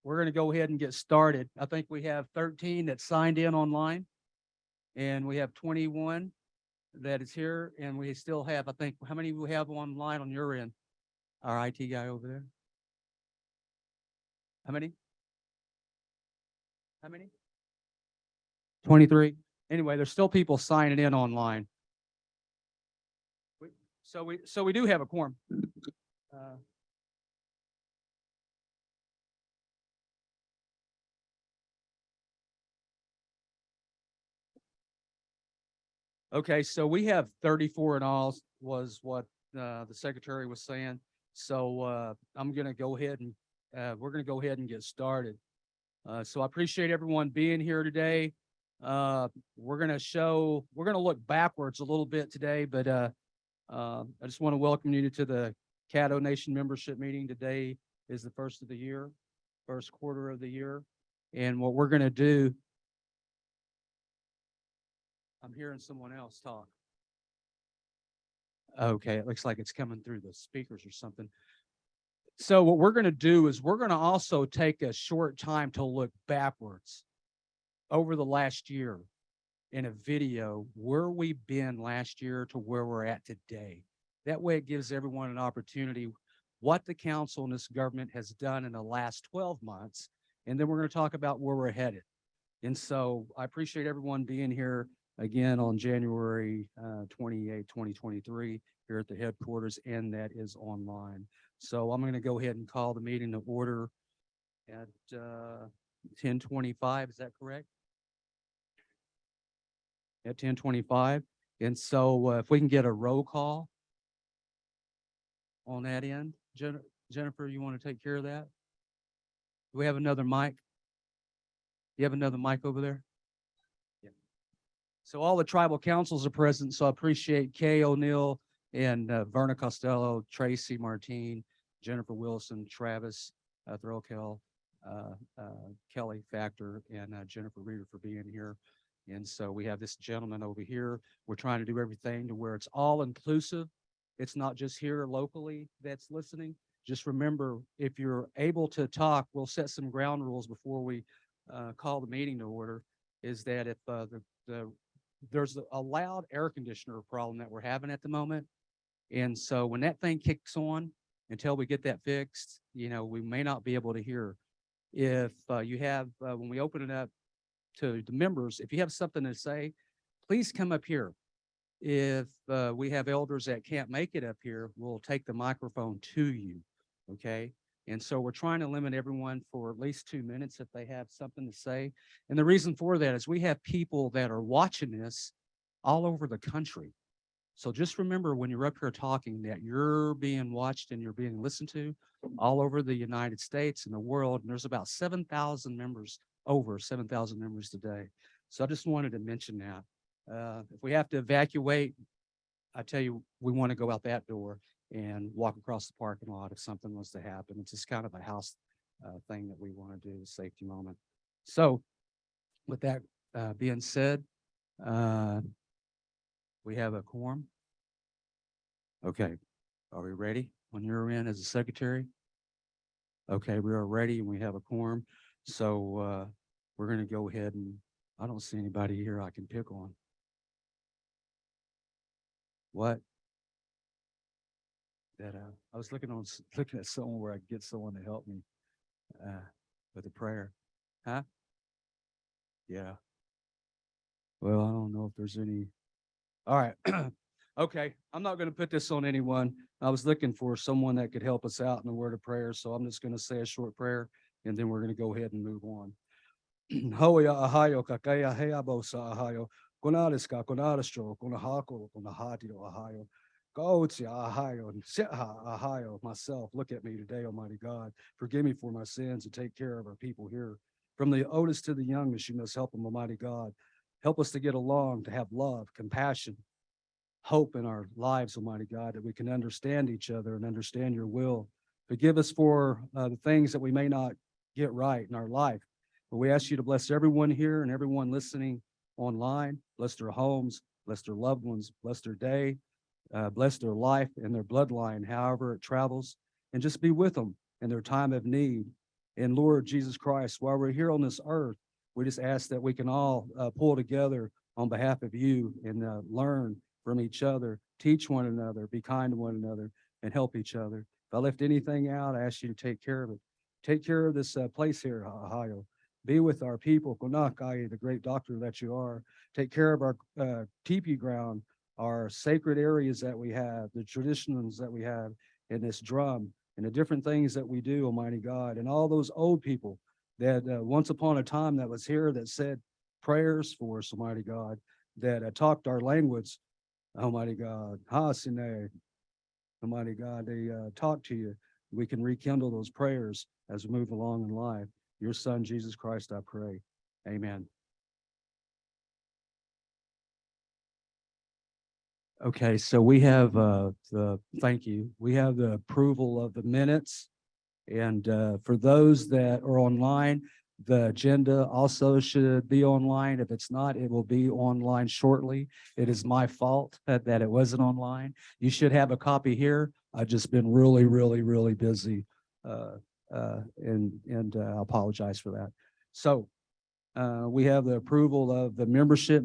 we're going to go ahead and get started. I think we have 13 that signed in online, and we have 21 that is here, and we still have, I think, how many we have online on your end? Our IT guy over there? How many? How many? 23. Anyway, there's still people signing in online. So we do have a quorum. Okay, so we have 34 in all, was what the secretary was saying. So I'm going to go ahead and we're going to go ahead and get started. So I appreciate everyone being here today. We're going to look backwards a little bit today, but I just want to welcome you to the Caddo Nation membership meeting. Today is the first of the year, first quarter of the year. And what we're going to do, I'm hearing someone else talk. Okay, it looks like it's coming through the speakers or something. So what we're going to do is we're going to also take a short time to look backwards over the last year in a video where we've been last year to where we're at today. That way it gives everyone an opportunity what the council and this government has done in the last 12 months. And then we're going to talk about where we're headed. And so I appreciate everyone being here again on January 28, 2023 here at the headquarters, and that is online. So I'm going to go ahead and call the meeting to order at 10:25. Is that correct? At 10:25. And so if we can get a roll call on that end. Jennifer, you want to take care of that? Do we have another mic? You have another mic over there? Yeah. So all the tribal councils are present, so I appreciate Kay O'Neill and Verna Costello, Tracy Martine, Jennifer Wilson, Travis Threlkel, Kelly Factor, and Jennifer Reeder for being here. And so we have this gentleman over here. We're trying to do everything to where it's all inclusive. It's not just here locally that's listening. Just remember, if you're able to talk, we'll set some ground rules before we call the meeting to order, is that if there's a loud air conditioner problem that we're having at the moment. And so when that thing kicks on, until we get that fixed, we may not be able to hear. If you have, when we open it up to the members, if you have something to say, please come up here. If we have elders that can't make it up here, we'll take the microphone to you, okay? And so we're trying to limit everyone for at least 2 minutes if they have something to say. And the reason for that is we have people that are watching this all over the country. So just remember when you're up here talking that you're being watched and you're being listened to all over the United States and the world. And there's about 7,000 members, over 7,000 members today. So I just wanted to mention that. If we have to evacuate, I tell you, we want to go out that door and walk across the parking lot if something was to happen. It's just kind of a house thing that we want to do, a safety moment. So with that being said, we have a quorum. Okay, are we ready when you're in as a secretary? Okay, we are ready and we have a quorum. So we're going to go ahead and I don't see anybody here I can pick on. What? That I was looking at someone where I could get someone to help me with a prayer. Huh? Yeah. Well, I don't know if there's any. All right. Okay. I'm not going to put this on anyone. I was looking for someone that could help us out in the word of prayer. So I'm just going to say a short prayer and then we're going to go ahead and move on. Hoya ahayo kakaya heabosa ahayo. Konariska konaristro konahako konahatio ahayo. Goatsia ahayo and sitha ahayo. Myself, look at me today, Almighty God. Forgive me for my sins and take care of our people here. From the oldest to the youngest, you must help them, Almighty God. Help us to get along, to have love, compassion, hope in our lives, Almighty God, that we can understand each other and understand your will. Forgive us for the things that we may not get right in our life. But we ask you to bless everyone here and everyone listening online. Bless their homes, bless their loved ones, bless their day, bless their life and their bloodline, however it travels, and just be with them in their time of need. And Lord Jesus Christ, while we're here on this earth, we just ask that we can all pull together on behalf of you and learn from each other, teach one another, be kind to one another, and help each other. If I left anything out, I ask you to take care of it. Take care of this place here, Ohio. Be with our people, Konakai, the great doctor that you are. Take care of our teepee ground, our sacred areas that we have, the traditions that we have in this drum, and the different things that we do, Almighty God, and all those old people that once upon a time that was here that said prayers for us, Almighty God, that talked our language, Almighty God. Hasine, Almighty God, they talk to you. We can rekindle those prayers as we move along in life. Your Son, Jesus Christ, I pray. Amen. Okay, so we have thank you. We have the approval of the minutes. And for those that are online, the agenda also should be online. If it's not, it will be online shortly. It is my fault that it wasn't online. You should have a copy here. I've just been really, really, really busy. And I apologize for that. So we have the approval of the membership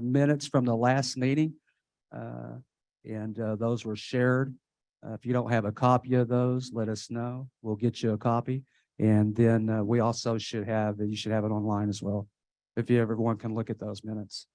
minutes from the last meeting. Uh, and those were shared. If you don't have a copy of those, let us know. We'll get you a copy. And then we also should have, you should have it online as well, if you everyone can look at those minutes.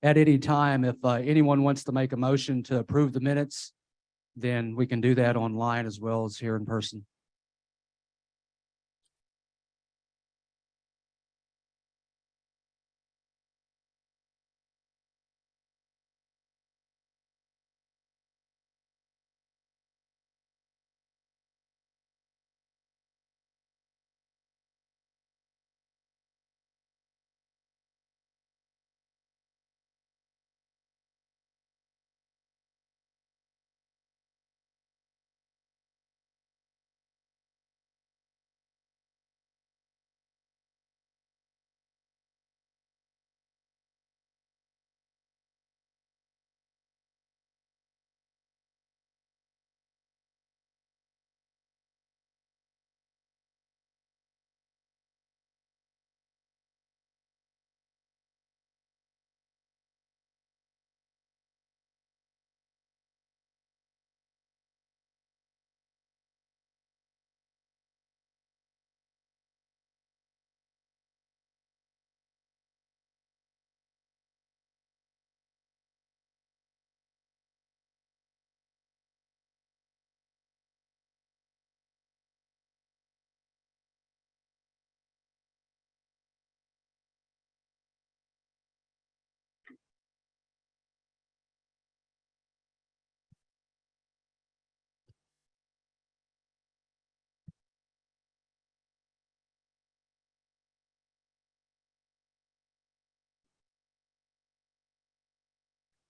At any time, if anyone wants to make a motion to approve the minutes, then we can do that online as well as here in person.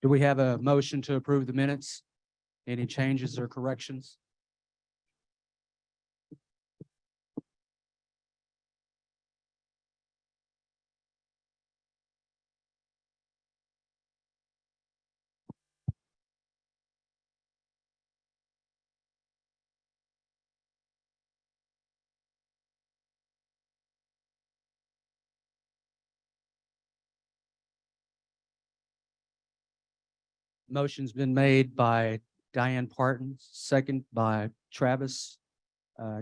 Do we have a motion to approve the minutes? Any changes or corrections? Motion's been made by Diane Parton, second by Travis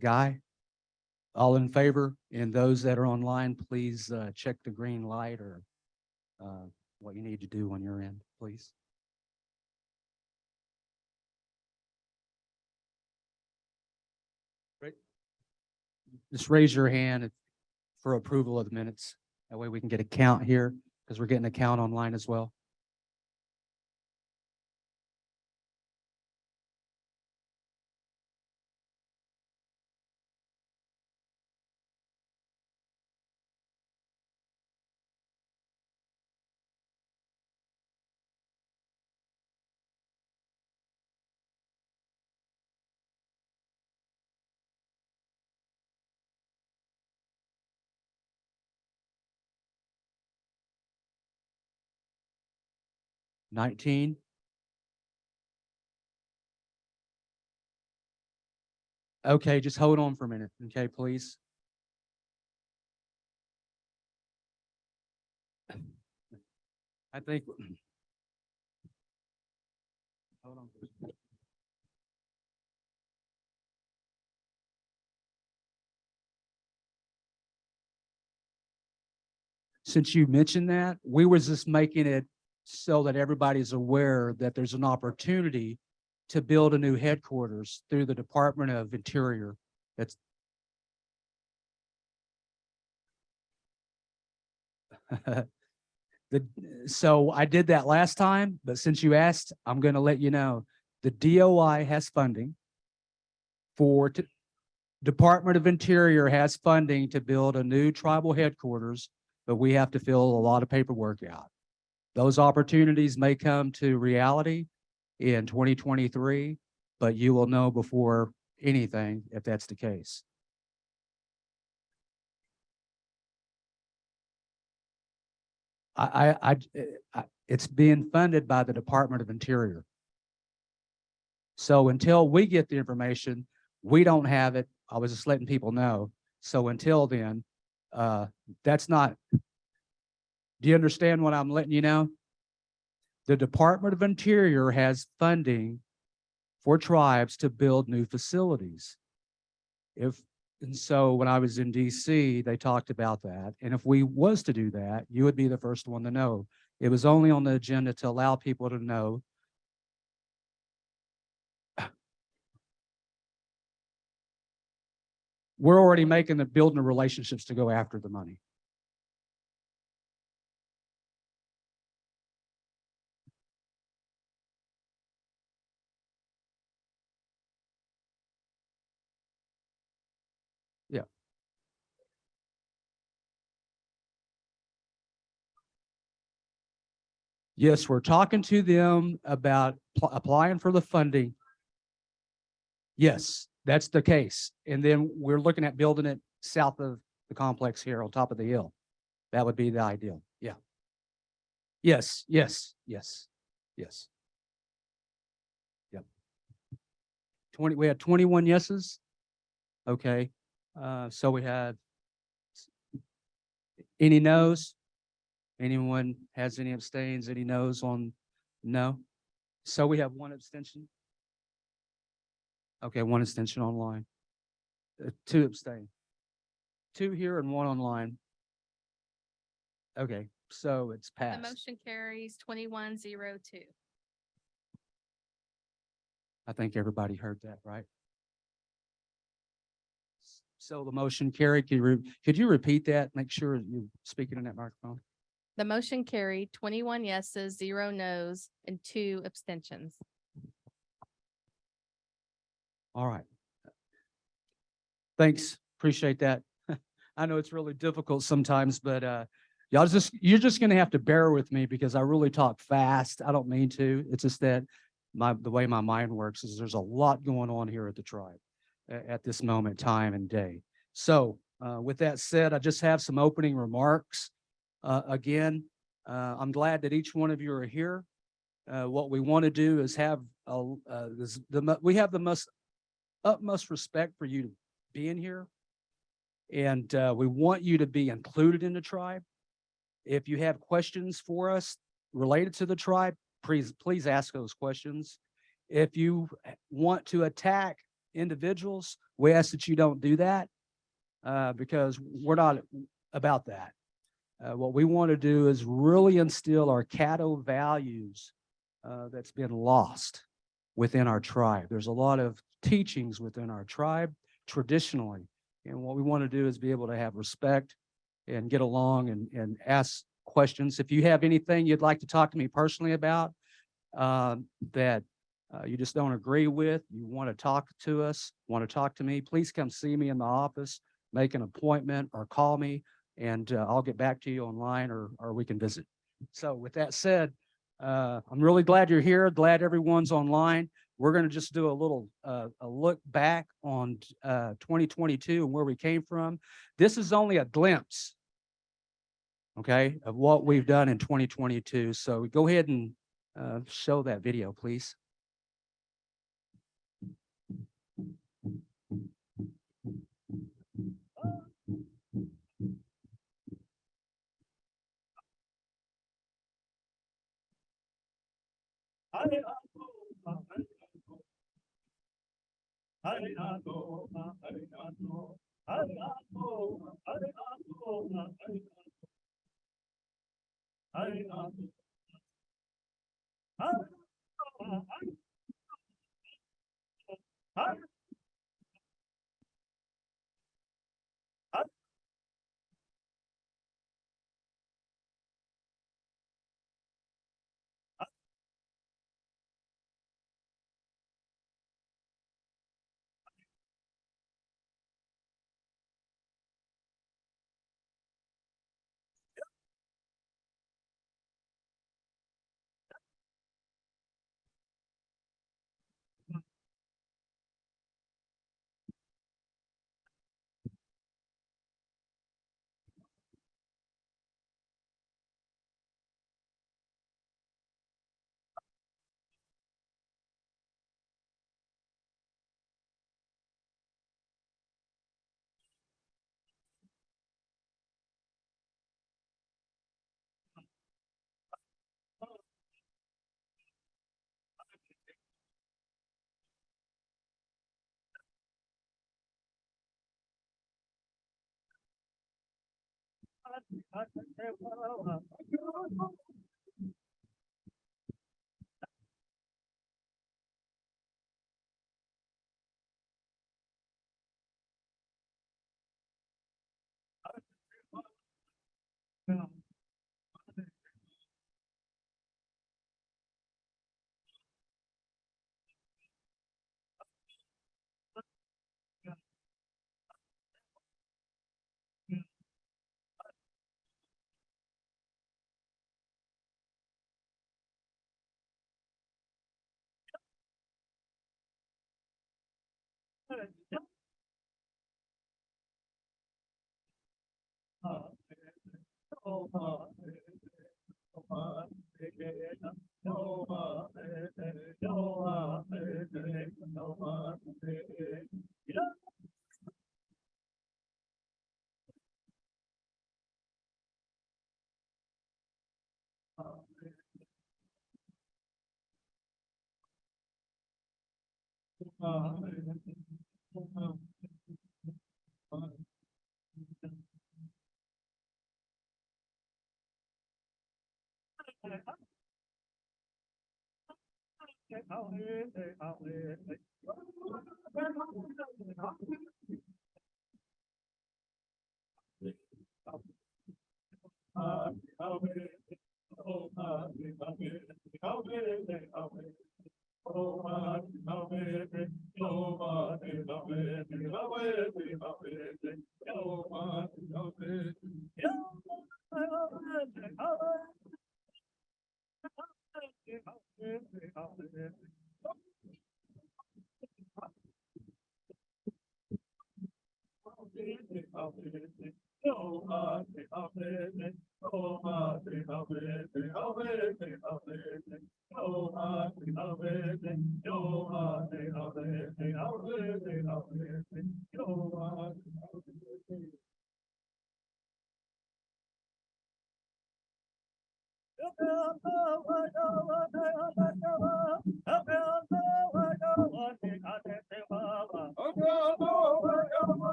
Guy. All in favor, and those that are online, please check the green light or what you need to do on your end, please. Just raise your hand for approval of the minutes. That way we can get a count here, because we're getting a count online as well. $19. Okay, just hold on for a minute, okay, please. I think. Hold on. Since you mentioned that, we was just making it so that everybody's aware that there's an opportunity to build a new headquarters through the Department of Interior. That's so I did that last time, but since you asked, I'm going to let you know the DOI has funding for Department of Interior has funding to build a new tribal headquarters, but we have to fill a lot of paperwork out. Those opportunities may come to reality in 2023, but you will know before anything if that's the case. It's being funded by the Department of Interior. So until we get the information, we don't have it. I was just letting people know. So until then, that's not. Do you understand what I'm letting you know? The Department of Interior has funding for tribes to build new facilities. And so when I was in DC, they talked about that. And if we was to do that, you would be the first one to know. It was only on the agenda to allow people to know. We're already building the relationships to go after the money. Yeah. Yes, we're talking to them about applying for the funding. Yes, that's the case. And then we're looking at building it south of the complex here on top of the hill. That would be the ideal. Yeah. Yes, yes, yes, yes. Yep. We had 21 yeses. Okay. So we had any no's? Anyone has any abstains, any no's on no? So we have one abstention. Okay, one abstention online. 2 abstain. 2 here and 1 online. Okay, so it's The passed. motion carries 21-02. I think everybody heard that, right? So the motion carried. Could you repeat that? Make sure you're speaking in that microphone. The motion carried 21 yeses, 0 nos, and 2 abstentions. All right. Thanks. Appreciate that. I know it's really difficult sometimes, but You're just gonna have to bear with me because I really talk fast. I don't mean to. It's just that the way my mind works is there's a lot going on here at the tribe at this moment, time and day. So, with that said, I just have some opening remarks. Again, I'm glad that each one of you are here. What we want to do is have we have the utmost respect for you being here. And we want you to be included in the tribe. If you have questions for us related to the tribe, please ask those questions. If you want to attack individuals, we ask that you don't do that because we're not about that. What we want to do is really instill our Caddo values that's been lost within our tribe. There's a lot of teachings within our tribe traditionally. And what we want to do is be able to have respect and get along and ask questions. If you have anything you'd like to talk to me personally about that you just don't agree with, you want to talk to us, want to talk to me, please come see me in the office, make an appointment or call me, and I'll get back to you online or we can visit. So with that said, I'm really glad you're here. Glad everyone's online. We're going to just do a little a look back on 2022 and where we came from. This is only a glimpse, okay, of what we've done in 2022. So go ahead and show that video, please.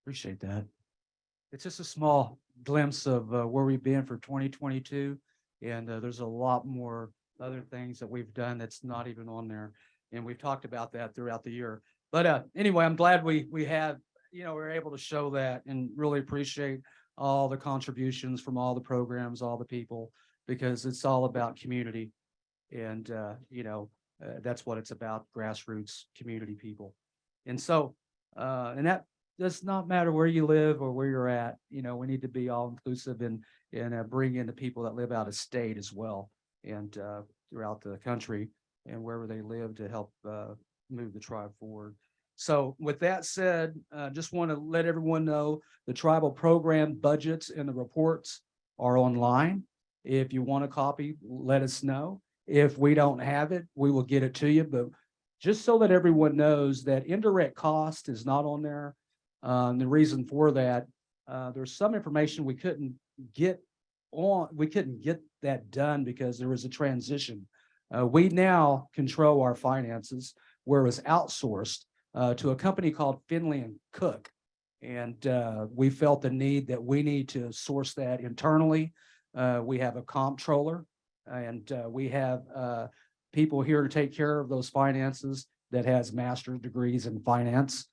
Appreciate that. It's just a small glimpse of where we've been for 2022. And there's a lot more other things that we've done that's not even on there. And we've talked about that throughout the year. But anyway, I'm glad we have, we're able to show that and really appreciate all the contributions from all the programs, all the people, because it's all about community. And, that's what it's about, grassroots community people. And so, and that does not matter where you live or where you're at, we need to be all inclusive and bring in the people that live out of state as well and throughout the country and wherever they live to help move the tribe forward. So with that said, just want to let everyone know the tribal program budgets and the reports are online. If you want a copy, let us know. If we don't have it, we will get it to you. But just so that everyone knows that indirect cost is not on there. The reason for that, there's some information we couldn't get that done because there was a transition. We now control our finances, where it was outsourced to a company called Finley and Cook. And we felt the need that we need to source that internally. We have a comptroller and we have people here to take care of those finances that has master's degrees in finance.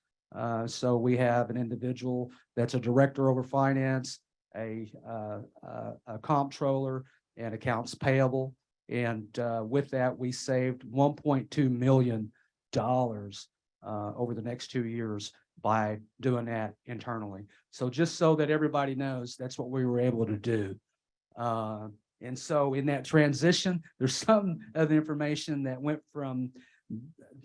So we have an individual that's a director over finance, a comptroller, and accounts payable. And with that, we saved $1.2 million over the next 2 years by doing that internally. So just so that everybody knows, that's what we were able to do. And so in that transition, there's some of the information that went from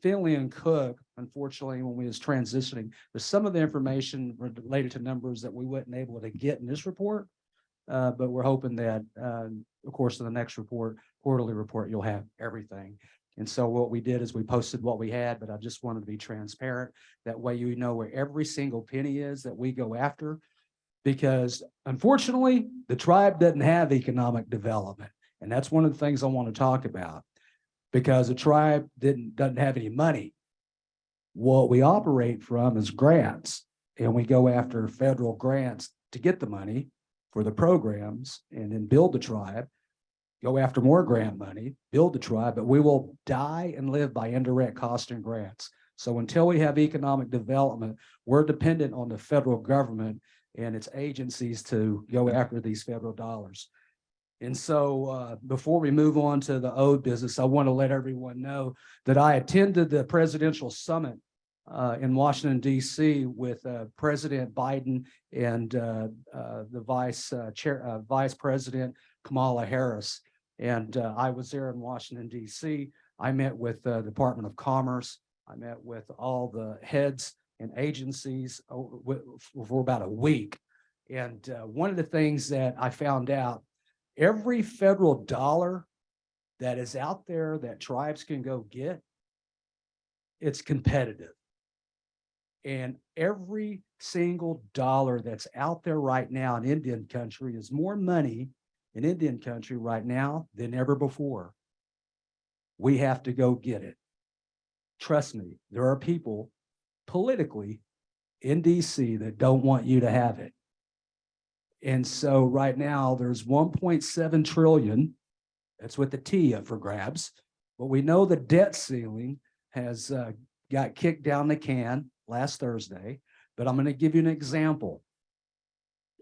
Finley and Cook, unfortunately, when we was transitioning, there's some of the information related to numbers that we weren't able to get in this report. But we're hoping that, of course, in the next report, quarterly report, you'll have everything. And so what we did is we posted what we had, but I just wanted to be transparent. That way you know where every single penny is that we go after. Because unfortunately, the tribe doesn't have economic development. And that's one of the things I want to talk about. Because the tribe doesn't have any money. What we operate from is grants, and we go after federal grants to get the money for the programs and then build the tribe, go after more grant money, build the tribe, but we will die and live by indirect cost and grants. So until we have economic development, we're dependent on the federal government and its agencies to go after these federal dollars. And so before we move on to the ode business, I want to let everyone know that I attended the presidential summit in Washington, D.C. with President Biden and the Vice President Kamala Harris. And I was there in Washington, D.C. I met with the Department of Commerce. I met with all the heads and agencies for about a week. And one of the things that I found out, every federal dollar that is out there that tribes can go get, it's competitive. And every single dollar that's out there right now in Indian country is more money in Indian country right now than ever before. We have to go get it. Trust me, there are people politically in DC that don't want you to have it. And so right now there's 1.7 trillion. That's with the T up for grabs. But we know the debt ceiling has got kicked down the can last Thursday. But I'm going to give you an example.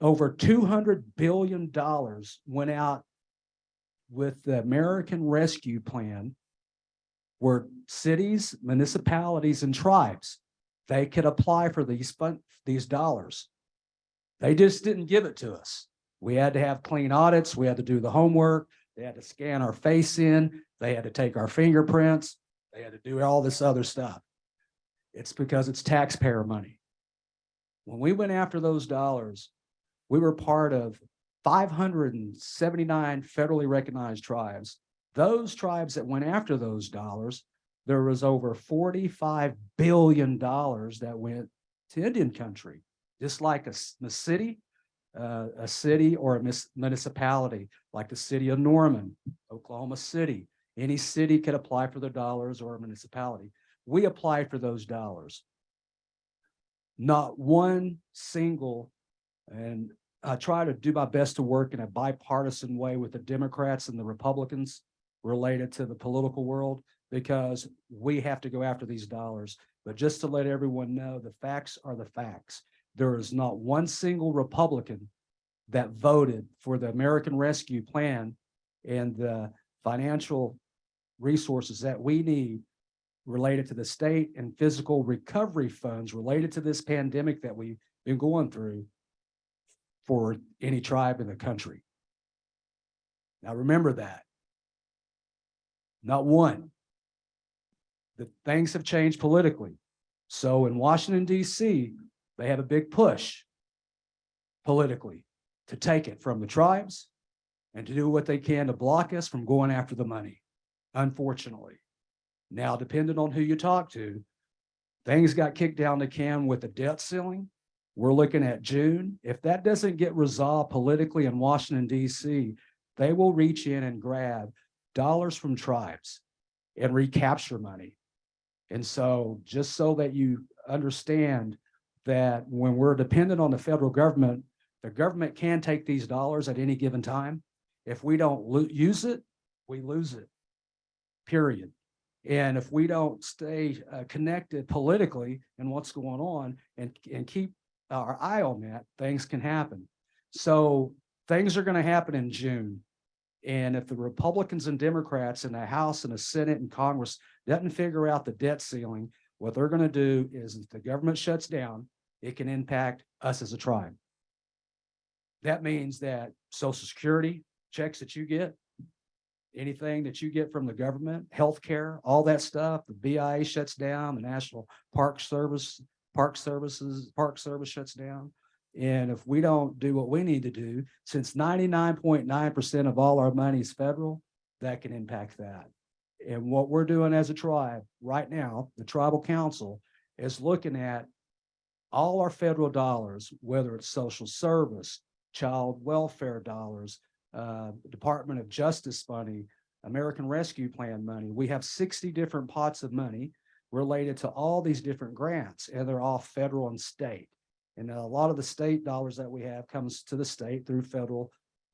Over $200 billion went out with the American Rescue Plan, where cities, municipalities, and tribes, they could apply for these dollars. They just didn't give it to us. We had to have clean audits. We had to do the homework. They had to scan our face in. They had to take our fingerprints. They had to do all this other stuff. It's because it's taxpayer money. When we went after those dollars, we were part of 579 federally recognized tribes. Those tribes that went after those dollars, there was over $45 billion that went to Indian country, just like a city or a municipality, like the city of Norman, Oklahoma City. Any city could apply for the dollars, or a municipality. We applied for those dollars. Not one single, and I try to do my best to work in a bipartisan way with the Democrats and the Republicans related to the political world, because we have to go after these dollars. But just to let everyone know, the facts are the facts. There is not one single Republican that voted for the American Rescue Plan and the financial resources that we need related to the state and physical recovery funds related to this pandemic that we've been going through for any tribe in the country. Now remember that. Not one. The things have changed politically. So in Washington, D.C., they have a big push politically to take it from the tribes and to do what they can to block us from going after the money, unfortunately. Now, depending on who you talk to, things got kicked down the can with the debt ceiling. We're looking at June. If that doesn't get resolved politically in Washington, D.C., they will reach in and grab dollars from tribes and recapture money. And so just so that you understand that when we're dependent on the federal government, the government can take these dollars at any given time. If we don't use it, we lose it, period. And if we don't stay connected politically and what's going on and keep our eye on that, things can happen. So things are going to happen in June. And if the Republicans and Democrats in the House and the Senate and Congress doesn't figure out the debt ceiling, what they're going to do is if the government shuts down, it can impact us as a tribe. That means that Social Security checks that you get, anything that you get from the government, healthcare, all that stuff, the BIA shuts down, the National Park Service shuts down. And if we don't do what we need to do, since 99.9% of all our money is federal, that can impact that. And what we're doing as a tribe right now, the tribal council is looking at all our federal dollars, whether it's social service, child welfare dollars, Department of Justice money, American Rescue Plan money. We have 60 different pots of money related to all these different grants, and they're all federal and state. And a lot of the state dollars that we have comes to the state through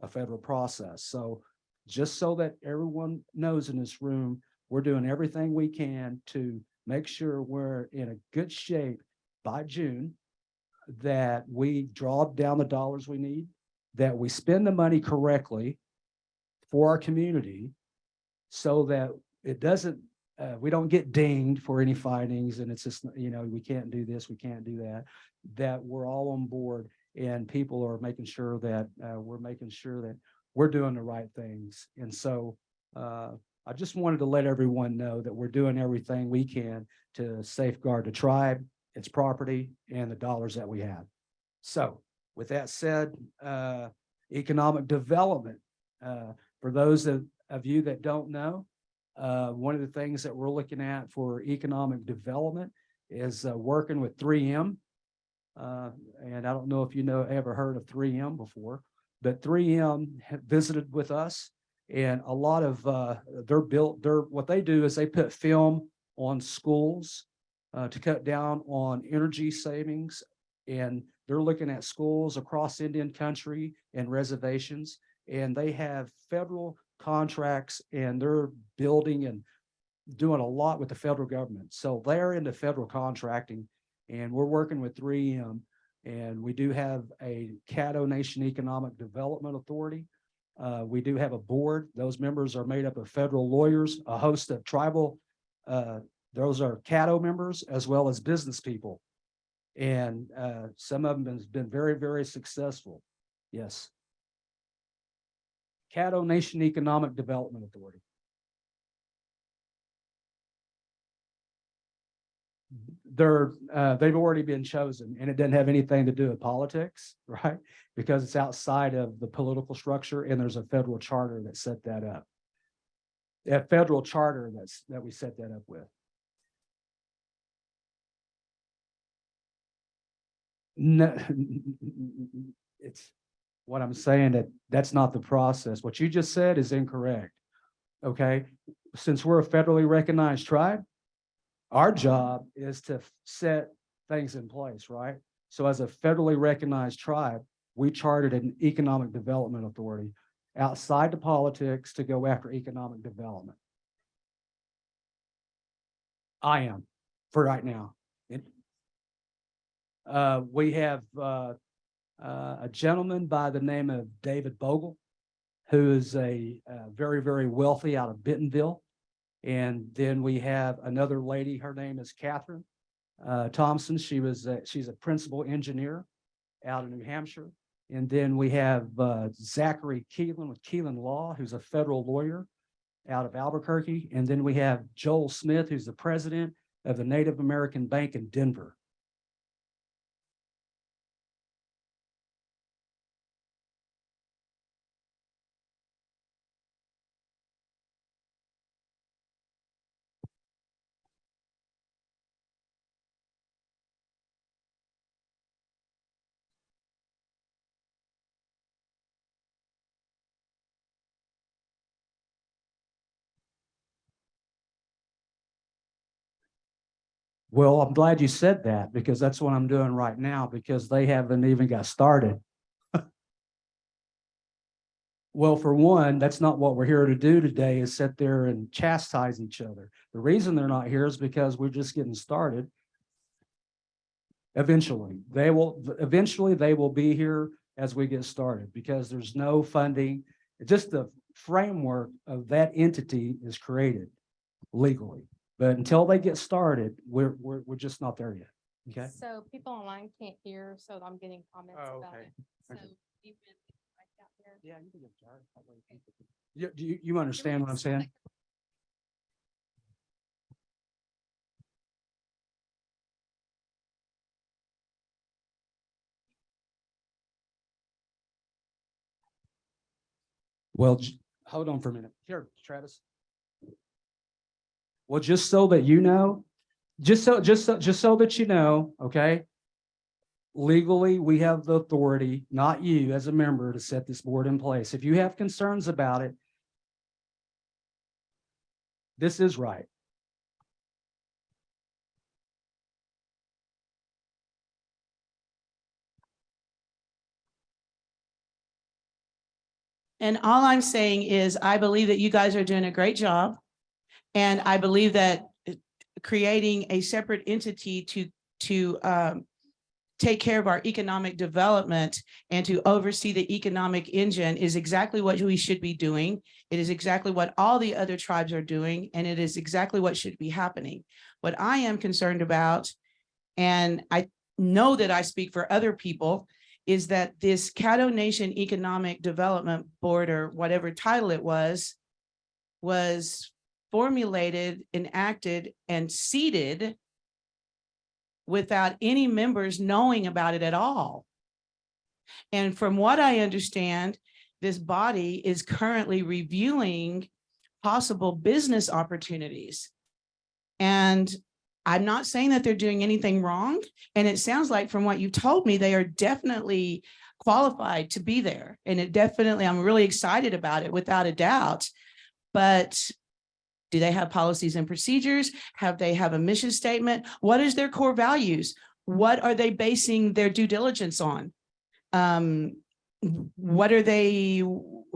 a federal process. So just so that everyone knows in this room, we're doing everything we can to make sure we're in a good shape by June, that we draw down the dollars we need, that we spend the money correctly for our community so that it doesn't, we don't get dinged for any findings and it's just, we can't do this, we can't do that, that we're all on board and people are making sure that we're doing the right things. And so I just wanted to let everyone know that we're doing everything we can to safeguard the tribe, its property, and the dollars that we have. So With that said, economic development, for those of you that don't know, one of the things that we're looking at for economic development is working with 3M. And I don't know if ever heard of 3M before, but 3M visited with us, and a lot of what they do is they put film on schools to cut down on energy savings, and they're looking at schools across Indian country and reservations, and they have federal contracts, and they're building and doing a lot with the federal government. So they're into federal contracting, and we're working with 3M, and we do have a Caddo Nation Economic Development Authority. We do have a board. Those members are made up of federal lawyers, a host of tribal, those are Caddo members, as well as business people. And some of them have been very, very successful. Yes. Caddo Nation Economic Development Authority. They've already been chosen, and it doesn't have anything to do with politics, right? Because it's outside of the political structure, and there's a federal charter that set that up. A federal charter that we set that up with. No, it's what I'm saying, that's not the process. What you just said is incorrect. Okay, since we're a federally recognized tribe, our job is to set things in place, right? So as a federally recognized tribe, we chartered an economic development authority outside the politics to go after economic development. I am, for right now. We have a gentleman by the name of David Bogle, who is a very, very wealthy out of Bentonville. And then we have another lady, her name is Catherine Thompson. She's a principal engineer out of New Hampshire. And then we have Zachary Keelan with Keelan Law, who's a federal lawyer out of Albuquerque. And then we have Joel Smith, who's the president of the Native American Bank in Denver. Well, I'm glad you said that, because that's what I'm doing right now, because they haven't even got started. Well, for one, that's not what we're here to do today, is sit there and chastise each other. The reason they're not here is because we're just getting started. Eventually, they will be here as we get started, because there's no funding. Just the framework of that entity is created legally. But until they get started, we're just not there yet. Okay. So people online can't hear, so I'm getting comments about it. So Okay. you can write out there. Yeah, you can get started. You understand what I'm saying? Well, hold on for a minute. Here, Travis. Well, just so that you know, just so that you know, okay? Legally, we have the authority, not you as a member, to set this board in place. If you have concerns about it, this is right. And all I'm saying is, I believe that you guys are doing a great job. And I believe that creating a separate entity to take care of our economic development and to oversee the economic engine is exactly what we should be doing. It is exactly what all the other tribes are doing, and it is exactly what should be happening. What I am concerned about, and I know that I speak for other people, is that this Caddo Nation Economic Development Board, or whatever title it was formulated, enacted, and seated without any members knowing about it at all. And from what I understand, this body is currently reviewing possible business opportunities. And I'm not saying that they're doing anything wrong. And it sounds like from what you told me, they are definitely qualified to be there. And it definitely, I'm really excited about it without a doubt. But do they have policies and procedures? Have they have a mission statement? What is their core values? What are they basing their due diligence on? What are they,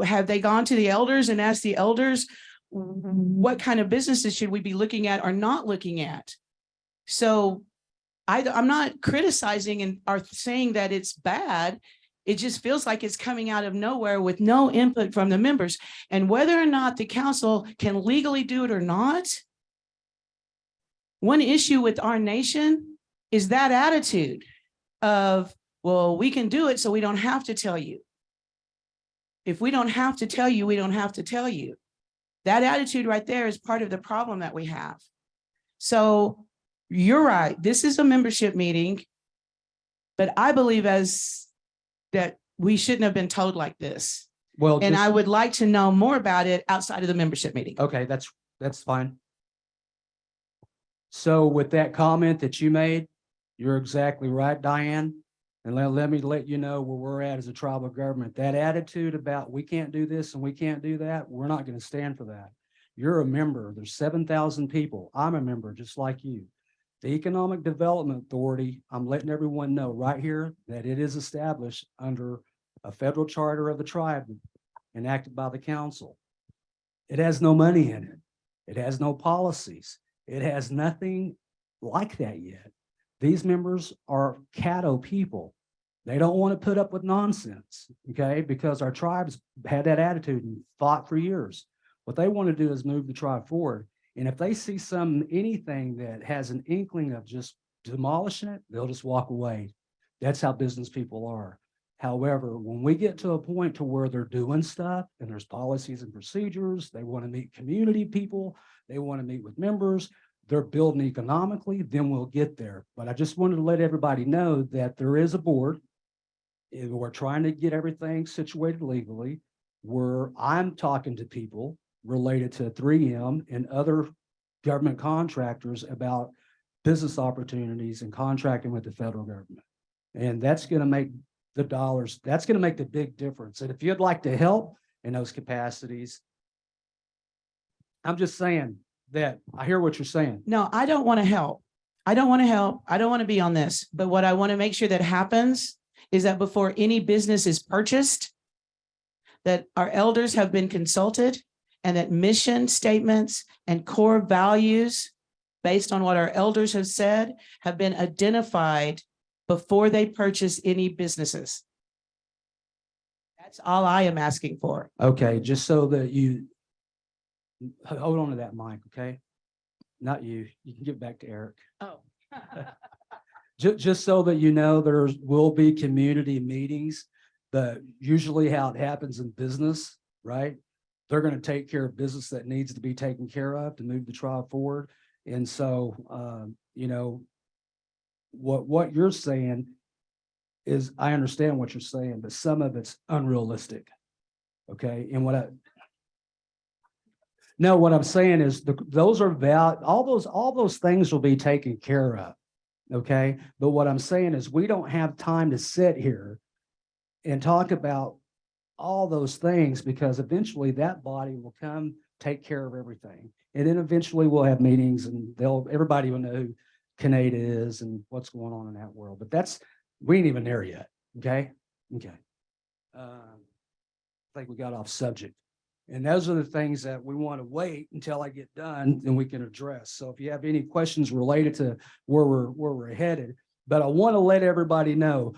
have they gone to the elders and asked the elders, what kind of businesses should we be looking at or not looking at? So I'm not criticizing and are saying that it's bad. It just feels like it's coming out of nowhere with no input from the members. And whether or not the council can legally do it or not, one issue with our nation is that attitude of, well, we can do it, so we don't have to tell you. If we don't have to tell you, we don't have to tell you. That attitude right there is part of the problem that we have. So you're right, this is a membership meeting, but I believe that we shouldn't have been told like this. Well, And I just- would like to know more about it outside of the membership meeting. okay, that's fine. So with that comment that you made, you're exactly right, Diane. And let me let you know where we're at as a tribal government. That attitude about we can't do this and we can't do that, we're not going to stand for that. You're a member. There's 7,000 people. I'm a member just like you. The Economic Development Authority, I'm letting everyone know right here that it is established under a federal charter of the tribe enacted by the council. It has no money in it. It has no policies. It has nothing like that yet. These members are Caddo people. They don't want to put up with nonsense, okay? Because our tribes had that attitude and fought for years. What they want to do is move the tribe forward. And if they see anything that has an inkling of just demolishing it, they'll just walk away. That's how business people are. However, when we get to a point to where they're doing stuff and there's policies and procedures, they want to meet community people, they want to meet with members, they're building economically, then we'll get there. But I just wanted to let everybody know that there is a board. And we're trying to get everything situated legally, where I'm talking to people related to 3M and other government contractors about business opportunities and contracting with the federal government. And that's going to make the dollars, that's going to make the big difference. And if you'd like to help in those capacities, I'm just saying that I hear what you're saying. No, I don't want to help. I don't want to help. I don't want to be on this. But what I want to make sure that happens is that before any business is purchased, that our elders have been consulted and that mission statements and core values based on what our elders have said have been identified before they purchase any businesses. That's all I am asking for. Okay, just so that you hold on to that mic, okay? Not you. You can get back to Eric. Oh. Just so that you know, there will be community meetings, but usually how it happens in business, right? They're going to take care of business that needs to be taken care of to move the tribe forward. And so, you know, what you're saying is, I understand what you're saying, but some of it's unrealistic. Okay. And what I'm saying is those are all those things will be taken care of. Okay. But what I'm saying is we don't have time to sit here and talk about all those things, because eventually that body will come take care of everything. And then eventually we'll have meetings and everybody will know who Caddo is and what's going on in that world. But we ain't even there yet. Okay. Okay. I think we got off subject. And those are the things that we want to wait until I get done, then we can address. So if you have any questions related to where we're headed, but I want to let everybody know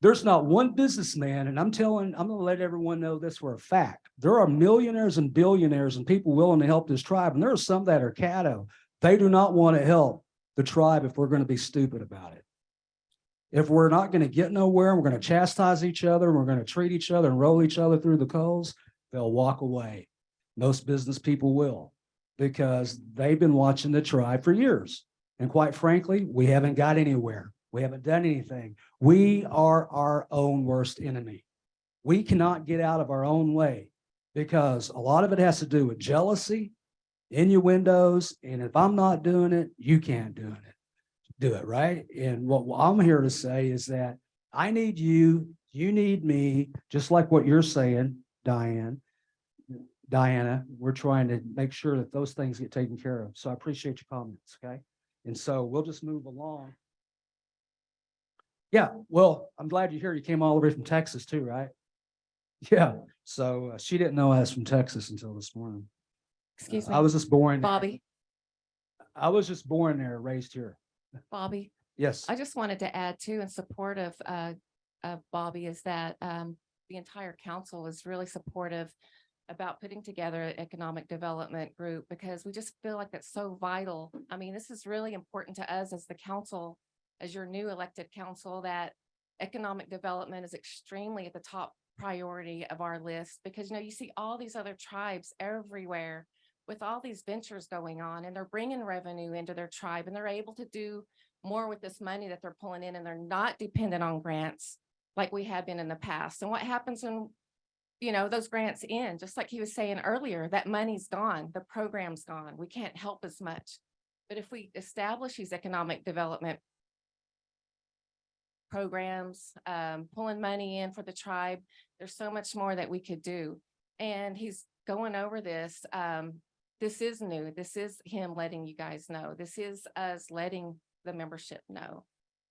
there's not one businessman, and I'm going to let everyone know this for a fact. There are millionaires and billionaires and people willing to help this tribe. And there are some that are Caddo. They do not want to help the tribe if we're going to be stupid about it. If we're not going to get nowhere, and we're going to chastise each other, and we're going to treat each other and roll each other through the coals, they'll walk away. Most business people will, because they've been watching the tribe for years. And quite frankly, we haven't got anywhere. We haven't done anything. We are our own worst enemy. We cannot get out of our own way because a lot of it has to do with jealousy, innuendos, and if I'm not doing it, you can't do it, right? And what I'm here to say is that I need you, you need me, just like what you're saying, Diana, we're trying to make sure that those things get taken care of. So I appreciate your comments, okay? And so we'll just move along. Yeah, well, I'm glad you're here. You came all the way from Texas too, right? Yeah, so she didn't know I was from Texas until this morning. Excuse I me, was just born. Bobby, I was just born there, raised here. Bobby. Yes. I just wanted to add too, in support of Bobby, is that the entire council is really supportive about putting together an economic development group because we just feel like that's so vital. I mean, this is really important to us as the council, as your new elected council, that economic development is extremely at the top priority of our list because, you know, you see all these other tribes everywhere with all these ventures going on and they're bringing revenue into their tribe and they're able to do more with this money that they're pulling in and they're not dependent on grants like we have been in the past. And what happens when, you know, those grants end, just like he was saying earlier, that money's gone, the program's gone, we can't help as much. But if we establish these economic development programs, pulling money in for the tribe, there's so much more that we could do. And he's going over this. This is new. This is him letting you guys know. This is us letting the membership know.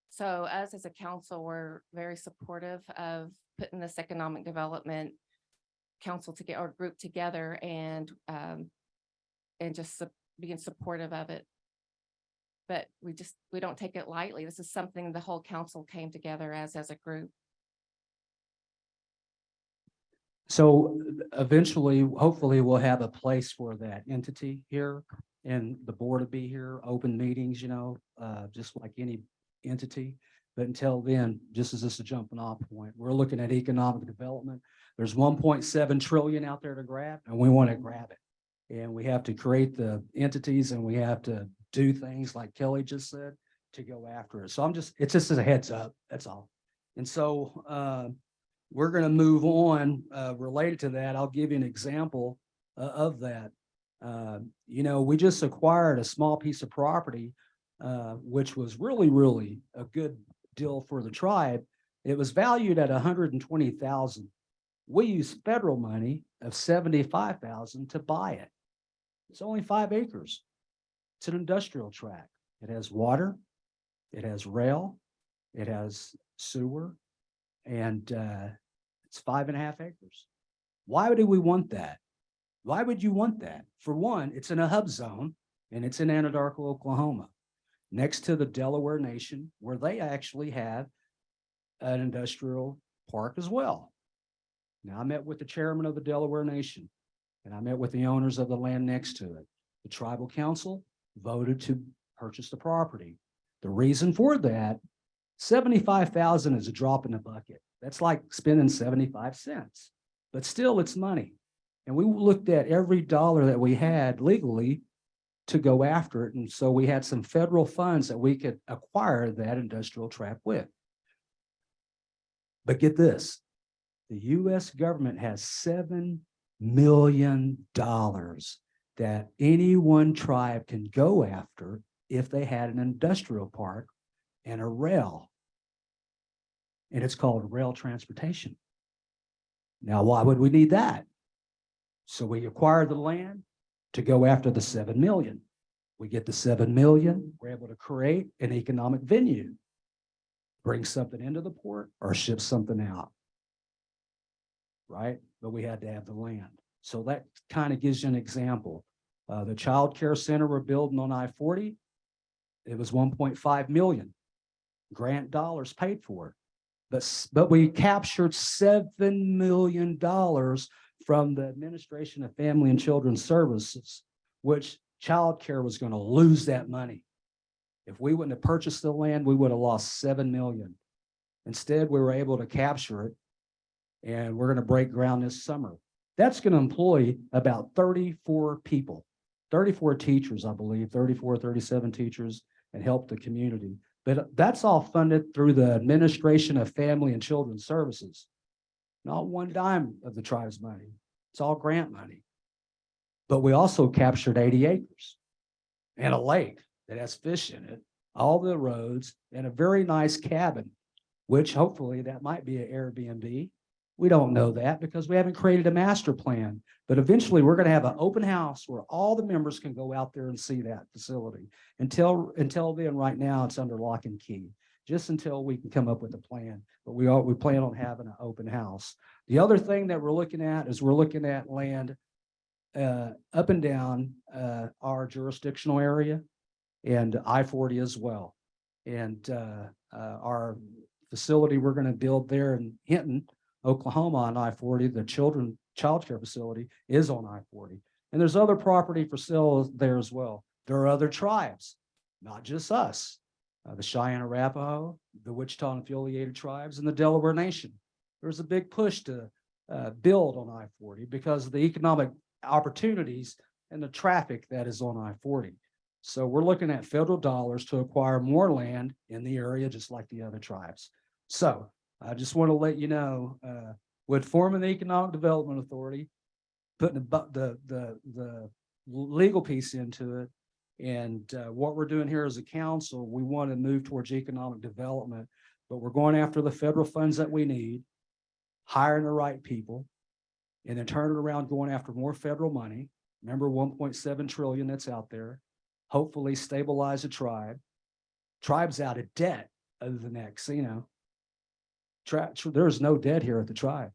So us as a council, we're very supportive of putting this economic development council together or group together and just being supportive of it. But we don't take it lightly. This is something the whole council came together as a group. So eventually, hopefully we'll have a place for that entity here and the board will be here, open meetings, you know, just like any entity. But until then, just as this is a jumping off point, we're looking at economic development. There's 1.7 trillion out there to grab and we want to grab it. And we have to create the entities and we have to do things like Kelly just said to go after it. So it's just as a heads up, that's all. And so we're going to move on related to that. I'll give you an example of that. You know, we just acquired a small piece of property, which was really a good deal for the tribe. It was valued at 120,000. We used federal money of 75,000 to buy it. It's only 5 acres. It's an industrial tract. It has water, it has rail, it has sewer, and it's 5.5 acres. Why do we want that? Why would you want that? For one, it's in a hub zone and it's in Anadarko, Oklahoma, next to the Delaware Nation, where they actually have an industrial park as well. Now, I met with the chairman of the Delaware Nation and I met with the owners of the land next to it. The tribal council voted to purchase the property. The reason for that, 75,000 is a drop in the bucket. That's like spending 75 cents, but still it's money. And we looked at every dollar that we had legally to go after it. And so we had some federal funds that we could acquire that industrial tract with. But get this, the US government has $7 million that any one tribe can go after if they had an industrial park and a rail. And it's called rail transportation. Now, why would we need that? So we acquire the land to go after the 7 million. We get the 7 million, we're able to create an economic venue, bring something into the port or ship something out, right? But we had to have the land. So that kind of gives you an example. The child care center we're building on I-40, it was 1.5 million grant dollars paid for it. But we captured $7 million from the Administration of Family and Children's Services, which child care was going to lose that money. If we wouldn't have purchased the land, we would have lost 7 million. Instead, we were able to capture it, and we're going to break ground this summer. That's going to employ about 34 people, 34 teachers, I believe, 37 teachers, and help the community. But that's all funded through the Administration of Family and Children's Services. Not one dime of the tribe's money. It's all grant money. But we also captured 80 acres and a lake that has fish in it, all the roads, and a very nice cabin, which hopefully that might be an Airbnb. We don't know that because we haven't created a master plan. But eventually we're going to have an open house where all the members can go out there and see that facility. Until then, right now, it's under lock and key, just until we can come up with a plan. But we plan on having an open house. The other thing that we're looking at is we're looking at land up and down our jurisdictional area and I-40 as well. And our facility we're going to build there in Hinton, Oklahoma on I-40, the child care facility is on I-40. And there's other property for sale there as well. There are other tribes, not just us, the Cheyenne Arapaho, the Wichita and affiliated tribes, and the Delaware Nation. There's a big push to build on I-40 because of the economic opportunities and the traffic that is on I-40. So we're looking at federal dollars to acquire more land in the area, just like the other tribes. So I just want to let you know, with forming the Economic Development Authority, putting the legal piece into it, and what we're doing here as a council, we want to move towards economic development, but we're going after the federal funds that we need, hiring the right people, and then turning around going after more federal money. Remember 1.7 trillion that's out there. Hopefully stabilize the tribe. Tribe's out of debt other than that casino. There's no debt here at the tribe.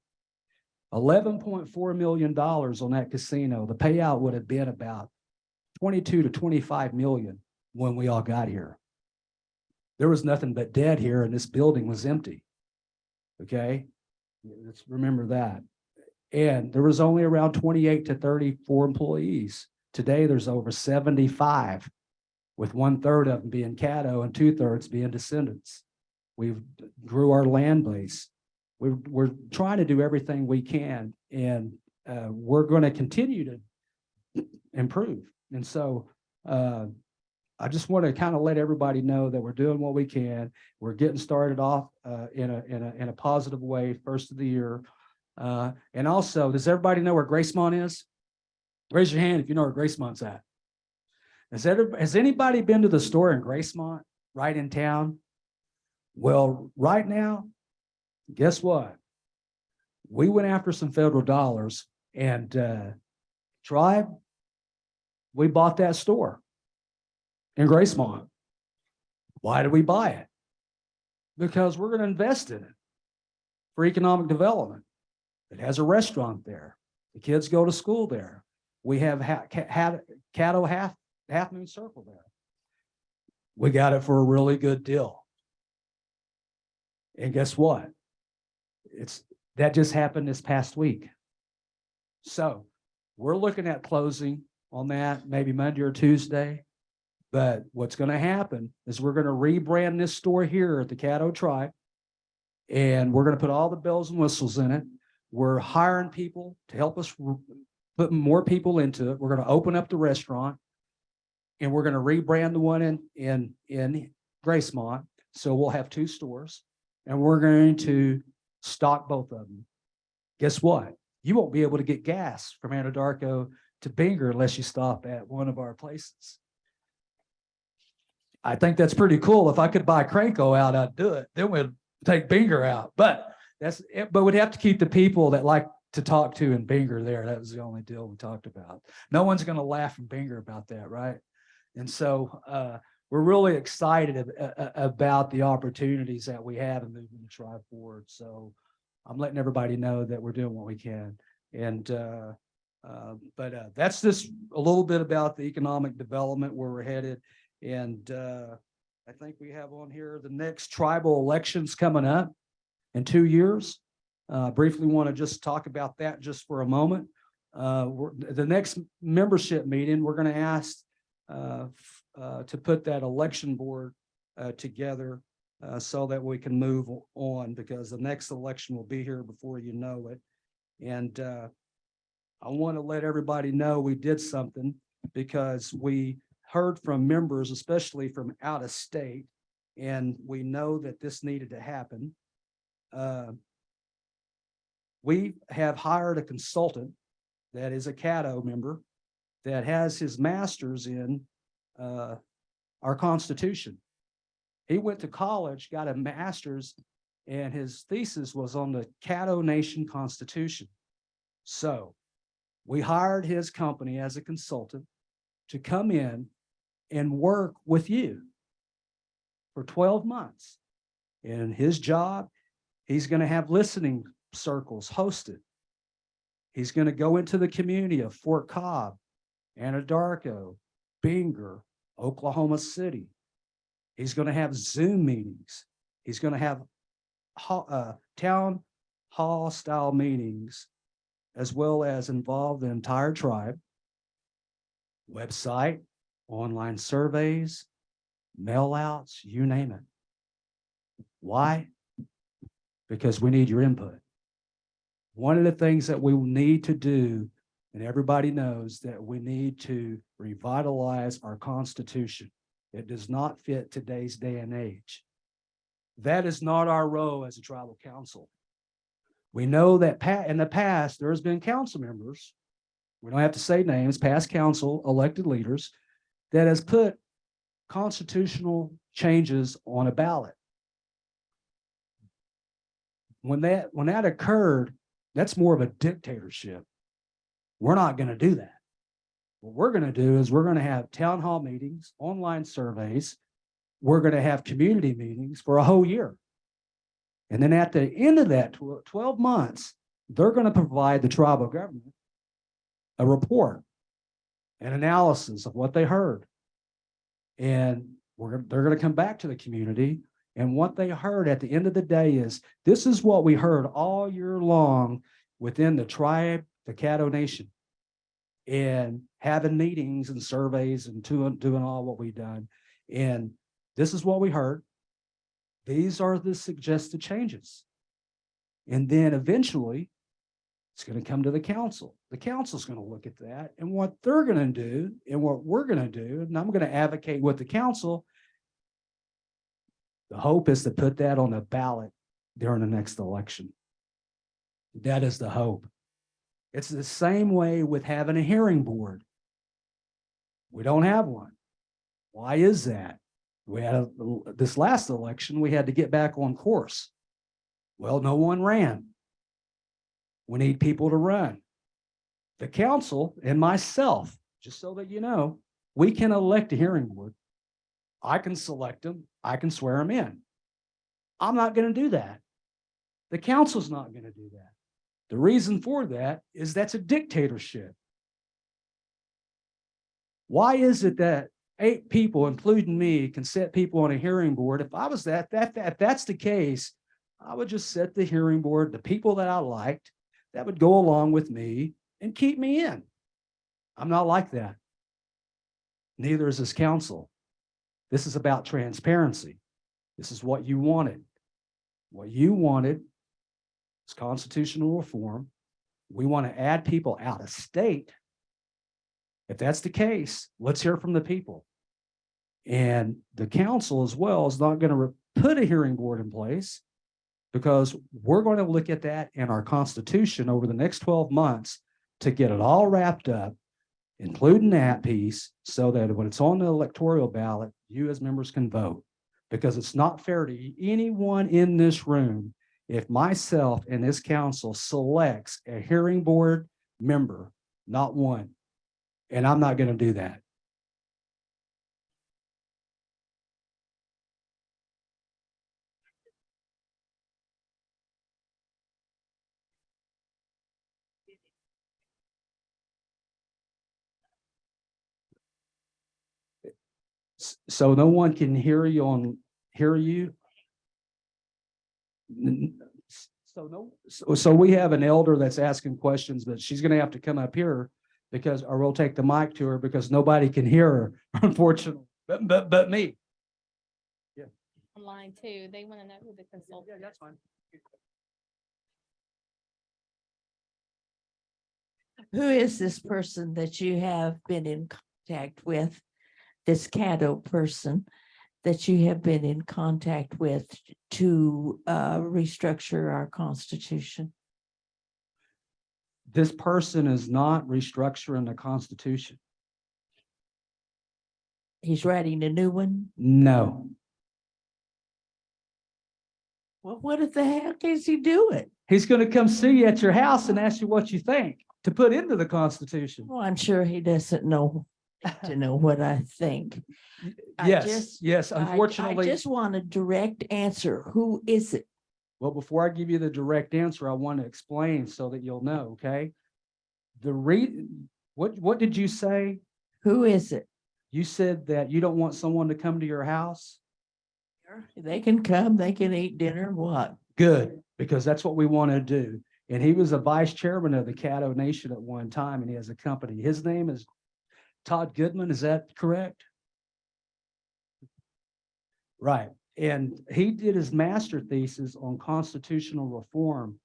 $11.4 million on that casino. The payout would have been about 22 to 25 million when we all got here. There was nothing but debt here and this building was empty. Okay, let's remember that. And there was only around 28 to 34 employees. Today, there's over 75, with 1/3 of them being Caddo and 2/3 being descendants. We've grew our land base. We're trying to do everything we can, and we're going to continue to improve. And so I just want to kind of let everybody know that we're doing what we can. We're getting started off in a positive way, first of the year. And also, does everybody know where Gracemont is? Raise your hand if you know where Gracemont's at. Has anybody been to the store in Gracemont, right in town? Well, right now, guess what? We went after some federal dollars and tribe, we bought that store in Gracemont. Why did we buy it? Because we're going to invest in it for economic development. It has a restaurant there. The kids go to school there. We have Caddo Half Moon Circle there. We got it for a really good deal. And guess what? That just happened this past week. So we're looking at closing on that maybe Monday or Tuesday. But what's going to happen is we're going to rebrand this store here at the Caddo Tribe. And we're going to put all the bells and whistles in it. We're hiring people to help us put more people into it. We're going to open up the restaurant. And we're going to rebrand the one in Gracemont. So we'll have 2 stores. And we're going to stock both of them. Guess what? You won't be able to get gas from Anadarko to Binger unless you stop at one of our places. I think that's pretty cool. If I could buy Cranko out, I'd do it. Then we'd take Binger out. But we'd have to keep the people that like to talk to in Binger there. That was the only deal we talked about. No one's going to laugh in Binger about that, right? And so we're really excited about the opportunities that we have in moving the tribe forward. So I'm letting everybody know that we're doing what we can. And that's just a little bit about the economic development where we're headed. And I think we have on here the next tribal elections coming up in 2 years. Briefly want to just talk about that just for a moment. The next membership meeting, we're going to ask to put that election board together so that we can move on, because the next election will be here before you know it. And I want to let everybody know we did something, because we heard from members, especially from out of state, and we know that this needed to happen. We have hired a consultant that is a Caddo member that has his master's in our Constitution. He went to college, got a master's, and his thesis was on the Caddo Nation Constitution. So we hired his company as a consultant to come in and work with you for 12 months. And his job, he's going to have listening circles hosted. He's going to go into the community of Fort Cobb, Anadarko, Binger, Oklahoma City. He's going to have Zoom meetings. He's going to have town hall style meetings, as well as involve the entire tribe. Website, online surveys, mail outs, you name it. Why? Because we need your input. One of the things that we need to do, and everybody knows that we need to revitalize our Constitution. It does not fit today's day and age. That is not our role as a tribal council. We know that in the past, there's been council members, we don't have to say names, past council elected leaders, that has put constitutional changes on a ballot. When that occurred, that's more of a dictatorship. We're not going to do that. What we're going to do is we're going to have town hall meetings, online surveys. We're going to have community meetings for a whole year. And then at the end of that 12 months, they're going to provide the tribal government a report, an analysis of what they heard. And they're going to come back to the community. And what they heard at the end of the day is, this is what we heard all year long within the tribe, the Caddo Nation, and having meetings and surveys and doing all what we've done. And this is what we heard. These are the suggested changes. And then eventually it's going to come to the council. The council's going to look at that and what they're going to do and what we're going to do. And I'm going to advocate with the council. The hope is to put that on the ballot during the next election. That is the hope. It's the same way with having a hearing board. We don't have one. Why is that? We had this last election, we had to get back on course. Well, no one ran. We need people to run. The council and myself, just so that you know, we can elect a hearing board. I can select them. I can swear them in. I'm not going to do that. The council's not going to do that. The reason for that is that's a dictatorship. Why is it that 8 people, including me, can set people on a hearing board? If I was if that's the case, I would just set the hearing board, the people that I liked, that would go along with me and keep me in. I'm not like that. Neither is this council. This is about transparency. This is what you wanted. What you wanted is constitutional reform. We want to add people out of state. If that's the case, let's hear from the people. And the council as well is not going to put a hearing board in place, because we're going to look at that in our Constitution over the next 12 months to get it all wrapped up, including that piece, so that when it's on the electoral ballot, you as members can vote. Because it's not fair to anyone in this room if myself and this council selects a hearing board member, not one. And I'm not going to do that. So no one can hear you. So we have an elder that's asking questions, but she's going to have to come up here or we'll take the mic to her, because nobody can hear her, unfortunately, but me. Yeah. Online too. They want to know who the consultant Yeah, is. that's fine. Who is this person that you have been in contact with, this Caddo person? that you have been in contact with to restructure our Constitution? This person is not restructuring the Constitution. He's writing a new one? No. Well, what the heck is he doing? He's going to come see you at your house and ask you what you think to put into the Constitution. Well, I'm sure he doesn't know to know what I think. I Yes, just- yes, I unfortunately. just want a direct answer. Who is it? Well, before I give you the direct answer, I want to explain so that you'll know, okay? What did you say? Who is it? You said that you don't want someone to come to your house? They can come, they can eat dinner, what? Good, because that's what we want to do. And he was a vice chairman of the Caddo Nation at one time, and he has a company. His name is Todd Goodman, is that correct? Right, and he did his master thesis on constitutional reform.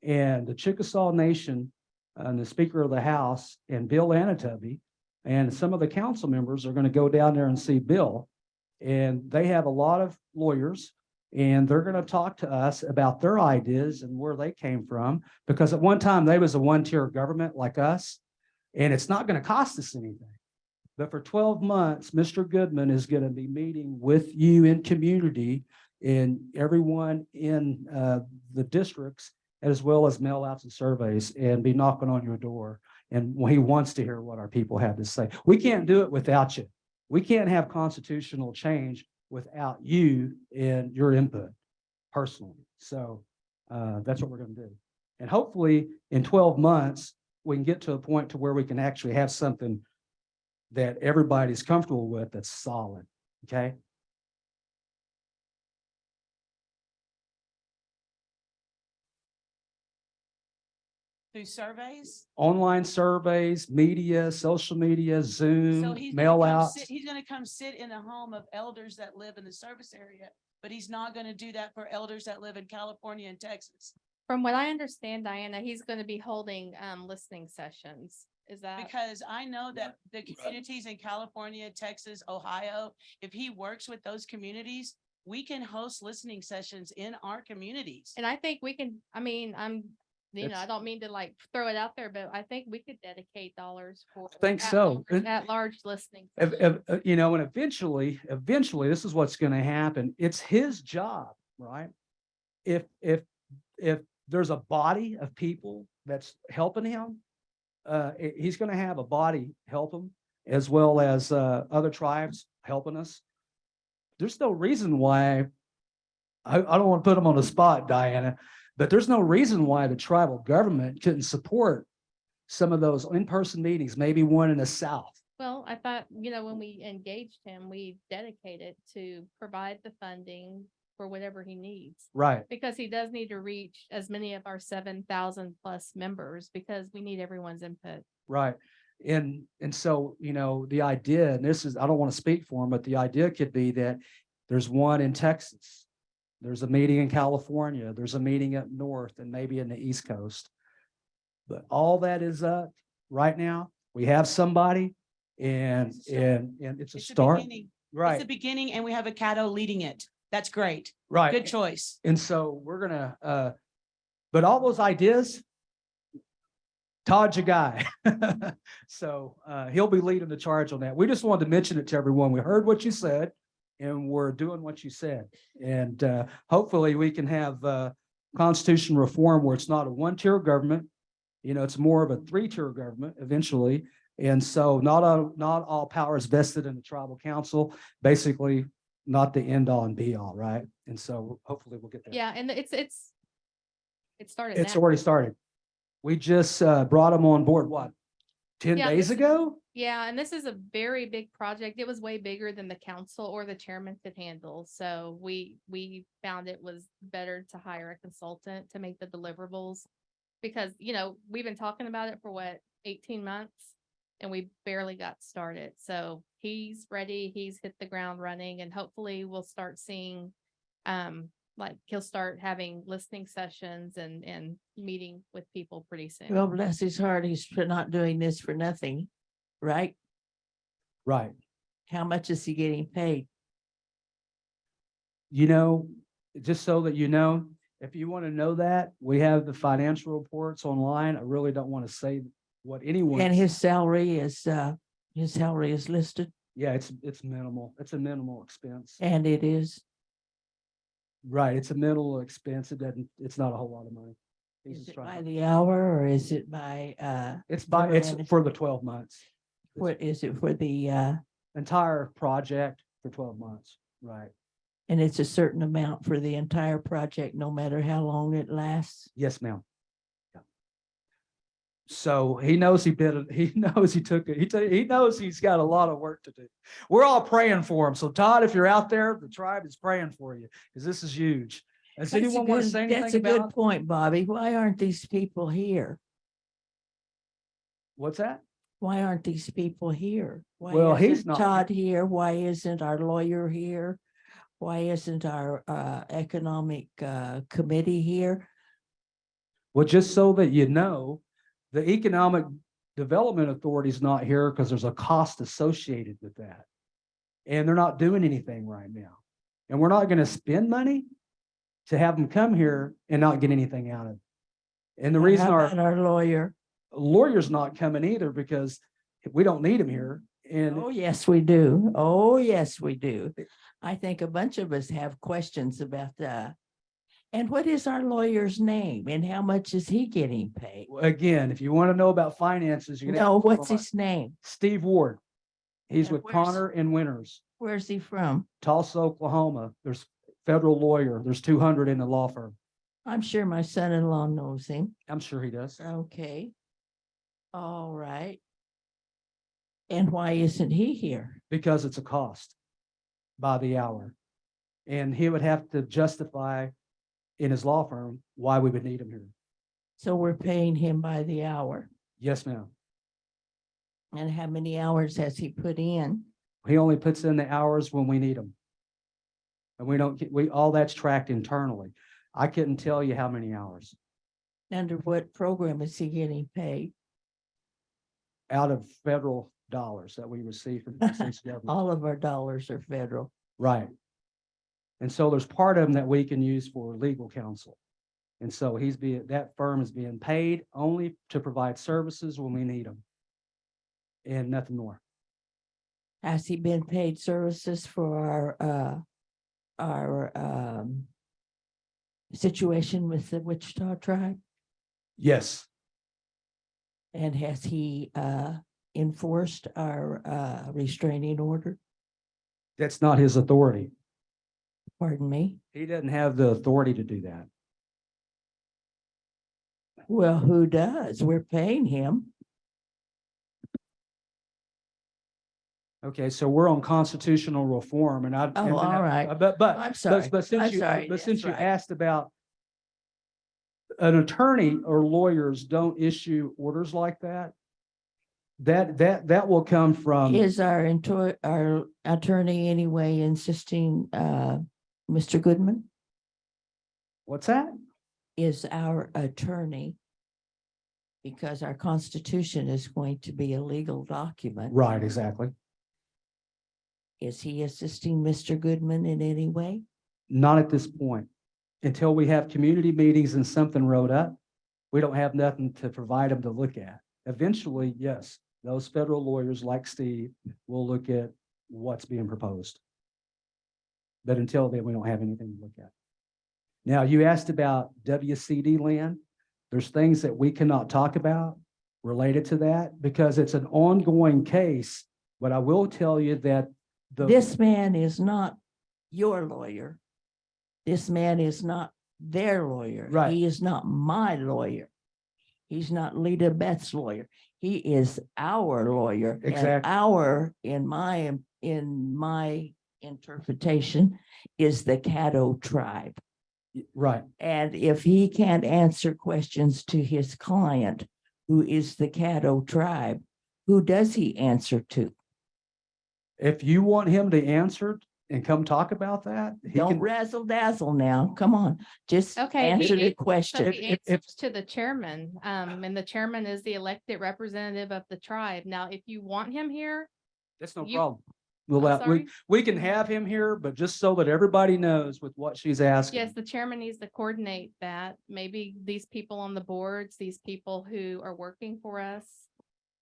And the Chickasaw Nation and the Speaker of the House and Bill Anatubby and some of the council members are going to go down there and see Bill. And they have a lot of lawyers, and they're going to talk to us about their ideas and where they came from. Because at one time they was a one-tier government like us, and it's not going to cost us anything. But for 12 months, Mr. Goodman is going to be meeting with you in community and everyone in the districts, as well as mail outs and surveys, and be knocking on your door. And he wants to hear what our people have to say. We can't do it without you. We can't have constitutional change without you and your input personally. So that's what we're going to do. And hopefully in 12 months, we can get to a point to where we can actually have something that everybody's comfortable with that's solid. Okay. Through surveys? Online surveys, media, social media, So Zoom, he's mail gonna come outs. sit, he's gonna come sit in a home of elders that live in the service area, but he's not gonna do that for elders that live in California and Texas. From what I understand, Diana, he's gonna be holding listening sessions. Is that? Because I know that the communities in California, Texas, Ohio, if he works with those communities, we can host listening sessions in our communities. And I think we can, I mean, I That's- don't mean to like throw it out there, but I think we could dedicate dollars for. think so. At large listening. You know, and eventually, this is what's going to happen. It's his job, right? If there's a body of people that's helping him, he's going to have a body help him, as well as other tribes helping us. There's no reason why, I don't want to put him on the spot, Diana, but there's no reason why the tribal government couldn't support some of those in-person meetings, maybe one in the South. Well, I thought, when we engaged him, we dedicated to provide the funding for whatever he needs. Right, Because he does need to reach as many of our 7,000 plus members because we need everyone's input. right. And so, the idea, and this is, I don't want to speak for him, but the idea could be that there's one in Texas. There's a meeting in California. There's a meeting up north and maybe in the East Coast. But all that is up right now. We have somebody and it's a It's the start. beginning. It's the Right, beginning and we have a Caddo leading it. That's great. right. Good choice. And so we're gonna, but all those ideas, Todd's your guy. So he'll be leading the charge on that. We just wanted to mention it to everyone. We heard what you said and we're doing what you said. And hopefully we can have constitution reform where it's not a one-tier government. It's more of a three-tier government eventually. And so not all power is vested in the tribal council, basically not the end all and be all, right? And so hopefully we'll get there. Yeah, and it started. It's now. already started. We just brought them on board, what, 10 Yeah, days this- ago? Yeah, and this is a very big project. It was way bigger than the council or the chairman could handle. So we found it was better to hire a consultant to make the deliverables. Because, we've been talking about it for 18 months and we barely got started. So he's ready, he's hit the ground running, and hopefully we'll start seeing, like he'll start having listening sessions and meeting with people pretty soon. Well, bless his heart, he's not doing this for nothing, right? Right. How much is he getting paid? You know, just so that you know, if you want to know that, we have the financial reports online. I really don't want to say what anyone. And his salary is listed, Yeah, it's minimal. It's a minimal expense. and it is, Right, it's a minimal expense. It's not a whole lot of money. He's is just it trying by to- the hour or is it by, It's permanent? for the 12 months, what is it for the, entire project for 12 months, right? and it's a certain amount for the entire project, no matter how long it lasts? Yes, ma'am. Yeah. So he knows he bid it, he knows he took it, he knows he's got a lot of work to do. We're all praying for him. So Todd, if you're out there, the tribe is praying for you, because this is huge. Does That's a anyone want to good- say That's anything a good about, point, Bobby. Why aren't these people here? what's that? Why aren't these people here? Why Well, he's isn't not Todd here? Why isn't our lawyer here? Why isn't our economic committee here? Well, just so that you know, the Economic Development Authority is not here because there's a cost associated with that. And they're not doing anything right now. And we're not going to spend money to have them come here and not get anything out of it. And the How reason about our lawyer? lawyer's not coming either, because we don't need him here. And Oh, yes, we do. Oh, yes, we do. I think a bunch of us have questions about and what is our lawyer's name and how much is he getting paid? again, if you want to know about finances, you're gonna. No, have to what's go on. his name? Steve Ward. He's And with where's- Connor and Winters, Where's he from? Tulsa, Oklahoma. There's federal lawyer. There's 200 in the law firm. I'm sure my son-in-law knows him. I'm sure he does. Okay. All right. And why isn't he here? Because it's a cost by the hour. And he would have to justify in his law firm why we would need him here. So we're paying him by the hour. Yes, ma'am. And how many hours has he put in? He only puts in the hours when we need them. And we don't get, all that's tracked internally. I couldn't tell you how many hours Under what program is he getting paid? out of federal dollars that we receive from the state's government. All of our dollars are federal. Right. And so there's part of them that we can use for legal counsel. And so that firm is being paid only to provide services when we need them. And nothing more. Has he been paid services for our situation with the Wichita tribe? Yes, And has he enforced our restraining order? that's not his authority. Pardon me? He doesn't have the authority to do that. Well, who does? We're paying him. Okay, so we're on constitutional reform and I. Oh, and all right. But, I'm sorry. but since I'm you, sorry. but since you That's right. asked about an attorney or lawyers don't issue orders like that, that will come from, Is our attorney anyway insisting, Mr. Goodman? what's that? Is our attorney, because our constitution is going to be a legal document. Right, exactly. Is he assisting Mr. Goodman in any way? Not at this point. Until we have community meetings and something wrote up, we don't have nothing to provide them to look at. Eventually, yes, those federal lawyers like Steve will look at what's being proposed. But until then, we don't have anything to look at. Now, you asked about WCD land. There's things that we cannot talk about related to that because it's an ongoing case. But I will tell you that This man is not your lawyer. This man is not their lawyer. Right. He is not my lawyer. He's not Lita Beth's lawyer. He is our lawyer. And Exactly. our, in my interpretation, is the Caddo tribe. right. And if he can't answer questions to his client, who is the Caddo tribe, who does he answer to? If you want him to answer and come talk about that, he Don't can. razzle dazzle now. Come on, just Okay, answer the so question. he answers to the chairman, and the chairman is the elected representative of the tribe. Now, if you want him here, That's no you- problem. We'll, I'm sorry? we can have him here, but just so that everybody knows with what she's asking. Yes, the chairman needs to coordinate that. Maybe these people on the boards, these people who are working for us,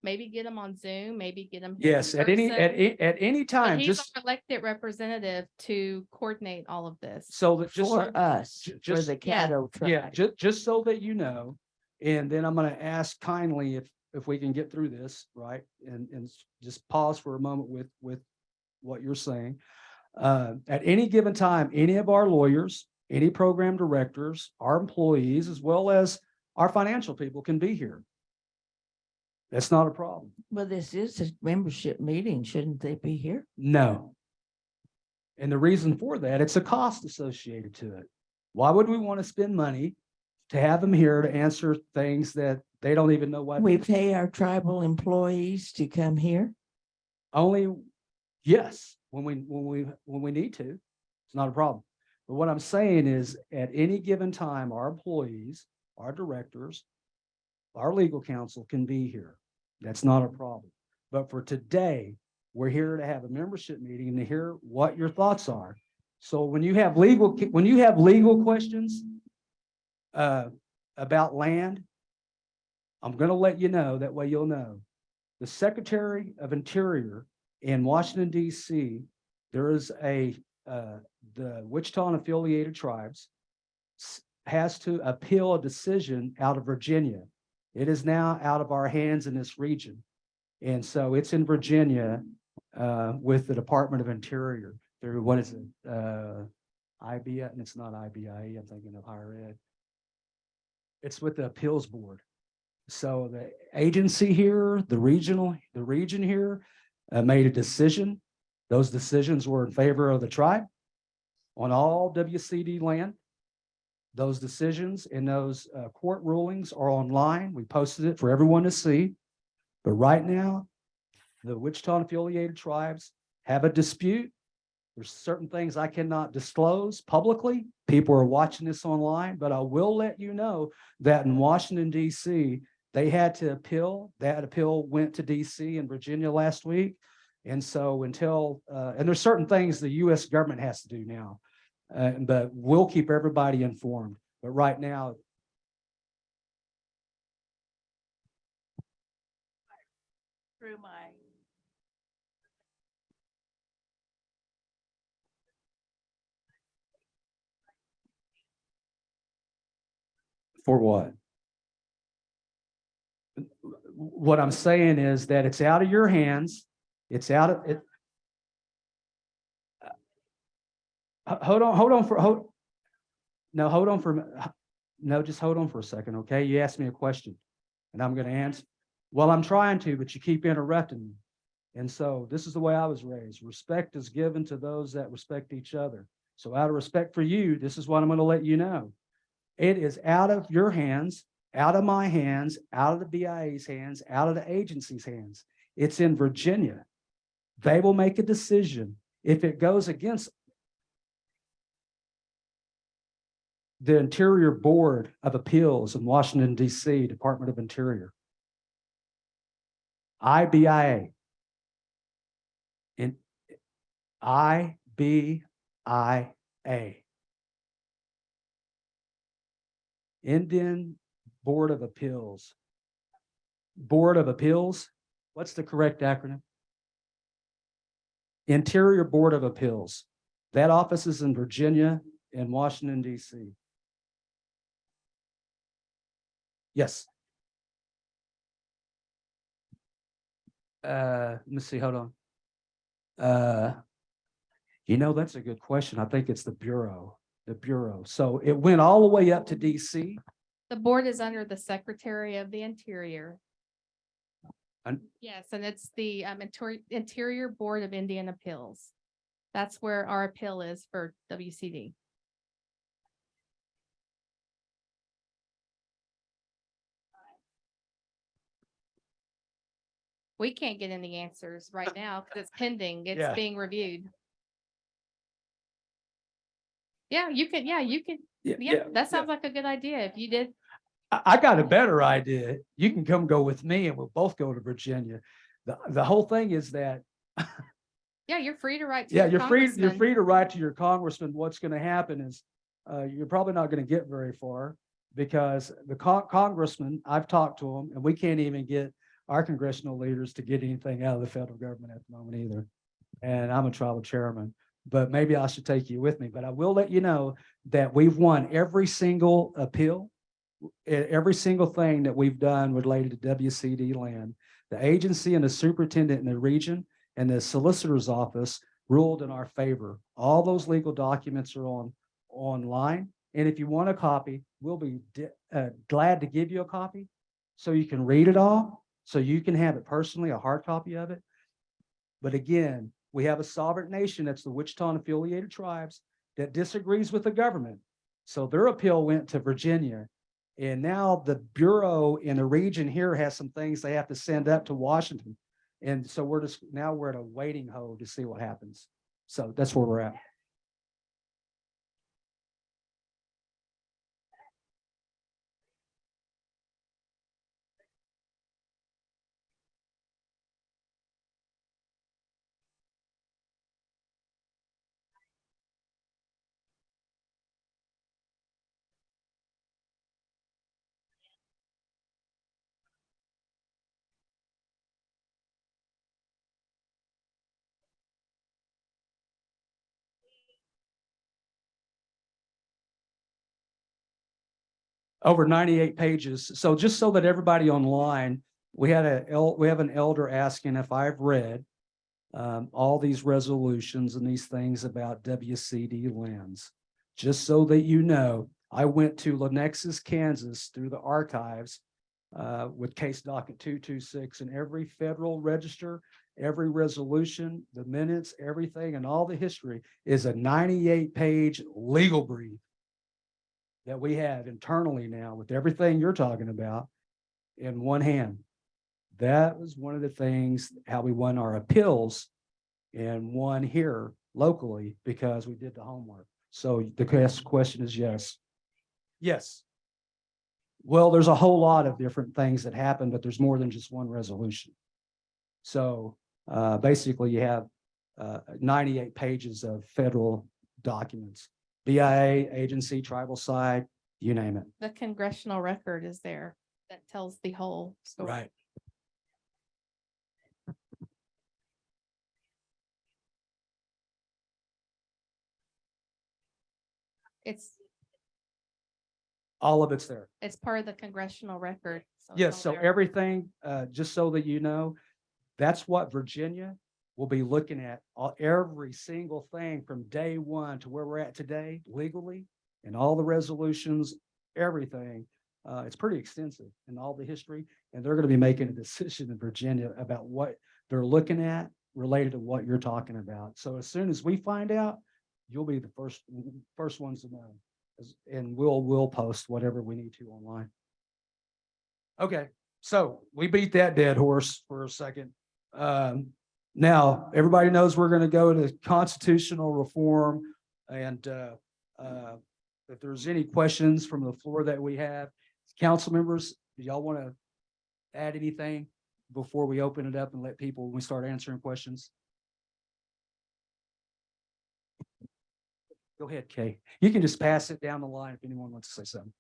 maybe get them on Zoom, maybe get them. Yes, at any But time, he's just our elected representative to coordinate all of this. so that, just, For us, for just- the yeah, Caddo yeah, tribe. just so that you know. And then I'm gonna ask kindly if we can get through this, right? And just pause for a moment with what you're saying. At any given time, any of our lawyers, any program directors, our employees, as well as our financial people can be here. That's not a problem. Well, this is a membership meeting. Shouldn't they be here? No. And the reason for that, it's a cost associated to it. Why would we want to spend money to have them here to answer things that they don't even know what? We pay our tribal employees to come here. Only, yes, when we need to, it's not a problem. But what I'm saying is, at any given time, our employees, our directors, our legal counsel can be here. That's not a problem. But for today, we're here to have a membership meeting and to hear what your thoughts are. So when you have legal questions about land, I'm going to let you know, that way you'll know. The Secretary of Interior in Washington, D.C., there is the Wichita and affiliated tribes has to appeal a decision out of Virginia. It is now out of our hands in this region. And so it's in Virginia with the Department of Interior through, what is it? IBI, and it's not IBIE, I'm thinking of higher ed. It's with the appeals board. So the agency here, the region here made a decision. Those decisions were in favor of the tribe on all WCD land. Those decisions and those court rulings are online. We posted it for everyone to see. But right now, the Wichita and affiliated tribes have a dispute. There's certain things I cannot disclose publicly. People are watching this online, but I will let you know that in Washington, D.C., they had to appeal. That appeal went to D.C. and Virginia last week. And so until, and there's certain things the U.S. government has to do now. But we'll keep everybody informed. But right now, Through my. for what? What I'm saying is that it's out of your hands. It's out of it. Hold on just hold on for a second. Okay. You asked me a question and I'm going to answer. Well, I'm trying to, but you keep interrupting me. And so this is the way I was raised. Respect is given to those that respect each other. So out of respect for you, this is what I'm going to let you know. It is out of your hands, out of my hands, out of the BIA's hands, out of the agency's hands. It's in Virginia. They will make a decision. If it goes against the Interior Board of Appeals in Washington, D.C., Department of Interior, IBIA, in IBIA, Indian Board of Appeals. Board of Appeals. What's the correct acronym? Interior Board of Appeals. That office is in Virginia and Washington, D.C. Yes. Let me see, hold on. That's a good question. I think it's the Bureau. So it went all the way up to DC. The board is under the Secretary of the Interior. And Yes, and it's the Interior Board of Indian Appeals. That's where our appeal is for WCD. We can't get any answers right now because it's pending. Yeah. It's being reviewed. Yeah, you can. Yeah, that sounds like a good idea. If you did, I got a better idea. You can come go with me and we'll both go to Virginia. The whole thing is that yeah, Yeah, you're free to write to Yeah, your you're congressman. free to write to your congressman. What's going to happen is you're probably not going to get very far because the congressman, I've talked to them, and we can't even get our congressional leaders to get anything out of the federal government at the moment either. And I'm a tribal chairman, but maybe I should take you with me. But I will let you know that we've won every single appeal, every single thing that we've done related to WCD land. The agency and the superintendent in the region and the solicitor's office ruled in our favor. All those legal documents are online. And if you want a copy, we'll be glad to give you a copy so you can read it all, so you can have it personally, a hard copy of it. But again, we have a sovereign nation, that's the Wichita and affiliated tribes, that disagrees with the government. So their appeal went to Virginia. And now the Bureau in the region here has some things they have to send up to Washington. And so we're at a waiting hold to see what happens. So that's where we're at. Over 98 pages. So just so that everybody online, we have an elder asking if I've read all these resolutions and these things about WCD lands. Just so that you know, I went to Lenexus, Kansas through the archives with case docket 226, and every federal register, every resolution, the minutes, everything, and all the history is a 98-page legal brief that we have internally now with everything you're talking about in one hand. That was one of the things, how we won our appeals and won here locally, because we did the homework. So the question is yes. Yes. Well, there's a whole lot of different things that happen, but there's more than just one resolution. So basically you have 98 pages of federal documents. BIA, agency, tribal side, you name it. The congressional record is there that tells the whole story. Right. All of it's there. It's part of the congressional record. So it's Yes, all so there. everything, just so that you know, that's what Virginia will be looking at, every single thing from day one to where we're at today legally, and all the resolutions, everything. It's pretty extensive in all the history, and they're going to be making a decision in Virginia about what they're looking at related to what you're talking about. So as soon as we find out, you'll be the first ones to know, and we'll post whatever we need to online. Okay, so we beat that dead horse for a second. Now, everybody knows we're going to go to constitutional reform, and if there's any questions from the floor that we have, council members, do y'all want to add anything before we open it up and let people, when we start answering questions? Go ahead, Kay. You can just pass it down the line if anyone wants to say something.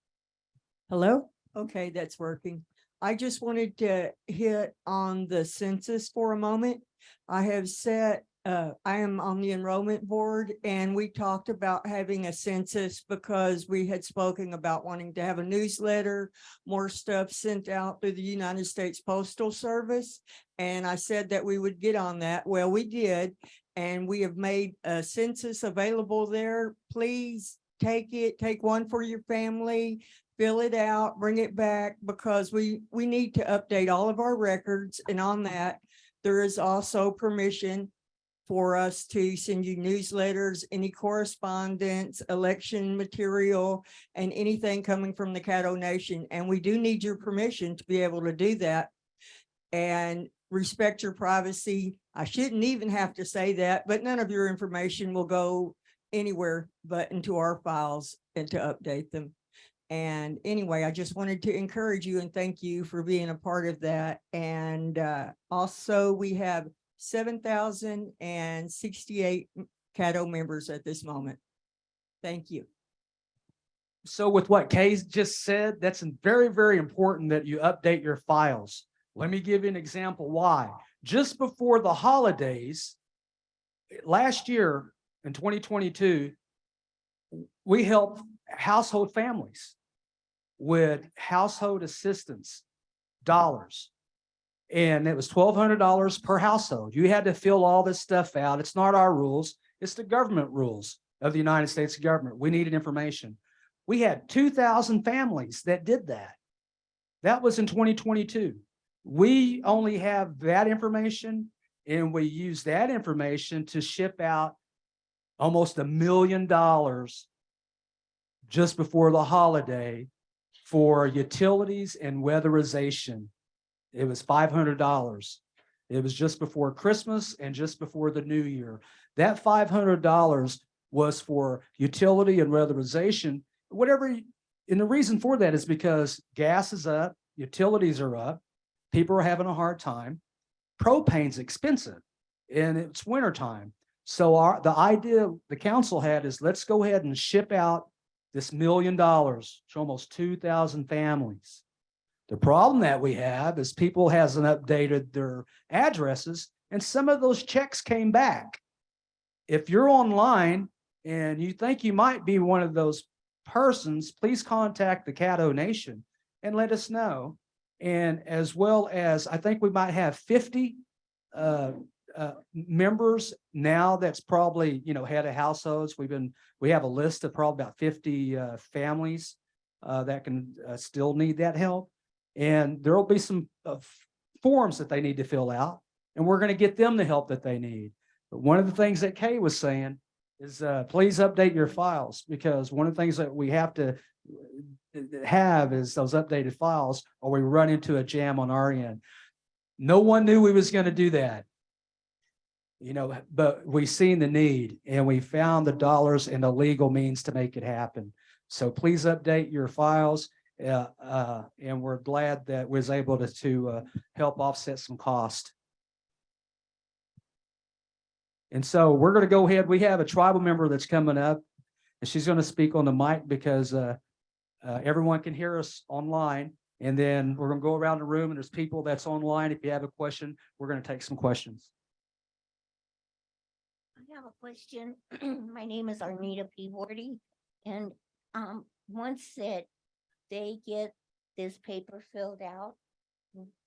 Hello? Okay, that's working. I just wanted to hit on the census for a moment. I have set, I am on the enrollment board, and we talked about having a census because we had spoken about wanting to have a newsletter, more stuff sent out through the United States Postal Service. And I said that we would get on that. Well, we did, and we have made a census available there. Please take it, take one for your family. Fill it out, bring it back, because we need to update all of our records. And on that, there is also permission for us to send you newsletters, any correspondence, election material, and anything coming from the Caddo Nation. And we do need your permission to be able to do that and respect your privacy. I shouldn't even have to say that, but none of your information will go anywhere but into our files and to update them. And anyway, I just wanted to encourage you and thank you for being a part of that. And also we have 7,068 Caddo members at this moment. Thank you. So with what Kay just said, that's very, very important that you update your files. Let me give you an example why. Just before the holidays, last year in 2022, we helped household families with household assistance dollars. And it was $1,200 per household. You had to fill all this stuff out. It's not our rules. It's the government rules of the United States government. We needed information. We had 2,000 families that did that. That was in 2022. We only have that information, and we use that information to ship out almost $1 million just before the holiday for utilities and weatherization. It was $500. It was just before Christmas and just before the new year. That $500 was for utility and weatherization, whatever. And the reason for that is because gas is up, utilities are up, people are having a hard time. Propane's expensive and it's wintertime. So the idea the council had is let's go ahead and ship out this $1 million to almost 2,000 families. The problem that we have is people hasn't updated their addresses, and some of those checks came back. If you're online and you think you might be one of those persons, please contact the Caddo Nation and let us know. And as well as, I think we might have 50 members now. That's probably, head of households. We have a list of probably about 50 families that can still need that help. And there'll be some forms that they need to fill out, and we're going to get them the help that they need. But one of the things that Kay was saying is please update your files, because one of the things that we have to have is those updated files, or we run into a jam on our end. No one knew we was going to do that, but we seen the need and we found the dollars and the legal means to make it happen. So please update your files. And we're glad that we was able to help offset some cost. And so we're going to go ahead. We have a tribal member that's coming up, and she's going to speak on the mic because everyone can hear us online. And then we're going to go around the room, and there's people that's online. If you have a question, we're going to take some questions. I have a question. My name is Arnita Peabody, and once that they get this paper filled out,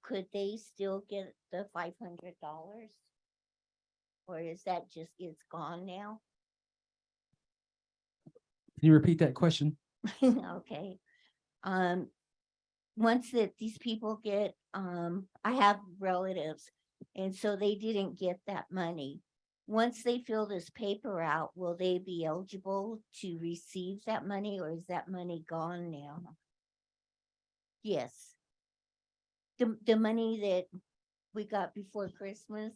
could they still get the $500? Or is that just, it's gone now? Can you repeat that question? Okay. Once that these people get, I have relatives, and so they didn't get that money. Once they fill this paper out, will they be eligible to receive that money, or is that money gone now? Yes. The money that we got before Christmas.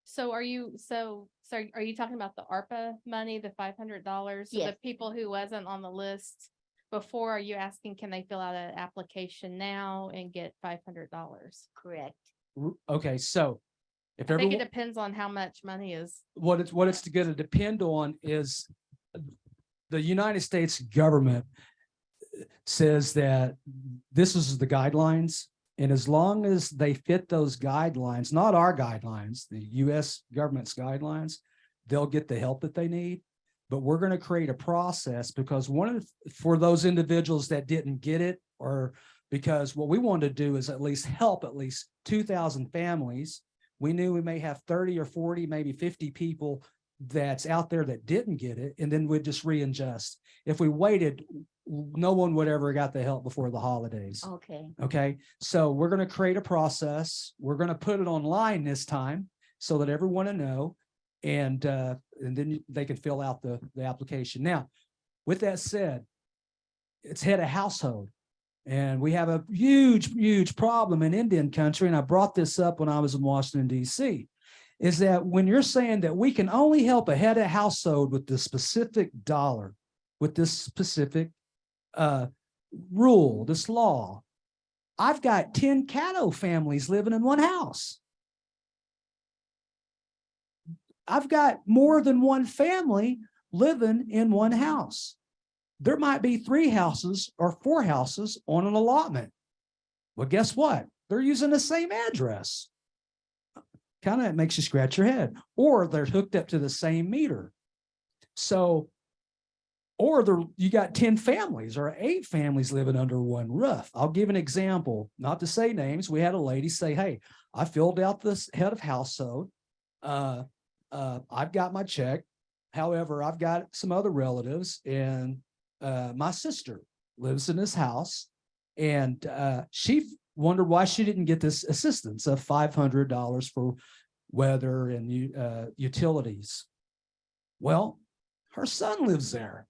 So are you talking about the ARPA money, the $500? So Yes. the people who wasn't on the list before, are you asking, can they fill out an application now and get $500? Correct. Okay, so if I think it everyone, depends on how much money is. what it's going to depend on is the United States government says that this is the guidelines. And as long as they fit those guidelines, not our guidelines, the US government's guidelines, they'll get the help that they need. But we're going to create a process, because for those individuals that didn't get it, or because what we want to do is at least help at least 2,000 families. We knew we may have 30 or 40, maybe 50 people that's out there that didn't get it, and then we'd just readjust. If we waited, no one would ever got the help before the holidays. Okay. Okay, so we're going to create a process. We're going to put it online this time so that everyone will know, and then they can fill out the application. Now, with that said, it's head of household, and we have a huge problem in Indian country. And I brought this up when I was in Washington, D.C., is that when you're saying that we can only help a head of household with this specific dollar, with this specific rule, this law, I've got 10 Caddo families living in one house. I've got more than one family living in one house. There might be 3 houses or 4 houses on an allotment. Well, guess what? They're using the same address. Kind of makes you scratch your head. Or they're hooked up to the same meter. So, or you got 10 families or 8 families living under one roof. I'll give an example, not to say names. We had a lady say, hey, I filled out this head of household. I've got my check. However, I've got some other relatives, and my sister lives in this house, and she wondered why she didn't get this assistance of $500 for weather and utilities. Well, her son lives there.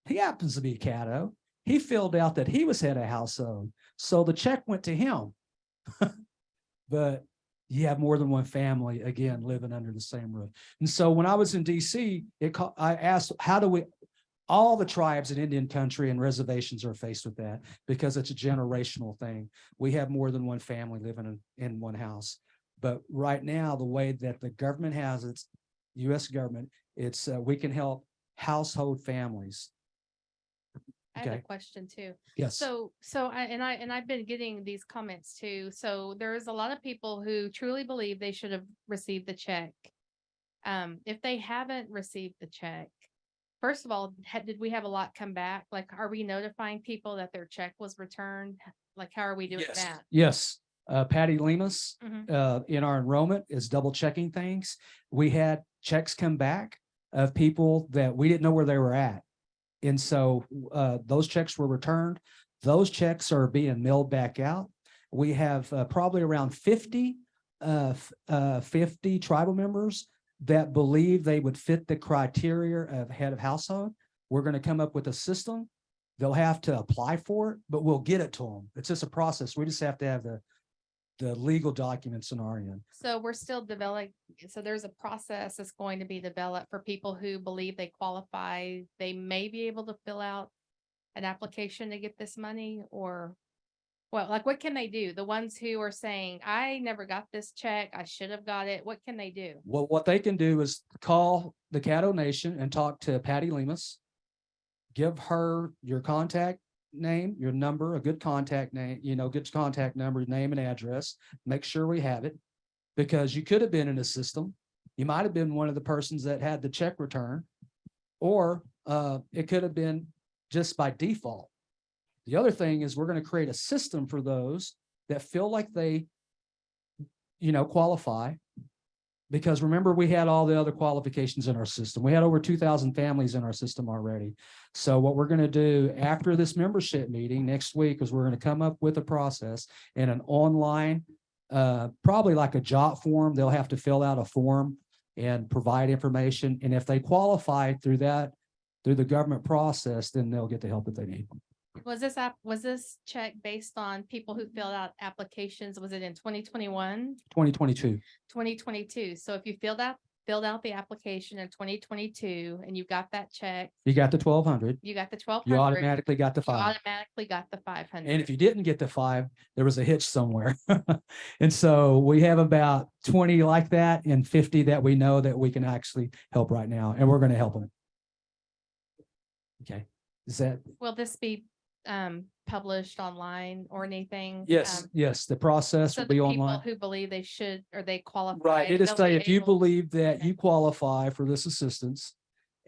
He happens to be a Caddo. He filled out that he was head of household, so the check went to him. But you have more than one family, again, living under the same roof. And so when I was in DC, I asked, how do we, all the tribes in Indian country and reservations are faced with that because it's a generational thing. We have more than one family living in one house. But right now, the way that the government has its US government, it's we can help household families. I have a Okay. question too. Yes. I've been getting these comments too. So there's a lot of people who truly believe they should have received the check. If they haven't received the check, first of all, did we have a lot come back? Like, are we notifying people that their check was returned? Like, how are we doing Yes. that? Yes. Patty Lemus Mhm. in our enrollment is double checking things. We had checks come back of people that we didn't know where they were at. And so those checks were returned. Those checks are being mailed back out. We have probably around 50 tribal members that believe they would fit the criteria of head of household. We're going to come up with a system. They'll have to apply for it, but we'll get it to them. It's just a process. We just have to have the legal documents in our end. So we're still developing, so there's a process that's going to be developed for people who believe they qualify. They may be able to fill out an application to get this money, or well, like what can they do? The ones who are saying, I never got this check, I should have got it. What can they do? Well, what they can do is call the Caddo Nation and talk to Patty Lemus. Give her your contact name, your number, a good contact name, good contact number, name and address. Make sure we have it, because you could have been in a system. You might have been one of the persons that had the check return, or it could have been just by default. The other thing is we're going to create a system for those that feel like they, qualify. Because remember, we had all the other qualifications in our system. We had over 2,000 families in our system already. So what we're going to do after this membership meeting next week is we're going to come up with a process and an online, probably like a JOT form. They'll have to fill out a form and provide information. And if they qualify through the government process, then they'll get the help that they need. Was this check based on people who filled out applications? Was it in 2021? 2022. 2022. So if you filled out the application in 2022 and you got that check, You got the 1,200. you got the You 1,200. automatically got the You 5. automatically got the 500. And if you didn't get the 5, there was a hitch somewhere. And so we have about 20 like that and 50 that we know that we can actually help right now. And we're going to help them. Okay. Is that? Will this be published online or anything? Yes, yes. The process So will the be people online. who believe they should, or they qualify. Right. It is they'll say be if you able- believe that Okay. you qualify for this assistance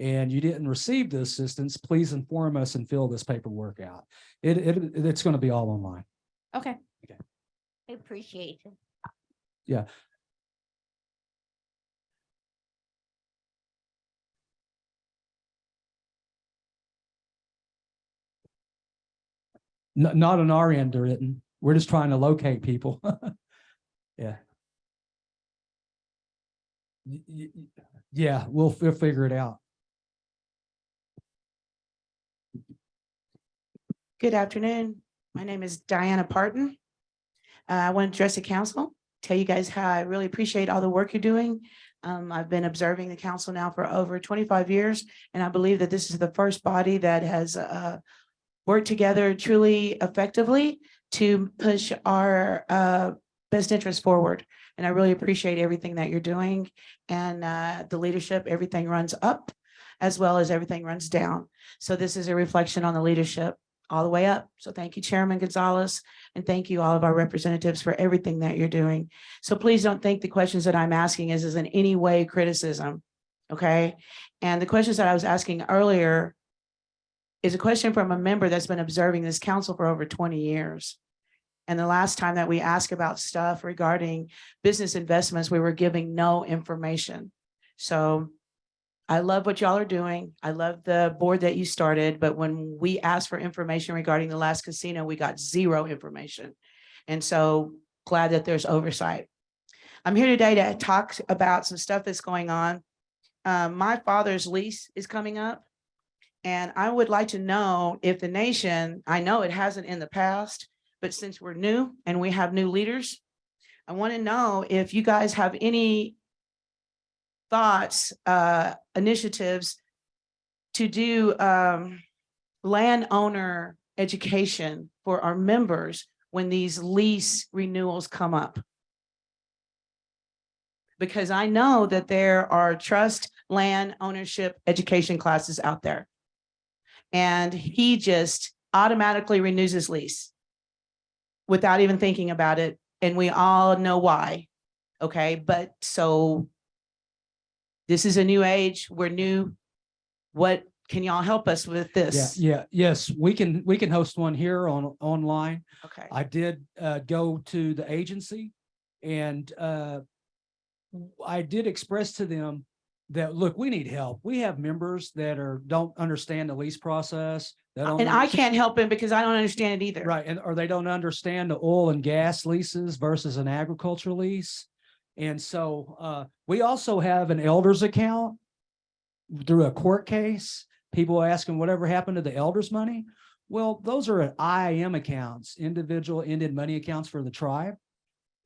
and you didn't receive the assistance, please inform us and fill this paperwork out. It's going to be all online. Okay. I appreciate it. Yeah. Not on our end, written. We're just trying to locate people. Yeah. Yeah, we'll figure it out. Good afternoon. My name is Diana Parton. I want to address the council, tell you guys how I really appreciate all the work you're doing. I've been observing the council now for over 25 years, and I believe that this is the first body that has worked together truly effectively to push our best interests forward. And I really appreciate everything that you're doing. And the leadership, everything runs up as well as everything runs down. So this is a reflection on the leadership all the way up. So thank you, Chairman Gonzalez, and thank you all of our representatives for everything that you're doing. So please don't think the questions that I'm asking is in any way criticism, okay? And the questions that I was asking earlier is a question from a member that's been observing this council for over 20 years. And the last time that we asked about stuff regarding business investments, we were giving no information. So I love what y'all are doing. I love the board that you started, but when we asked for information regarding the last casino, we got zero information. And so glad that there's oversight. I'm here today to talk about some stuff that's going on. My father's lease is coming up. And I would like to know if the nation, I know it hasn't in the past, but since we're new and we have new leaders, I want to know if you guys have any thoughts, initiatives to do landowner education for our members when these lease renewals come up. Because I know that there are trust land ownership education classes out there. And he just automatically renews his lease without even thinking about it. And we all know why. Okay, but so this is a new age. We're new. What can y'all help us with this? Yes, we can host one here online. Okay. I did go to the agency and I did express to them that, look, we need help. We have members that don't understand the lease process. And I can't help him because I don't understand it either. Right, or they don't understand the oil and gas leases versus an agricultural lease. And so we also have an elders account through a court case. People asking whatever happened to the elders money. Well, those are IAM accounts, individual ended money accounts for the tribe.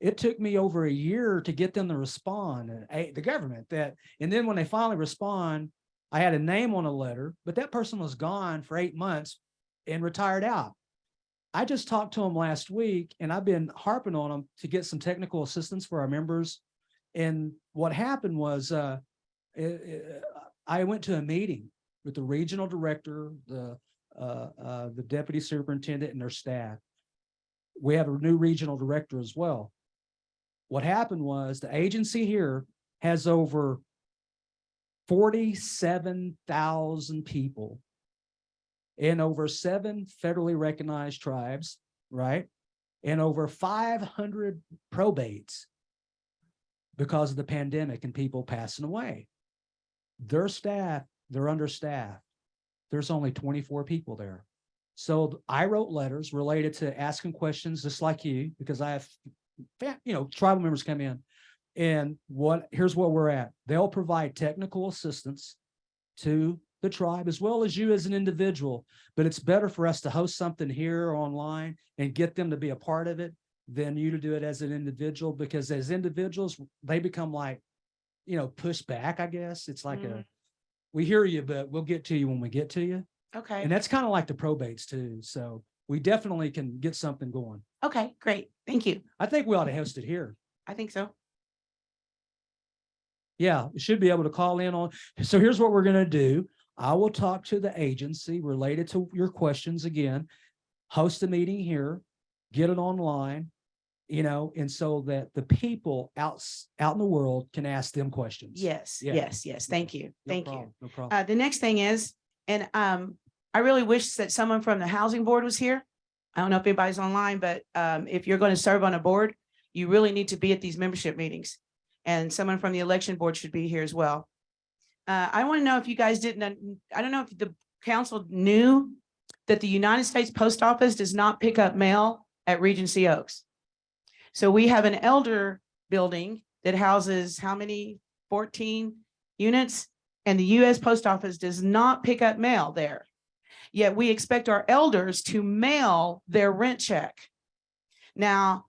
It took me over a year to get them to respond, the government and then when they finally respond, I had a name on a letter, but that person was gone for 8 months and retired out. I just talked to them last week and I've been harping on them to get some technical assistance for our members. And what happened was I went to a meeting with the regional director, the deputy superintendent and their staff. We have a new regional director as well. What happened was the agency here has over 47,000 people in over 7 federally recognized tribes, right? And over 500 probates because of the pandemic and people passing away. Their staff, they're understaffed. There's only 24 people there. So I wrote letters related to asking questions just like you, because I have, tribal members come in and here's where we're at. They'll provide technical assistance to the tribe as well as you as an individual, but it's better for us to host something here online and get them to be a part of it than you to do it as an individual, because as individuals, they become like, pushed back, I guess. It's like we hear you, but we'll get to you when we get to you. Okay. And that's kind of like the probates too. So we definitely can get something going. Okay, great. Thank you. I think we ought to host it here. I think so. Yeah, we should be able to call in on. So here's what we're going to do. I will talk to the agency related to your questions again, host a meeting here, get it online, and so that the people out in the world can ask them questions. Yes, Yeah. yes. Thank you. No Thank problem, you. No problem. The next thing is, and I really wish that someone from the housing board was here. I don't know if anybody's online, but if you're going to serve on a board, you really need to be at these membership meetings. And someone from the election board should be here as well. I want to know if you guys didn't, I don't know if the council knew that the United States Post Office does not pick up mail at Regency Oaks. So we have an elder building that houses how many? 14 units, and the US Post Office does not pick up mail there. Yet we expect our elders to mail their rent check. Now,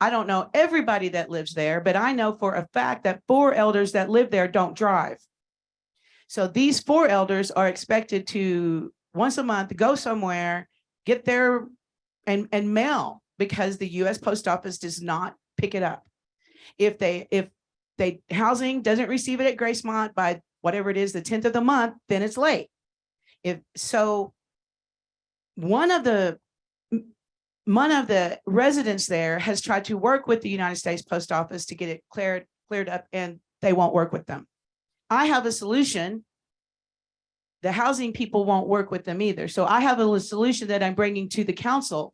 I don't know everybody that lives there, but I know for a fact that 4 elders that live there don't drive. So these 4 elders are expected to once a month go somewhere, get there and mail, because the US Post Office does not pick it up. If housing doesn't receive it at Gracemont by whatever it is, the 10th of the month, then it's late. If so, one of the residents there has tried to work with the United States Post Office to get it cleared up, and they won't work with them. I have a solution. The housing people won't work with them either. So I have a solution that I'm bringing to the council.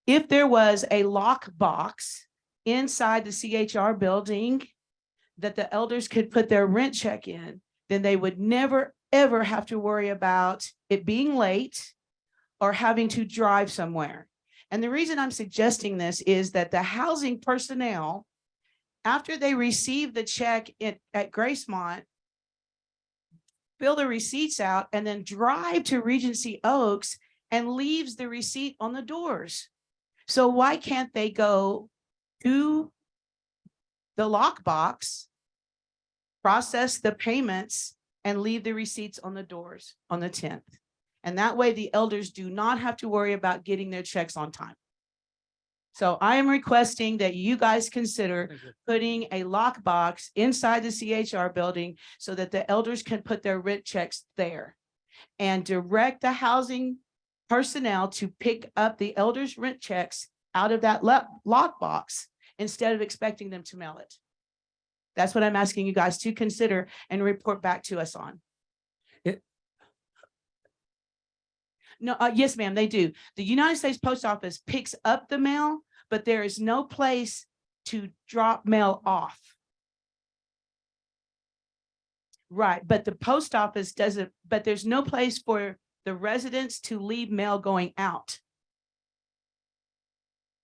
If there was a lock box inside the CHR building that the elders could put their rent check in, then they would never, ever have to worry about it being late or having to drive somewhere. And the reason I'm suggesting this is that the housing personnel, after they receive the check at Gracemont, fill the receipts out and then drive to Regency Oaks and leaves the receipt on the doors. So why can't they go to the lockbox, process the payments, and leave the receipts on the doors on the 10th? And that way the elders do not have to worry about getting their checks on time. So I am requesting that you guys consider putting a lockbox inside the CHR building so that the elders can put their rent checks there, and direct the housing personnel to pick up the elders' rent checks out of that lockbox instead of expecting them to mail it. That's what I'm asking you guys to consider and report back to us on. No, yes, ma'am, they do. The United States Post Office picks up the mail, but there is no place to drop mail off. Right, but the post office doesn't, but there's no place for the residents to leave mail going out.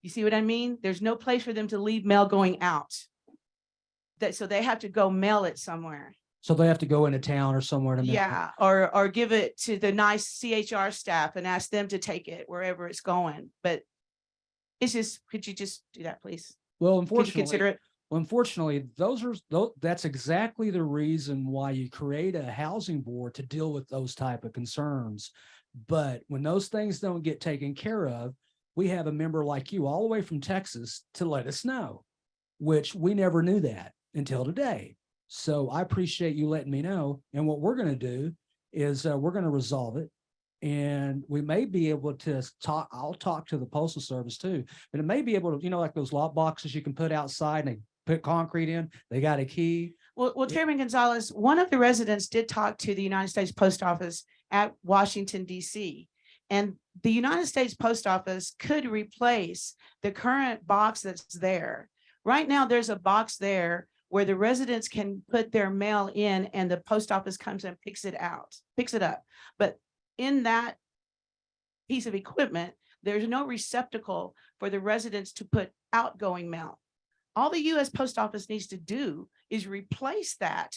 You see what I mean? There's no place for them to leave mail going out. So they have to go mail it somewhere. So they have to go into town or somewhere to mail it. Yeah, or give it to the nice CHR staff and ask them to take it wherever it's going. But it's just, could you just do that, please? Well, Could you consider unfortunately, it? that's exactly the reason why you create a housing board to deal with those type of concerns. But when those things don't get taken care of, we have a member like you all the way from Texas to let us know, which we never knew that until today. So I appreciate you letting me know. And what we're going to do is we're going to resolve it. And we may be able to talk, I'll talk to the Postal Service too, but it may be able to, you know, like those lock boxes you can put outside and they put concrete in, they got a key. Well, Chairman Gonzalez, one of the residents did talk to the United States Post Office at Washington, D.C. And the United States Post Office could replace the current box that's there. Right now, there's a box there where the residents can put their mail in and the post office comes and picks it up. But in that piece of equipment, there's no receptacle for the residents to put outgoing mail. All the U.S. Post Office needs to do is replace that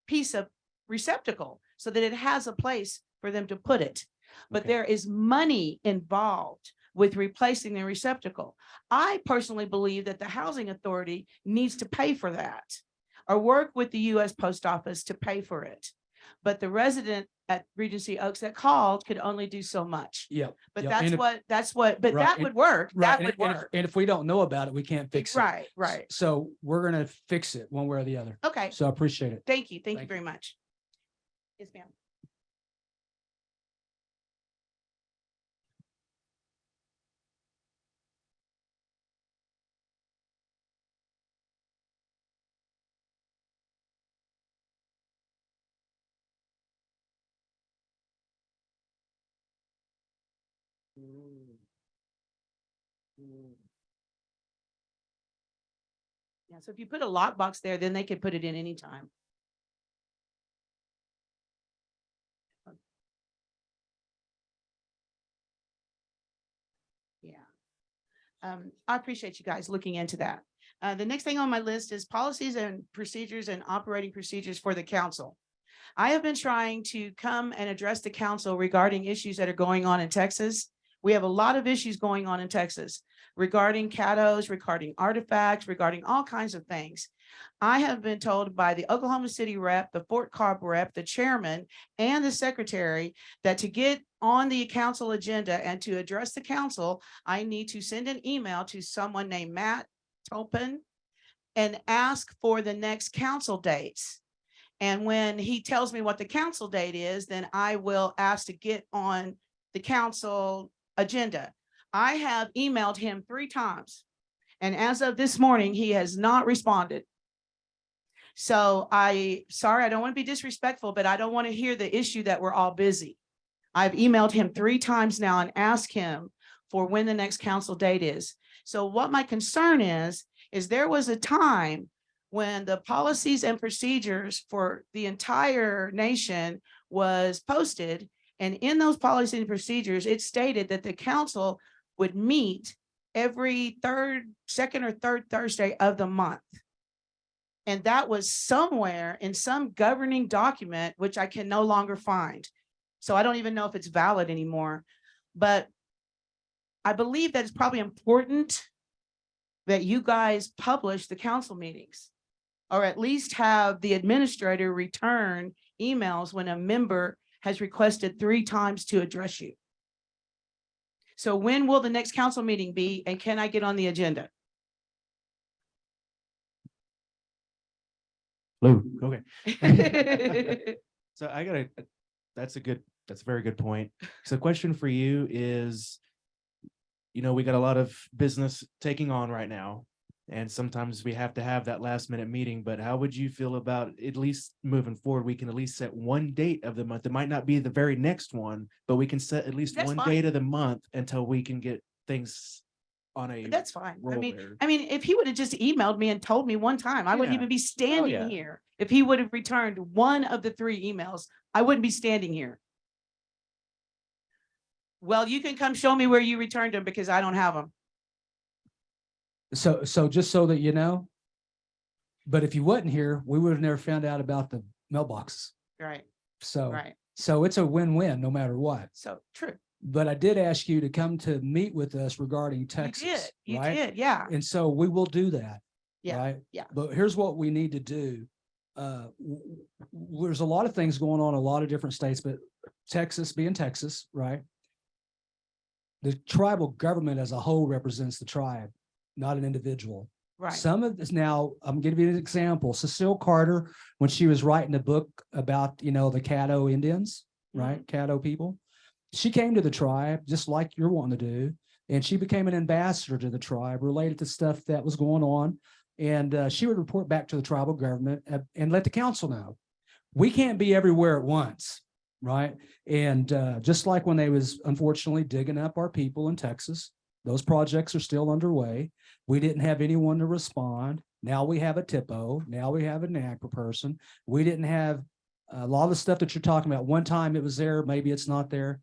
piece of receptacle so that it has a place for them to put it. But Okay. there is money involved with replacing the receptacle. I personally believe that the housing authority needs to pay for that or work with the U.S. Post Office to pay for it. But the resident at Regency Oaks that called could only do so much. Yeah. But yeah, that's and if- but Right, that and- would work. Right. That And, would and if, work. and if we don't know about it, we can't fix it. Right, right. So we're going to fix it one way or the other. Okay, So I appreciate it. thank you. Thank you Thank very much. Yes, ma'am. Yeah, so if you put a lockbox there, then they can put it in anytime. Yeah. I appreciate you guys looking into that. The next thing on my list is policies and procedures and operating procedures for the council. I have been trying to come and address the council regarding issues that are going on in Texas. We have a lot of issues going on in Texas regarding Caddos, regarding artifacts, regarding all kinds of things. I have been told by the Oklahoma City rep, the Fort Cobb rep, the chairman, and the secretary that to get on the council agenda and to address the council, I need to send an email to someone named Matt Tolpin and ask for the next council dates. And when he tells me what the council date is, then I will ask to get on the council agenda. I have emailed him 3 times. And as of this morning, he has not responded. So sorry, I don't want to be disrespectful, but I don't want to hear the issue that we're all busy. I've emailed him 3 times now and asked him for when the next council date is. So what my concern is there was a time when the policies and procedures for the entire nation was posted. And in those policies and procedures, it stated that the council would meet every second or third Thursday of the month. And that was somewhere in some governing document, which I can no longer find. So I don't even know if it's valid anymore. But I believe that it's probably important that you guys publish the council meetings, or at least have the administrator return emails when a member has requested 3 times to address you. So when will the next council meeting be, and can I get on the agenda? Lou, okay. So that's a very good point. So the question for you is, we got a lot of business taking on right now, and sometimes we have to have that last minute meeting, but how would you feel about at least moving forward? We can at least set one date of the month. It might not be the very next one, but we can set at least That's one fine. date of the month until we can get things on a. That's fine. roll there. I mean, if he would have just emailed me and told me one time, I wouldn't Yeah. even be standing yeah. here. If he would have returned one of the 3 emails, I wouldn't be standing here. Well, you can come show me where you returned them, because I don't have them. So just so that you know, but if you wasn't here, we would have never found out about the mailboxes. Right, So, right. so it's a win-win no matter what. So true. But I did ask you to come to meet with us regarding Texas. You right? did, yeah. And so we will do that. Yeah, Right? yeah. But here's what we need to do. There's a lot of things going on in a lot of different states, but Texas being Texas, right? The tribal government as a whole represents the tribe, not an individual. Right. Some of this now, I'm going to give you an example. Cecile Carter, when she was writing a book about, the Caddo Indians, right? Caddo people, she came to the tribe just like you're wanting to do. And she became an ambassador to the tribe related to stuff that was going on. And she would report back to the tribal government and let the council know. We can't be everywhere at once, right? And just like when they was unfortunately digging up our people in Texas, those projects are still underway. We didn't have anyone to respond. Now we have a TIPO. Now we have a NAGPRA person. We didn't have a lot of the stuff that you're talking about. One time it was there, maybe it's not there.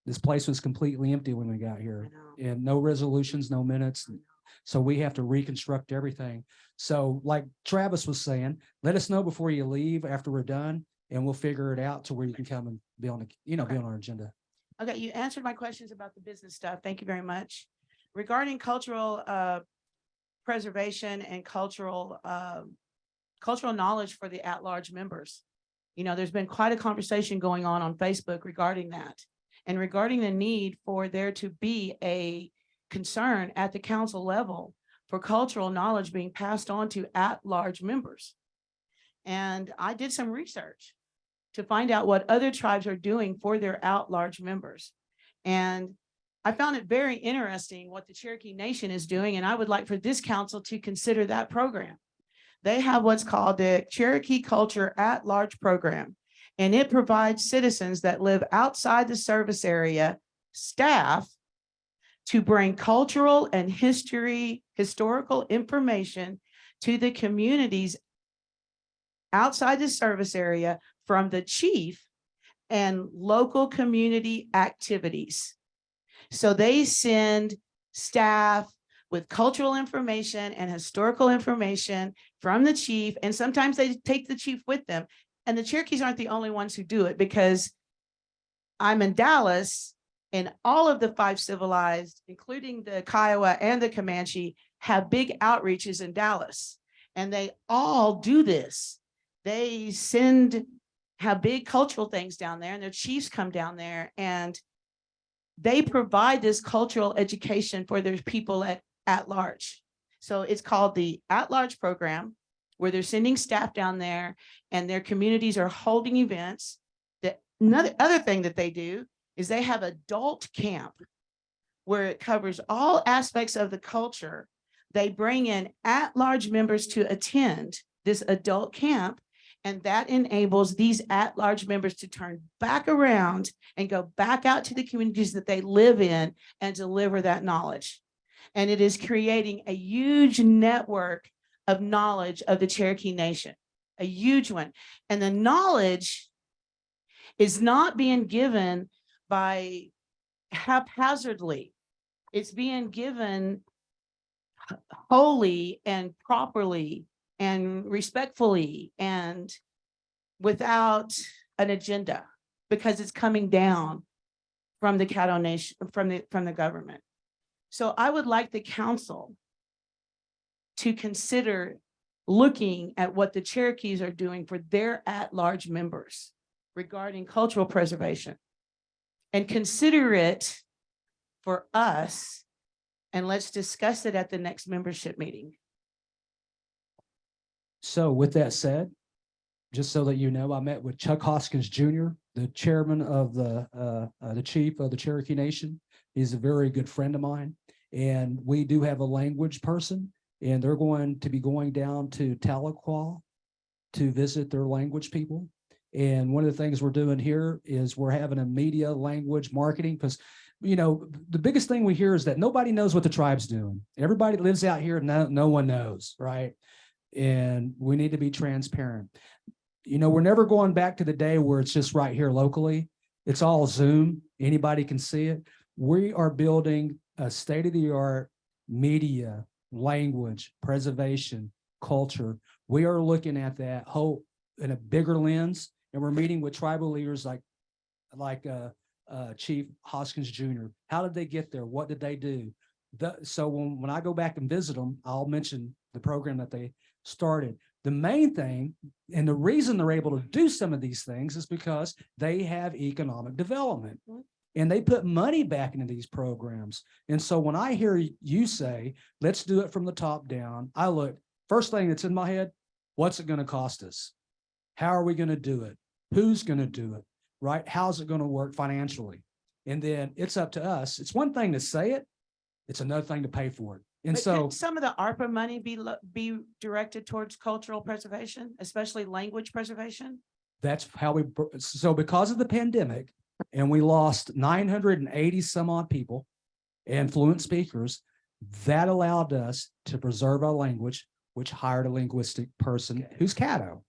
This place was completely empty when we got here, and no resolutions, no minutes. So we have to reconstruct everything. So like Travis was saying, let us know before you leave after we're done, and we'll figure it out to where you can come and be on the, be on our agenda. Okay, you answered my questions about the business stuff. Thank you very much. Regarding cultural preservation and cultural knowledge for the at-large members, there's been quite a conversation going on Facebook regarding that, and regarding the need for there to be a concern at the council level for cultural knowledge being passed on to at-large members. And I did some research to find out what other tribes are doing for their at-large members. And I found it very interesting what the Cherokee Nation is doing, and I would like for this council to consider that program. They have what's called the Cherokee Culture at-Large Program, and it provides citizens that live outside the service area staff to bring cultural and historical information to the communities outside the service area from the chief and local community activities. So they send staff with cultural information and historical information from the chief, and sometimes they take the chief with them. And the Cherokees aren't the only ones who do it, because I'm in Dallas, and all of the 5 civilized, including the Kiowa and the Comanche, have big outreaches in Dallas, and they all do this. They have big cultural things down there, and their chiefs come down there, and they provide this cultural education for their people at large. So it's called the at-large program, where they're sending staff down there and their communities are holding events. Another other thing that they do is they have adult camp where it covers all aspects of the culture. They bring in at-large members to attend this adult camp, and that enables these at-large members to turn back around and go back out to the communities that they live in and deliver that knowledge. And it is creating a huge network of knowledge of the Cherokee Nation, a huge one. And the knowledge is not being given by haphazardly. It's being given wholly and properly and respectfully and without an agenda, because it's coming down from the Caddo Nation, from the government. So I would like the council to consider looking at what the Cherokees are doing for their at-large members regarding cultural preservation, and consider it for us, and let's discuss it at the next membership meeting. So with that said, just so that you know, I met with Chuck Hoskins Jr., the chairman of the chief of the Cherokee Nation. He's a very good friend of mine. And we do have a language person, and they're going to be going down to Tahlequah to visit their language people. And one of the things we're doing here is we're having a media language marketing, because, you know, the biggest thing we hear is that nobody knows what the tribe's doing. Everybody lives out here, no one knows, right? And we need to be transparent. You know, we're never going back to the day where it's just right here locally. It's all Zoom. Anybody can see it. We are building a state-of-the-art media, language, preservation, culture. We are looking at that whole in a bigger lens, and we're meeting with tribal leaders like Chief Hoskins Jr. How did they get there? What did they do? So when I go back and visit them, I'll mention the program that they started. The main thing, and the reason they're able to do some of these things, is because they have economic development and they put money back into these programs. And so when I hear you say, let's do it from the top down, I look, first thing that's in my head, what's it going to cost us? How are we going to do it? Who's going to do it? Right? How's it going to work financially? And then it's up to us. It's one thing to say it. It's another thing to pay for it. And But so could some of the ARPA money be directed towards cultural preservation, especially language preservation? that's how so because of the pandemic, and we lost 980 some odd people and fluent speakers, that allowed us to preserve our language, which hired a linguistic person who's Caddo.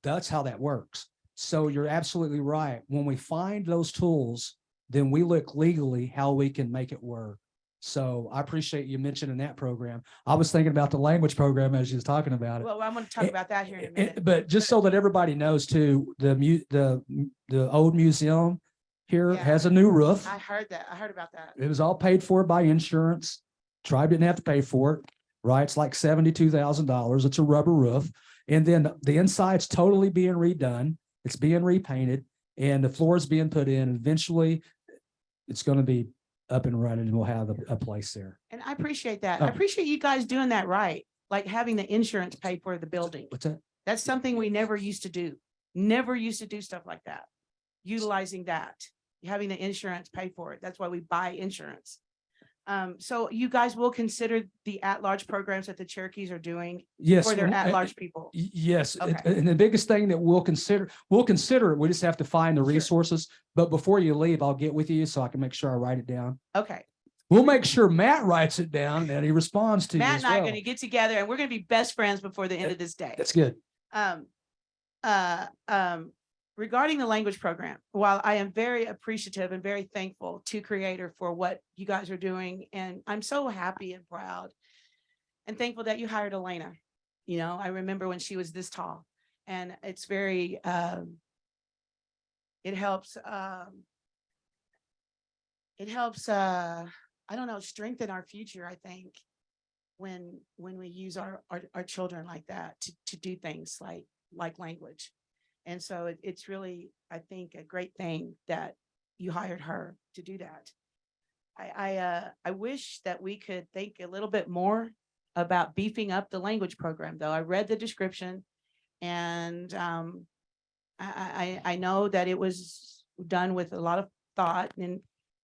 That's how that works. So you're absolutely right. When we find those tools, then we look legally how we can make it work. So I appreciate you mentioning that program. I was thinking about the language program as you was talking about it. Well, I'm going to talk about that here in a minute. But just so that everybody knows too, the old museum here Yeah. has a new roof. I heard that. I heard about that. It was all paid for by insurance. Tribe didn't have to pay for it, right? It's like $72,000. It's a rubber roof. And then the inside's totally being redone. It's being repainted and the floor is being put in. Eventually it's going to be up and running and we'll have a place there. And I appreciate that. I Oh. appreciate you guys doing that right. Like having the insurance pay for the building. What's that? That's something we never used to do. Never used to do stuff like that. Utilizing that, having the insurance pay for it. That's why we buy insurance. So you guys will consider the at-large programs that the Cherokees are doing Yes. for their at-large people. Yes. Okay. And the biggest thing that we'll consider it. We just have to find the Sure. resources. But before you leave, I'll get with you so I can make sure I write it down. Okay. We'll make sure Matt writes it down and he responds to you Matt as and I are well. going to get together and we're going to be best friends before the end of this day. That's good. Regarding the language program, while I am very appreciative and very thankful to Creator for what you guys are doing, and I'm so happy and proud and thankful that you hired Elena. You know, I remember when she was this tall, and it's very, it helps, I don't know, strengthen our future, I think, when we use our children like that to do things like language. And so it's really, I think, a great thing that you hired her to do that. I wish that we could think a little bit more about beefing up the language program, though. I read the description and I know that it was done with a lot of thought, and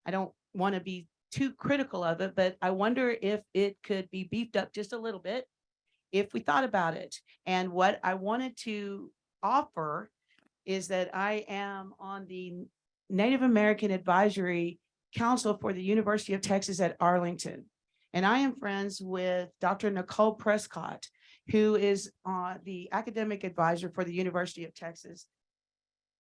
I don't want to be too critical of it, but I wonder if it could be beefed up just a little bit if we thought about it. And what I wanted to offer is that I am on the Native American Advisory Council for the University of Texas at Arlington. And I am friends with Dr. Nicole Prescott, who is the academic advisor for the University of Texas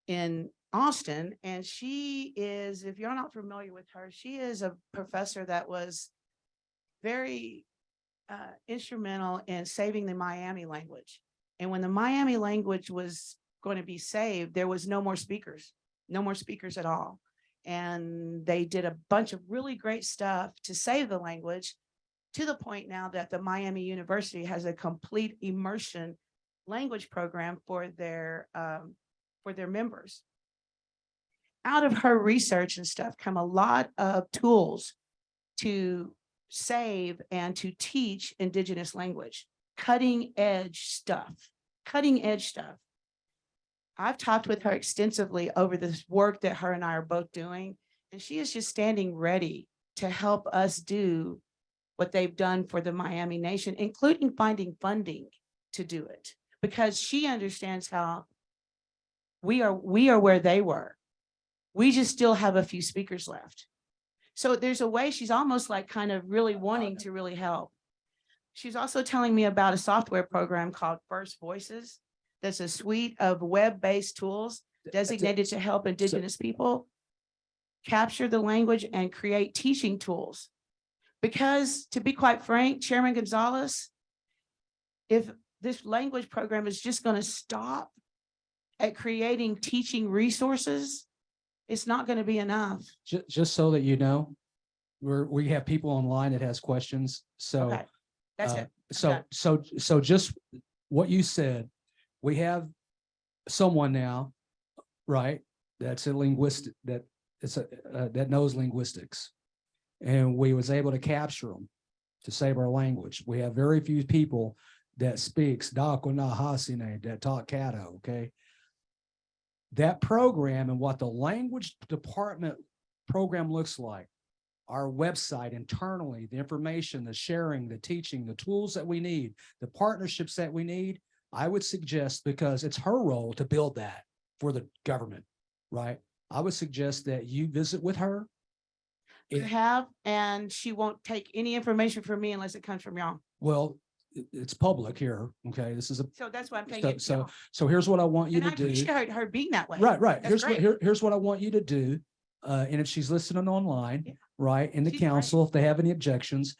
in Austin. And she is, if you're not familiar with her, she is a professor that was very instrumental in saving the Miami language. And when the Miami language was going to be saved, there was no more speakers at all. And they did a bunch of really great stuff to save the language, to the point now that the Miami University has a complete immersion language program for their members. Out of her research and stuff come a lot of tools to save and to teach Indigenous language, cutting edge stuff. I've talked with her extensively over this work that her and I are both doing, and she is just standing ready to help us do what they've done for the Miami Nation, including finding funding to do it, because she understands how we are where they were. We just still have a few speakers left. So there's a way she's almost like kind of really wanting to really help. She's also telling me about a software program called First Voices. That's a suite of web-based tools designated to help Indigenous people capture the language and create teaching tools. Because, to be quite frank, Chairman Gonzalez, if this language program is just going to stop at creating teaching resources, it's not going to be enough. Just so that you know, we have people online that has questions. So, Okay, that's it. so just what you said, we have someone now, right? That's a linguistic, that knows linguistics. And we was able to capture them to save our language. We have very few people that speaks Dakwinahasine, that talk Caddo, okay? That program and what the language department program looks like, our website internally, the information, the sharing, the teaching, the tools that we need, the partnerships that we need, I would suggest, because it's her role to build that for the government, right? I would suggest that you visit with her. You have, and she won't take any information from me unless it comes from y'all. Well, it's public here, okay? This is a, So that's what I'm thinking. so here's what I want you And I to do. appreciate her being that way. Right. That's great. Here's what I want you to do. And if she's listening online, Yeah. right, in the She's great. council, if they have any objections,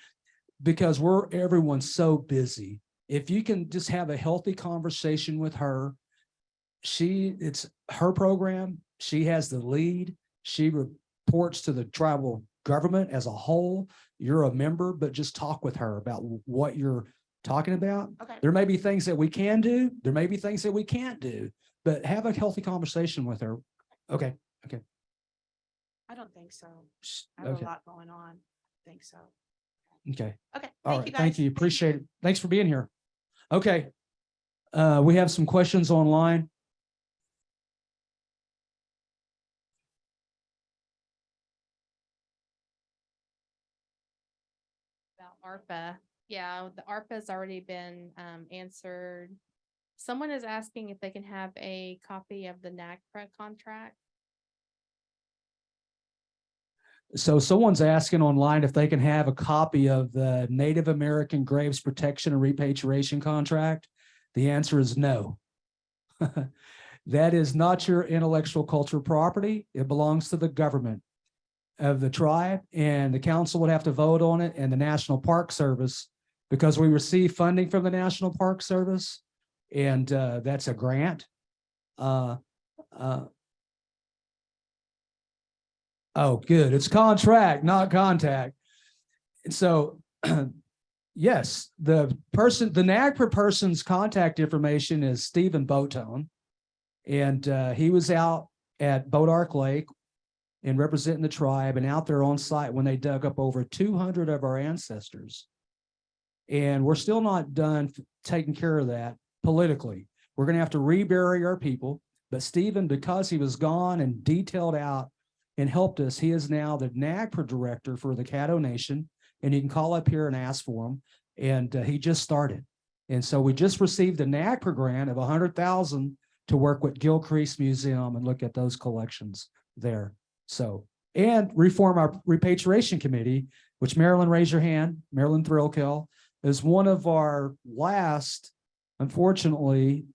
because everyone's so busy. If you can just have a healthy conversation with her, it's her program. She has the lead. She reports to the tribal government as a whole. You're a member, but just talk with her about what you're talking about. Okay. There may be things that we can do. There may be things that we can't do, but have a healthy conversation with her. Okay. I don't think so. I have Okay. a lot going on. I think so. Okay. Okay. All Thank right. you, guys. Thank you. Appreciate it. Thanks for being here. Okay. We have some questions online. About ARPA. Yeah, the ARPA's already been answered. Someone is asking if they can have a copy of the NAGPRA contract. So someone's asking online if they can have a copy of the Native American Graves Protection and Repatriation Contract. The answer is no. That is not your intellectual cultural property. It belongs to the government of the tribe, and the council would have to vote on it, and the National Park Service, because we receive funding from the National Park Service, and that's a grant. Oh, good. It's contract, not contact. And so, yes, the NAGPRA person's contact information is Stephen Botone. And he was out at Bodark Lake and representing the tribe and out there on site when they dug up over 200 of our ancestors. And we're still not done taking care of that politically. We're going to have to rebury our people. But Stephen, because he was gone and detailed out and helped us, he is now the NAGPRA director for the Caddo Nation. And you can call up here and ask for him. And he just started. And so we just received a NAGPRA grant of $100,000 to work with Gilcrease Museum and look at those collections there. So, and reform our repatriation committee, which Marilyn, raise your hand, Marilyn Thrillkill, is one of our last, unfortunately,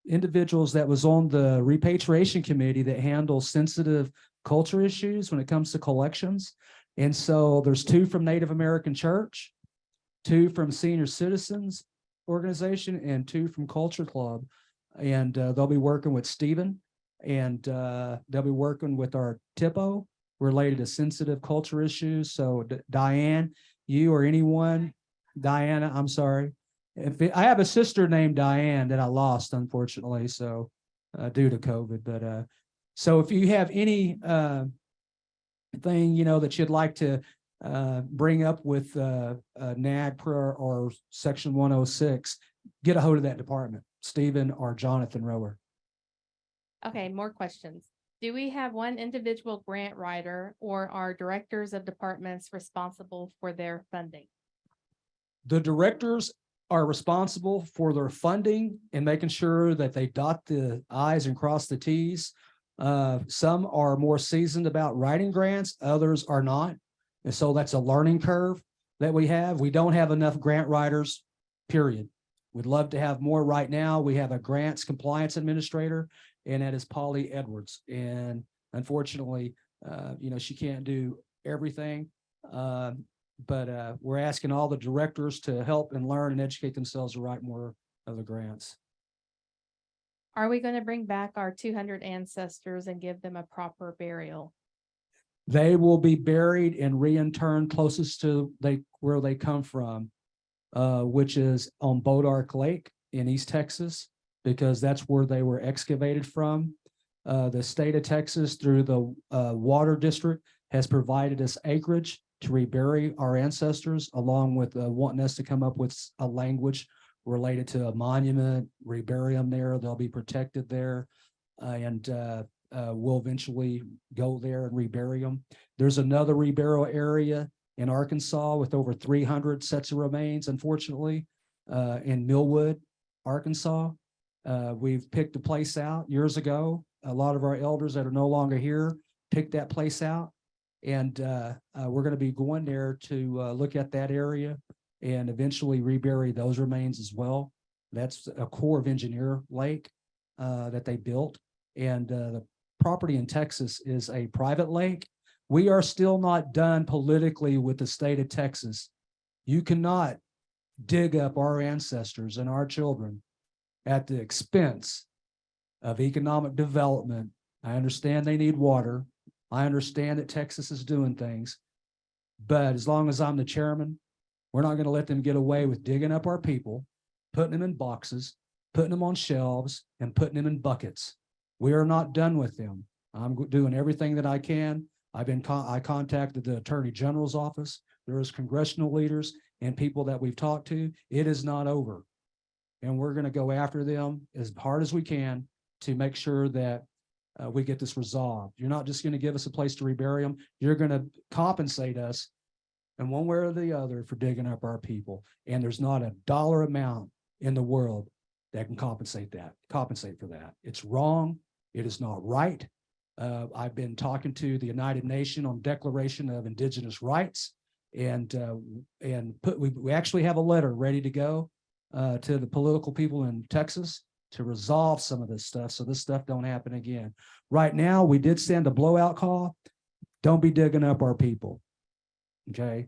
individuals that was on the repatriation committee that handles sensitive culture issues when it comes to collections. And so there's 2 from Native American Church, 2 from Senior Citizens Organization, and 2 from Culture Club. And they'll be working with Stephen, and they'll be working with our TIPO related to sensitive culture issues. So Diane, you or anyone, Diana, I'm sorry. I have a sister named Diane that I lost, unfortunately, so due to COVID. But so if you have any thing, you know, that you'd like to bring up with NAGPRA or Section 106, get a hold of that department, Stephen or Jonathan Rower. Okay, more questions. Do we have one individual grant writer, or are directors of departments responsible for their funding? The directors are responsible for their funding and making sure that they dot the I's and cross the T's. Some are more seasoned about writing grants, others are not. And so that's a learning curve that we have. We don't have enough grant writers, period. We'd love to have more right now. We have a grants compliance administrator, and that is Polly Edwards. And unfortunately, you know, she can't do everything. But we're asking all the directors to help and learn and educate themselves to write more of the grants. Are we going to bring back our 200 ancestors and give them a proper burial? They will be buried and reinterred closest to where they come from, which is on Bodark Lake in East Texas, because that's where they were excavated from. The state of Texas, through the water district, has provided us acreage to rebury our ancestors, along with wanting us to come up with a language related to a monument, rebury them there. They'll be protected there, and we'll eventually go there and rebury them. There's another reburial area in Arkansas with over 300 sets of remains, unfortunately, in Millwood, Arkansas. We've picked a place out years ago. A lot of our elders that are no longer here picked that place out. And we're going to be going there to look at that area and eventually rebury those remains as well. That's a Corps of Engineer lake that they built. And the property in Texas is a private lake. We are still not done politically with the state of Texas. You cannot dig up our ancestors and our children at the expense of economic development. I understand they need water. I understand that Texas is doing things, but as long as I'm the chairman, we're not going to let them get away with digging up our people, putting them in boxes, putting them on shelves, and putting them in buckets. We are not done with them. I'm doing everything that I can. I contacted the Attorney General's office. There is congressional leaders and people that we've talked to. It is not over. And we're going to go after them as hard as we can to make sure that we get this resolved. You're not just going to give us a place to rebury them. You're going to compensate us in one way or the other for digging up our people. And there's not a dollar amount in the world that can compensate for that. It's wrong. It is not right. I've been talking to the United Nations on Declaration of Indigenous Rights, and we actually have a letter ready to go to the political people in Texas to resolve some of this stuff, so this stuff don't happen again. Right now, we did send a blowout call. Don't be digging up our people, okay?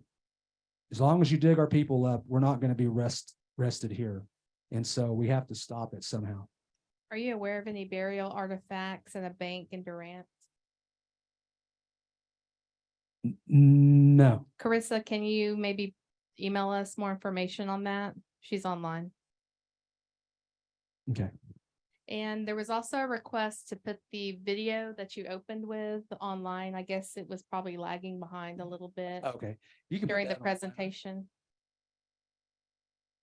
As long as you dig our people up, we're not going to be rested here. And so we have to stop it somehow. Are you aware of any burial artifacts in a bank in Durant? No. Carissa, can you maybe email us more information on that? She's online. Okay. And there was also a request to put the video that you opened with online. I guess it was probably lagging behind a little bit Okay. You can put during the that on. presentation.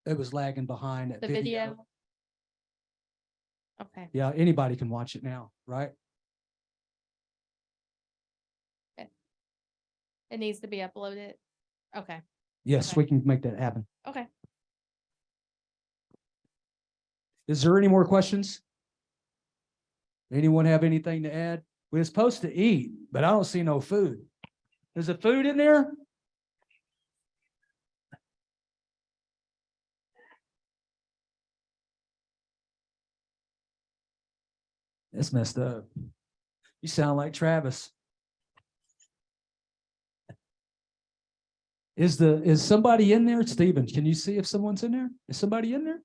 It was lagging behind that The video. video. Okay. Yeah, anybody can watch it now, right? It needs to be uploaded. Okay. Yes, Okay. we can make that happen. Okay. Is there any more questions? Anyone have anything to add? We're supposed to eat, but I don't see no food. Is there food in there? That's messed up. You sound like Travis. Is somebody in there? Stephen, can you see if someone's in there? Is somebody in there?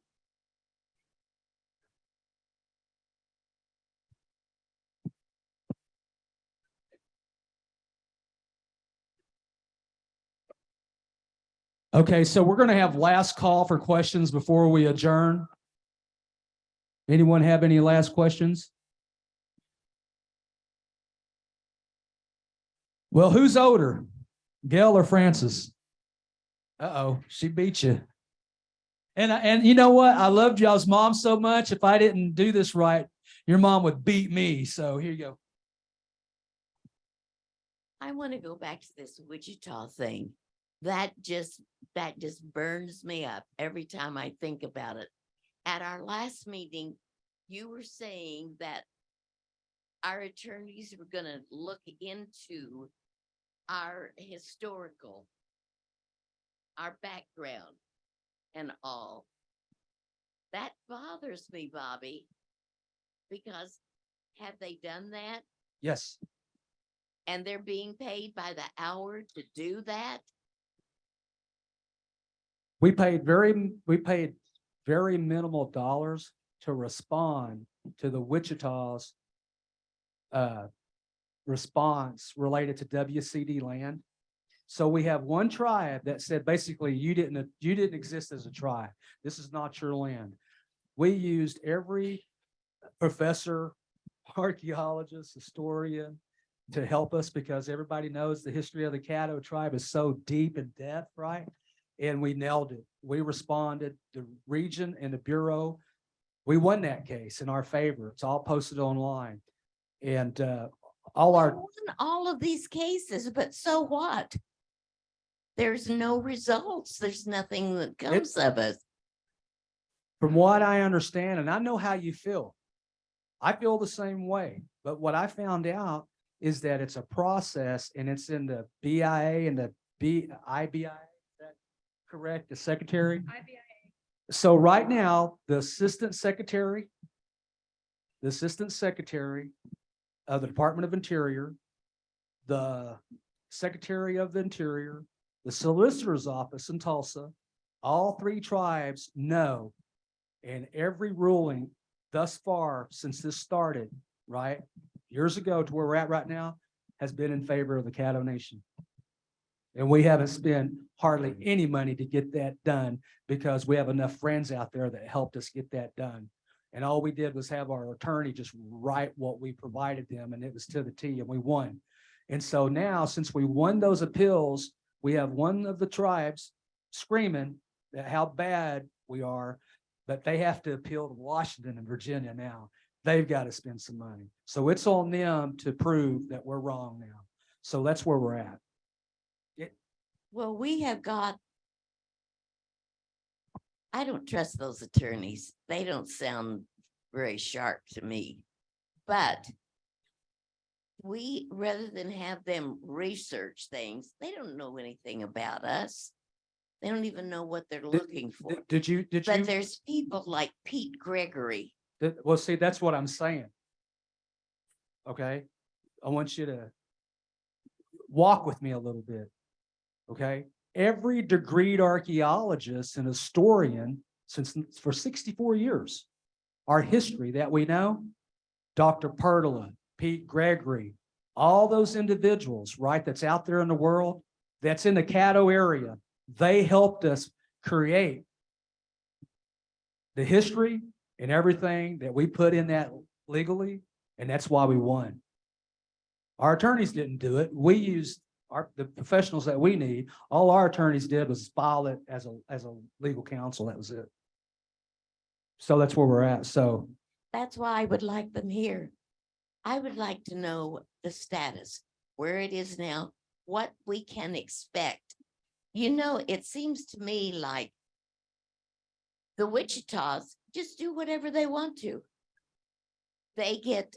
Okay, so we're going to have last call for questions before we adjourn. Anyone have any last questions? Well, who's older, Gail or Francis? Uh-oh, she beat you. And you know what? I loved y'all's mom so much. If I didn't do this right, your mom would beat me. So here you go. I want to go back to this Wichita thing. That just burns me up every time I think about it. At our last meeting, you were saying that our attorneys were going to look into our historical, our background and all. That bothers me, Bobby, because have they done that? Yes. And they're being paid by the hour to do that? We paid very minimal dollars to respond to the Wichita's response related to WCD land. So we have one tribe that said basically you didn't exist as a tribe. This is not your land. We used every professor, archaeologist, historian to help us because everybody knows the history of the Caddo tribe is so deep in depth, right? And we nailed it. We responded, the region and the Bureau. We won that case in our favor. It's all posted online. And all We our, won all of these cases, but so what? There's no results. There's nothing that comes of it. from what I understand, and I know how you feel, I feel the same way. But what I found out is that it's a process and it's in the BIA and the IBI. Is that correct? The secretary? So right now, the assistant secretary of the Department of Interior, the Secretary of the Interior, the Solicitor's Office in Tulsa, all three tribes know, and every ruling thus far since this started, right, years ago to where we're at right now, has been in favor of the Caddo Nation. And we haven't spent hardly any money to get that done because we have enough friends out there that helped us get that done. And all we did was have our attorney just write what we provided them, and it was to the T, and we won. And so now, since we won those appeals, we have one of the tribes screaming that how bad we are, but they have to appeal to Washington and Virginia now. They've got to spend some money. So it's on them to prove that we're wrong now. So that's where we're at. Well, we have got, I don't trust those attorneys. They don't sound very sharp to me. But we, rather than have them research things, they don't know anything about us. They don't even know what they're looking for. Did you? But there's people like Pete Gregory. Well, see, that's what I'm saying. Okay. I want you to walk with me a little bit. Okay. Every degreed archaeologist and historian for 64 years, our history that we know, Dr. Pertula, Pete Gregory, all those individuals, right, that's out there in the world, that's in the Caddo area, they helped us create the history and everything that we put in that legally, and that's why we won. Our attorneys didn't do it. We used the professionals that we need. All our attorneys did was file it as a legal counsel. That was it. So that's where we're at. So That's why I would like them here. I would like to know the status, where it is now, what we can expect. You know, it seems to me like the Wichitas just do whatever they want to. They get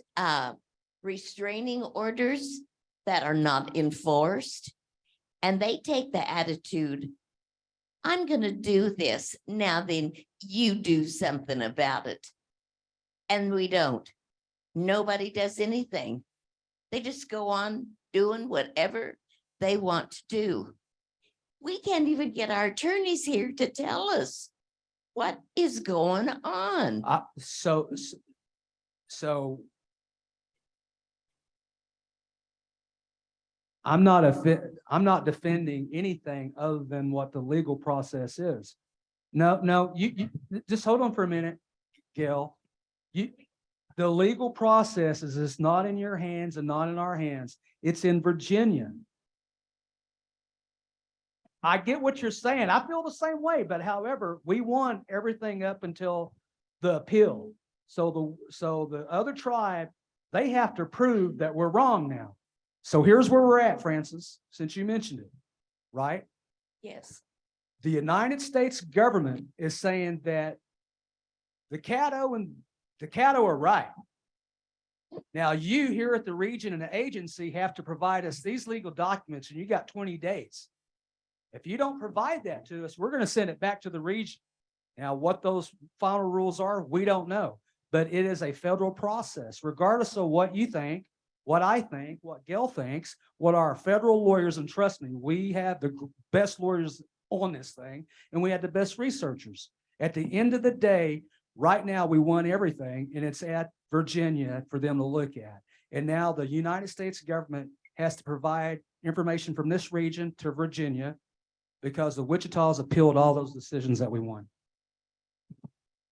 restraining orders that are not enforced, and they take the attitude, I'm gonna do this, now then you do something about it. And we don't. Nobody does anything. They just go on doing whatever they want to do. We can't even get our attorneys here to tell us what is going on. So I'm not defending anything other than what the legal process is. No, you just hold on for a minute, Gail. The legal process is just not in your hands and not in our hands. It's in Virginia. I get what you're saying. I feel the same way, but however, we won everything up until the appeal. So the other tribe, they have to prove that we're wrong now. So here's where we're at, Francis, since you mentioned it, right? Yes. The United States government is saying that the Caddo are right. Now you here at the region and the agency have to provide us these legal documents, and you got 20 days. If you don't provide that to us, we're going to send it back to the region. Now, what those final rules are, we don't know, but it is a federal process, regardless of what you think, what I think, what Gail thinks, what our federal lawyers, and trust me, we have the best lawyers on this thing, and we had the best researchers. At the end of the day, right now, we won everything, and it's at Virginia for them to look at. And now the United States government has to provide information from this region to Virginia because the Wichitas appealed all those decisions that we won.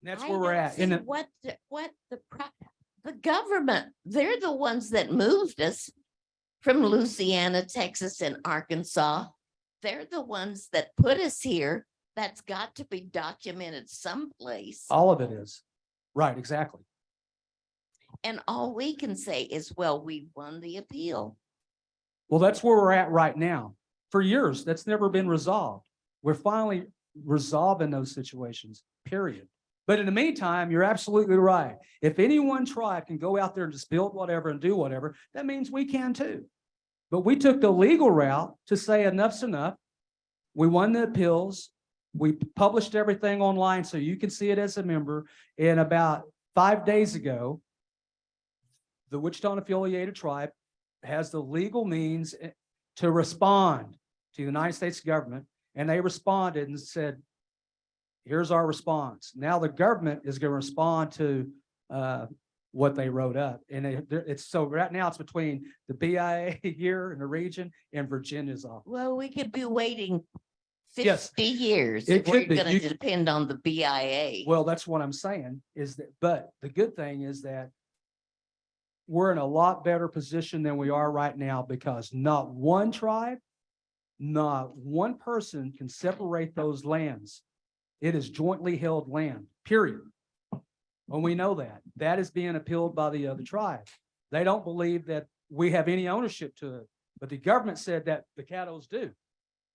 And that's where we're at. And the government, they're the ones that moved us from Louisiana, Texas, and Arkansas. They're the ones that put us here. That's got to be documented someplace. All of it is. Right, exactly. And all we can say is, well, we won the appeal. Well, that's where we're at right now. For years, that's never been resolved. We're finally resolving those situations, period. But in the meantime, you're absolutely right. If any one tribe can go out there and just build whatever and do whatever, that means we can too. But we took the legal route to say enough's enough. We won the appeals. We published everything online so you can see it as a member. And about 5 days ago, the Wichita affiliated tribe has the legal means to respond to the United States government. And they responded and said, here's our response. Now the government is going to respond to what they wrote up. And it's so right now it's between the BIA here in the region and Virginia's office. Well, we could be waiting Yes, 50 years it if we're could be. going to depend on the BIA. Well, that's what I'm saying is that, but the good thing is that we're in a lot better position than we are right now because not one tribe, not one person can separate those lands. It is jointly held land, period. And we know that. That is being appealed by the other tribe. They don't believe that we have any ownership to it, but the government said that the Caddos do.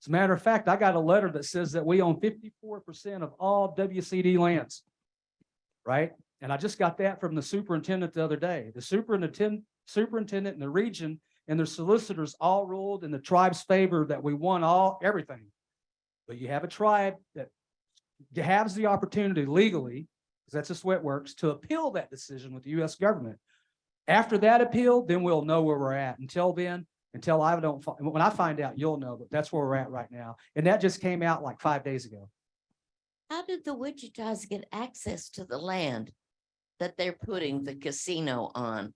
As a matter of fact, I got a letter that says that we own 54% of all WCD lands, right? And I just got that from the superintendent the other day. The superintendent in the region and their solicitors all ruled in the tribe's favor that we won everything. But you have a tribe that has the opportunity legally, because that's just the way it works, to appeal that decision with the U.S. government. After that appeal, then we'll know where we're at. Until then, when I find out, you'll know, but that's where we're at right now. And that just came out like 5 days ago. How did the Wichitas get access to the land that they're putting the casino on?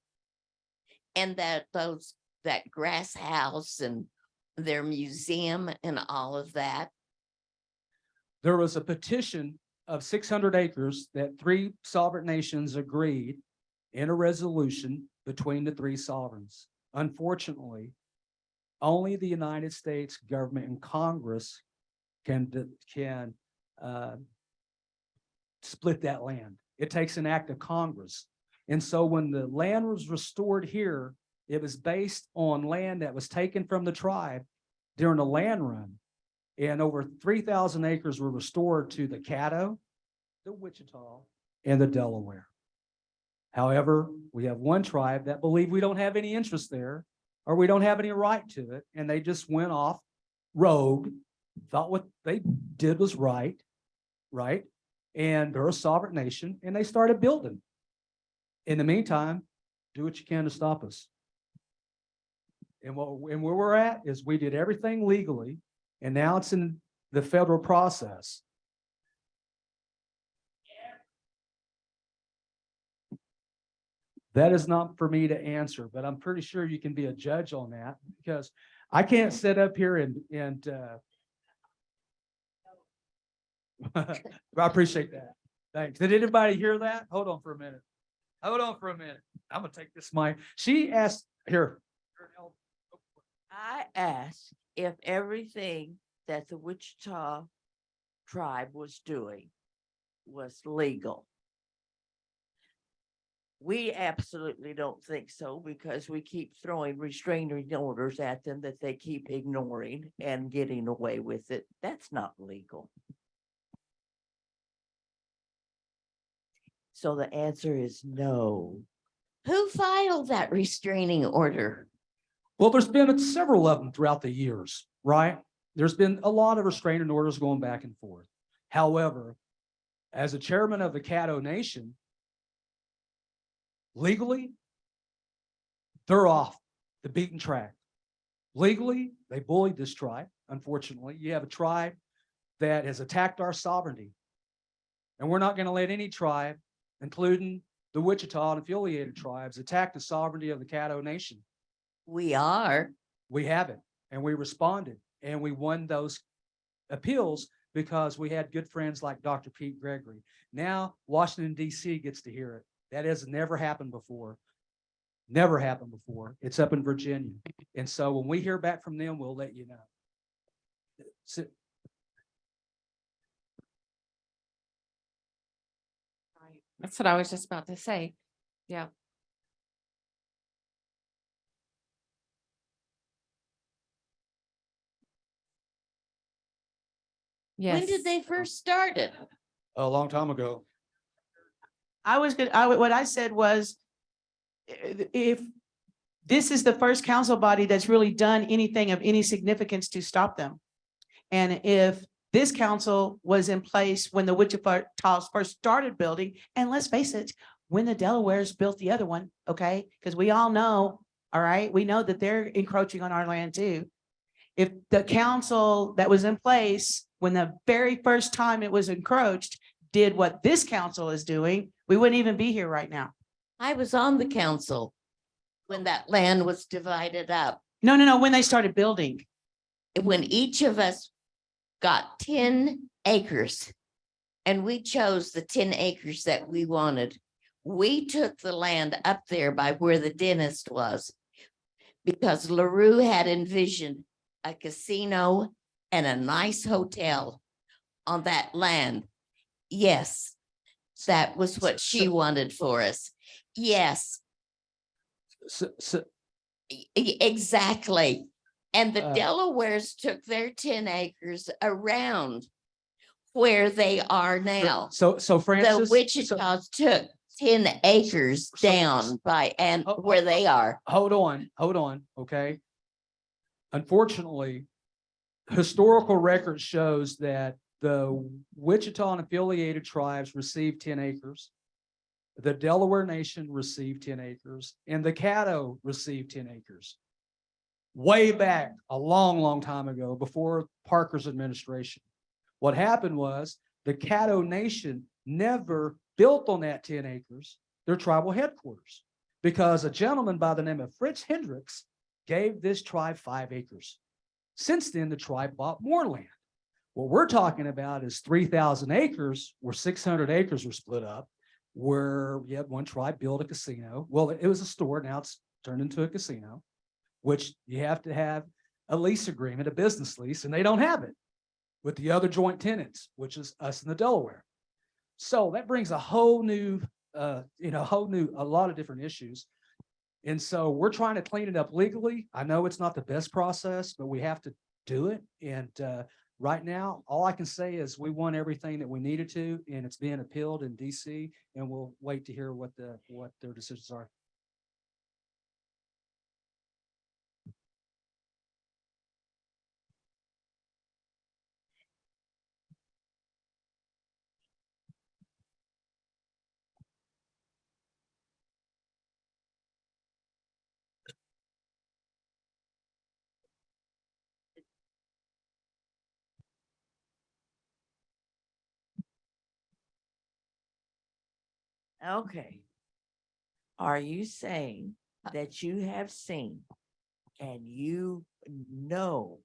And that grass house and their museum and all of that? There was a petition of 600 acres that 3 sovereign nations agreed in a resolution between the 3 sovereigns. Unfortunately, only the United States government and Congress can split that land. It takes an act of Congress. And so when the land was restored here, it was based on land that was taken from the tribe during the land run. And over 3,000 acres were restored to the Caddo, the Wichita, and the Delaware. However, we have one tribe that believe we don't have any interest there, or we don't have any right to it, and they just went off rogue, thought what they did was right, and they're a sovereign nation, and they started building. In the meantime, do what you can to stop us. And where we're at is we did everything legally, and now it's in the federal process. That is not for me to answer, but I'm pretty sure you can be a judge on that, because I can't sit up here and I appreciate that. Thanks. Did anybody hear that? Hold on for a minute. Hold on for a minute. I'm gonna take this mic. She asked here. I asked if everything that the Wichita tribe was doing was legal. We absolutely don't think so, because we keep throwing restraining orders at them that they keep ignoring and getting away with it. That's not legal. So the answer is no. Who filed that restraining order? Well, there's been several of them throughout the years, right? There's been a lot of restraining orders going back and forth. However, as a chairman of the Caddo Nation, legally, they're off the beaten track. Legally, they bullied this tribe. Unfortunately, you have a tribe that has attacked our sovereignty. And we're not going to let any tribe, including the Wichita and affiliated tribes, attack the sovereignty of the Caddo Nation. We are. We haven't, and we responded, and we won those appeals because we had good friends like Dr. Pete Gregory. Now, Washington, D.C. gets to hear it. That has never happened before. Never happened before. It's up in Virginia. And so when we hear back from them, we'll let you know. That's what I was just about to say. Yeah. Yes. When did they first start it? A long time ago. What I said was, if this is the first council body that's really done anything of any significance to stop them. And if this council was in place when the Wichitas first started building, and let's face it, when the Delawares built the other one, okay? Because we all know, all right, we know that they're encroaching on our land too. If the council that was in place when the very first time it was encroached did what this council is doing, we wouldn't even be here right now. I was on the council when that land was divided up. No, when they started building. When each of us got 10 acres and we chose the 10 acres that we wanted, we took the land up there by where the dentist was, because LaRue had envisioned a casino and a nice hotel on that land. Yes, that was what she wanted for us. Yes, exactly. And the Delawares took their 10 acres around where they are now. So The Francis. Wichitas took 10 acres down by and where they are. Hold on, okay? Unfortunately, historical record shows that the Wichita and affiliated tribes received 10 acres. The Delaware Nation received 10 acres, and the Caddo received 10 acres. Way back, a long, long time ago, before Parker's administration. What happened was the Caddo Nation never built on that 10 acres, their tribal headquarters, because a gentleman by the name of Fritz Hendricks gave this tribe 5 acres. Since then, the tribe bought more land. What we're talking about is 3,000 acres where 600 acres were split up, where you had one tribe build a casino. Well, it was a store. Now it's turned into a casino, which you have to have a lease agreement, a business lease, and they don't have it with the other joint tenants, which is us in the Delaware. So that brings a whole new, a lot of different issues. And so we're trying to clean it up legally. I know it's not the best process, but we have to do it. And right now, all I can say is we won everything that we needed to, and it's being appealed in DC, and we'll wait to hear what their decisions are. Okay. Are you saying that you have seen and you know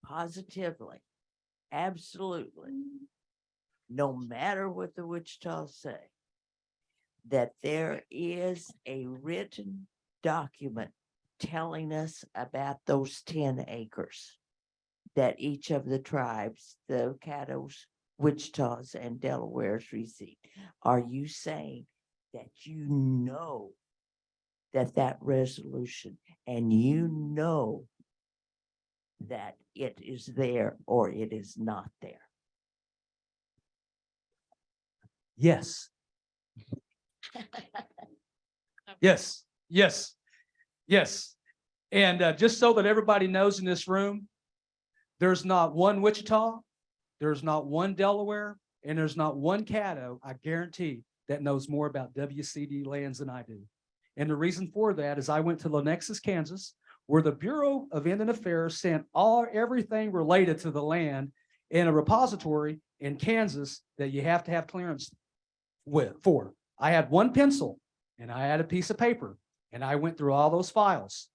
positively, absolutely, no matter what the Wichita say, that there is a written document telling us about those 10 acres that each of the tribes, the Caddos, Wichitas, and Delawares received? Are you saying that you know that resolution, and you know that it is there or it is not there? Yes. Yes, yes, yes. And just so that everybody knows in this room, there's not one Wichita, there's not one Delaware, and there's not one Caddo, I guarantee, that knows more about WCD lands than I do. And the reason for that is I went to Lenexus, Kansas, where the Bureau of Indian Affairs sent everything related to the land in a repository in Kansas that you have to have clearance for. I had one pencil and I had a piece of paper and I went through all those files.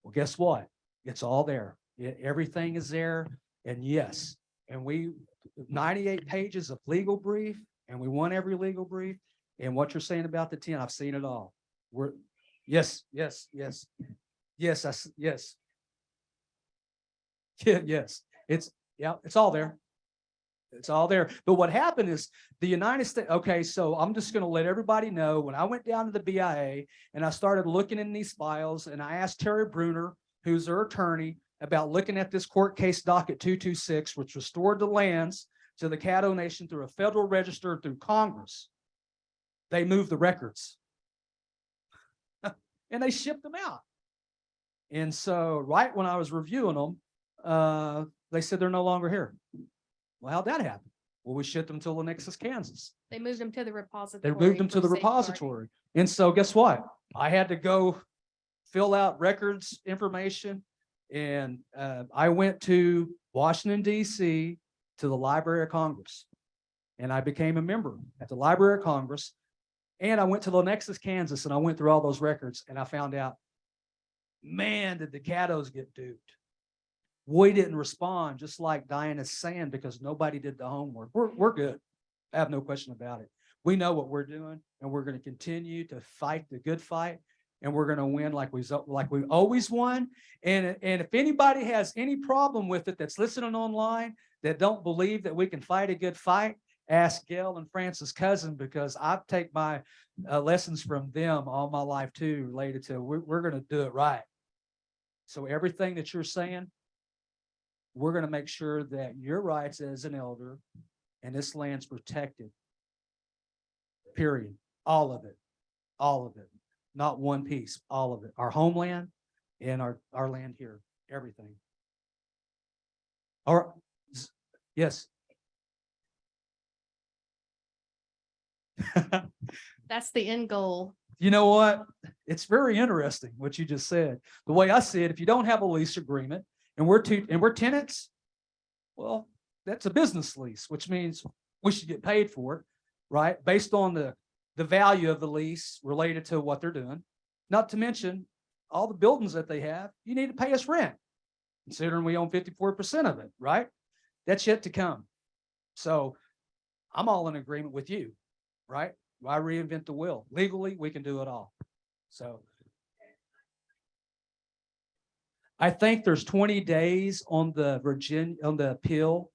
Well, guess what? It's all there. Everything is there. And yes, and 98 pages of legal brief, and we won every legal brief. And what you're saying about the 10, I've seen it all. Yes. Yes. Yes. Yes. It's all there. It's all there. But what happened is the United States, okay, so I'm just going to let everybody know when I went down to the BIA and I started looking in these files and I asked Terry Bruner, who's their attorney, about looking at this court case docket 226, which restored the lands to the Caddo Nation through a federal register through Congress. They moved the records and they shipped them out. And so right when I was reviewing them, they said they're no longer here. Well, how'd that happen? Well, we shipped them to Lenexus, Kansas. They moved them to the repository. They moved them to for the safeguarding. repository. And so guess what? I had to go fill out records information. And I went to Washington, D.C. to the Library of Congress. And I became a member at the Library of Congress. And I went to Lenexus, Kansas, and I went through all those records and I found out, man, did the Caddos get duped. We didn't respond, just like Diana's saying, because nobody did the homework. We're good. I have no question about it. We know what we're doing, and we're going to continue to fight the good fight, and we're going to win like we always won. And if anybody has any problem with it that's listening online that don't believe that we can fight a good fight, ask Gail and Francis' cousin, because I take my lessons from them all my life too, related to we're going to do it right. So everything that you're saying, we're going to make sure that your rights as an elder and this land's protected. Period. All of it. All of it. Not one piece. All of it. Our homeland and our land here. Everything. Yes. That's the end goal. You know what? It's very interesting what you just said. The way I see it, if you don't have a lease agreement and we're tenants, well, that's a business lease, which means we should get paid for it, right? Based on the value of the lease related to what they're doing. Not to mention all the buildings that they have, you need to pay us rent. considering we own 54% of it, right? That's yet to come. So I'm all in agreement with you, right? Why reinvent the wheel? Legally, we can do it all. So I think there's 20 days on the appeal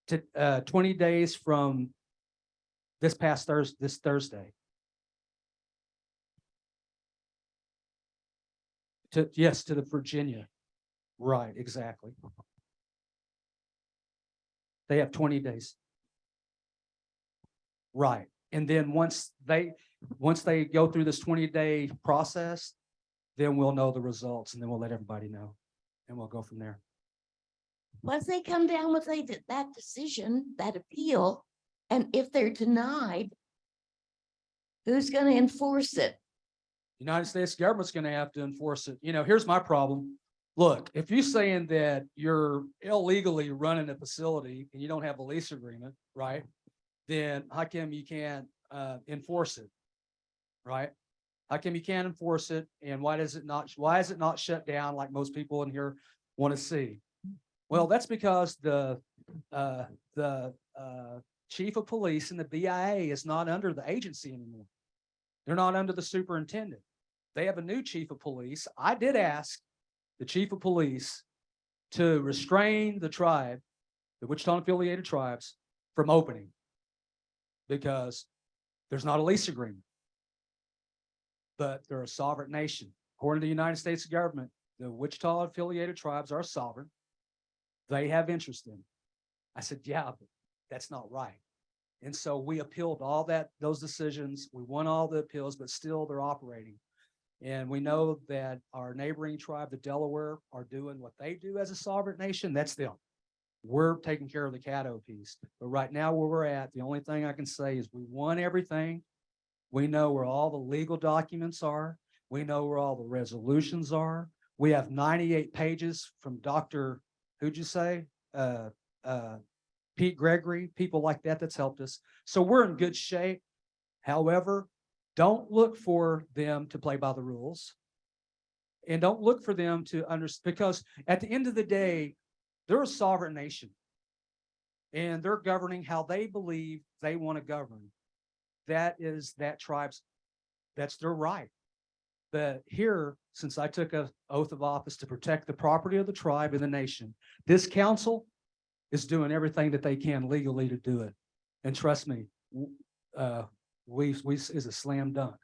to 20 days from this Thursday. To the Virginia. Right, exactly. They have 20 days. Right. And then once they go through this 20-day process, then we'll know the results and then we'll let everybody know and we'll go from there. Once they come down with that decision, that appeal, and if they're denied, who's going to enforce it? United States government's going to have to enforce it. Here's my problem. Look, if you're saying that you're illegally running a facility and you don't have a lease agreement, right? Then how come you can't enforce it? Right? How come you can't enforce it? And why is it not shut down like most people in here want to see? Well, that's because the chief of police and the BIA is not under the agency anymore. They're not under the superintendent. They have a new chief of police. I did ask the chief of police to restrain the tribe, the Wichita affiliated tribes, from opening because there's not a lease agreement. But they're a sovereign nation. According to the United States government, the Wichita affiliated tribes are sovereign. They have interest in it. I said, yeah, but that's not right. And so we appealed those decisions. We won all the appeals, but still they're operating. And we know that our neighboring tribe, the Delaware, are doing what they do as a sovereign nation. That's them. We're taking care of the Caddo piece. But right now where we're at, the only thing I can say is we won everything. We know where all the legal documents are. We know where all the resolutions are. We have 98 pages from Dr. Who'd you say? Pete Gregory, people like that's helped us. So we're in good shape. However, don't look for them to play by the rules. And don't look for them to understand, because at the end of the day, they're a sovereign nation. And they're governing how they believe they want to govern. That is that tribe's, that's their right. But here, since I took an oath of office to protect the property of the tribe and the nation, this council is doing everything that they can legally to do it. And trust me, we is a slam dunk.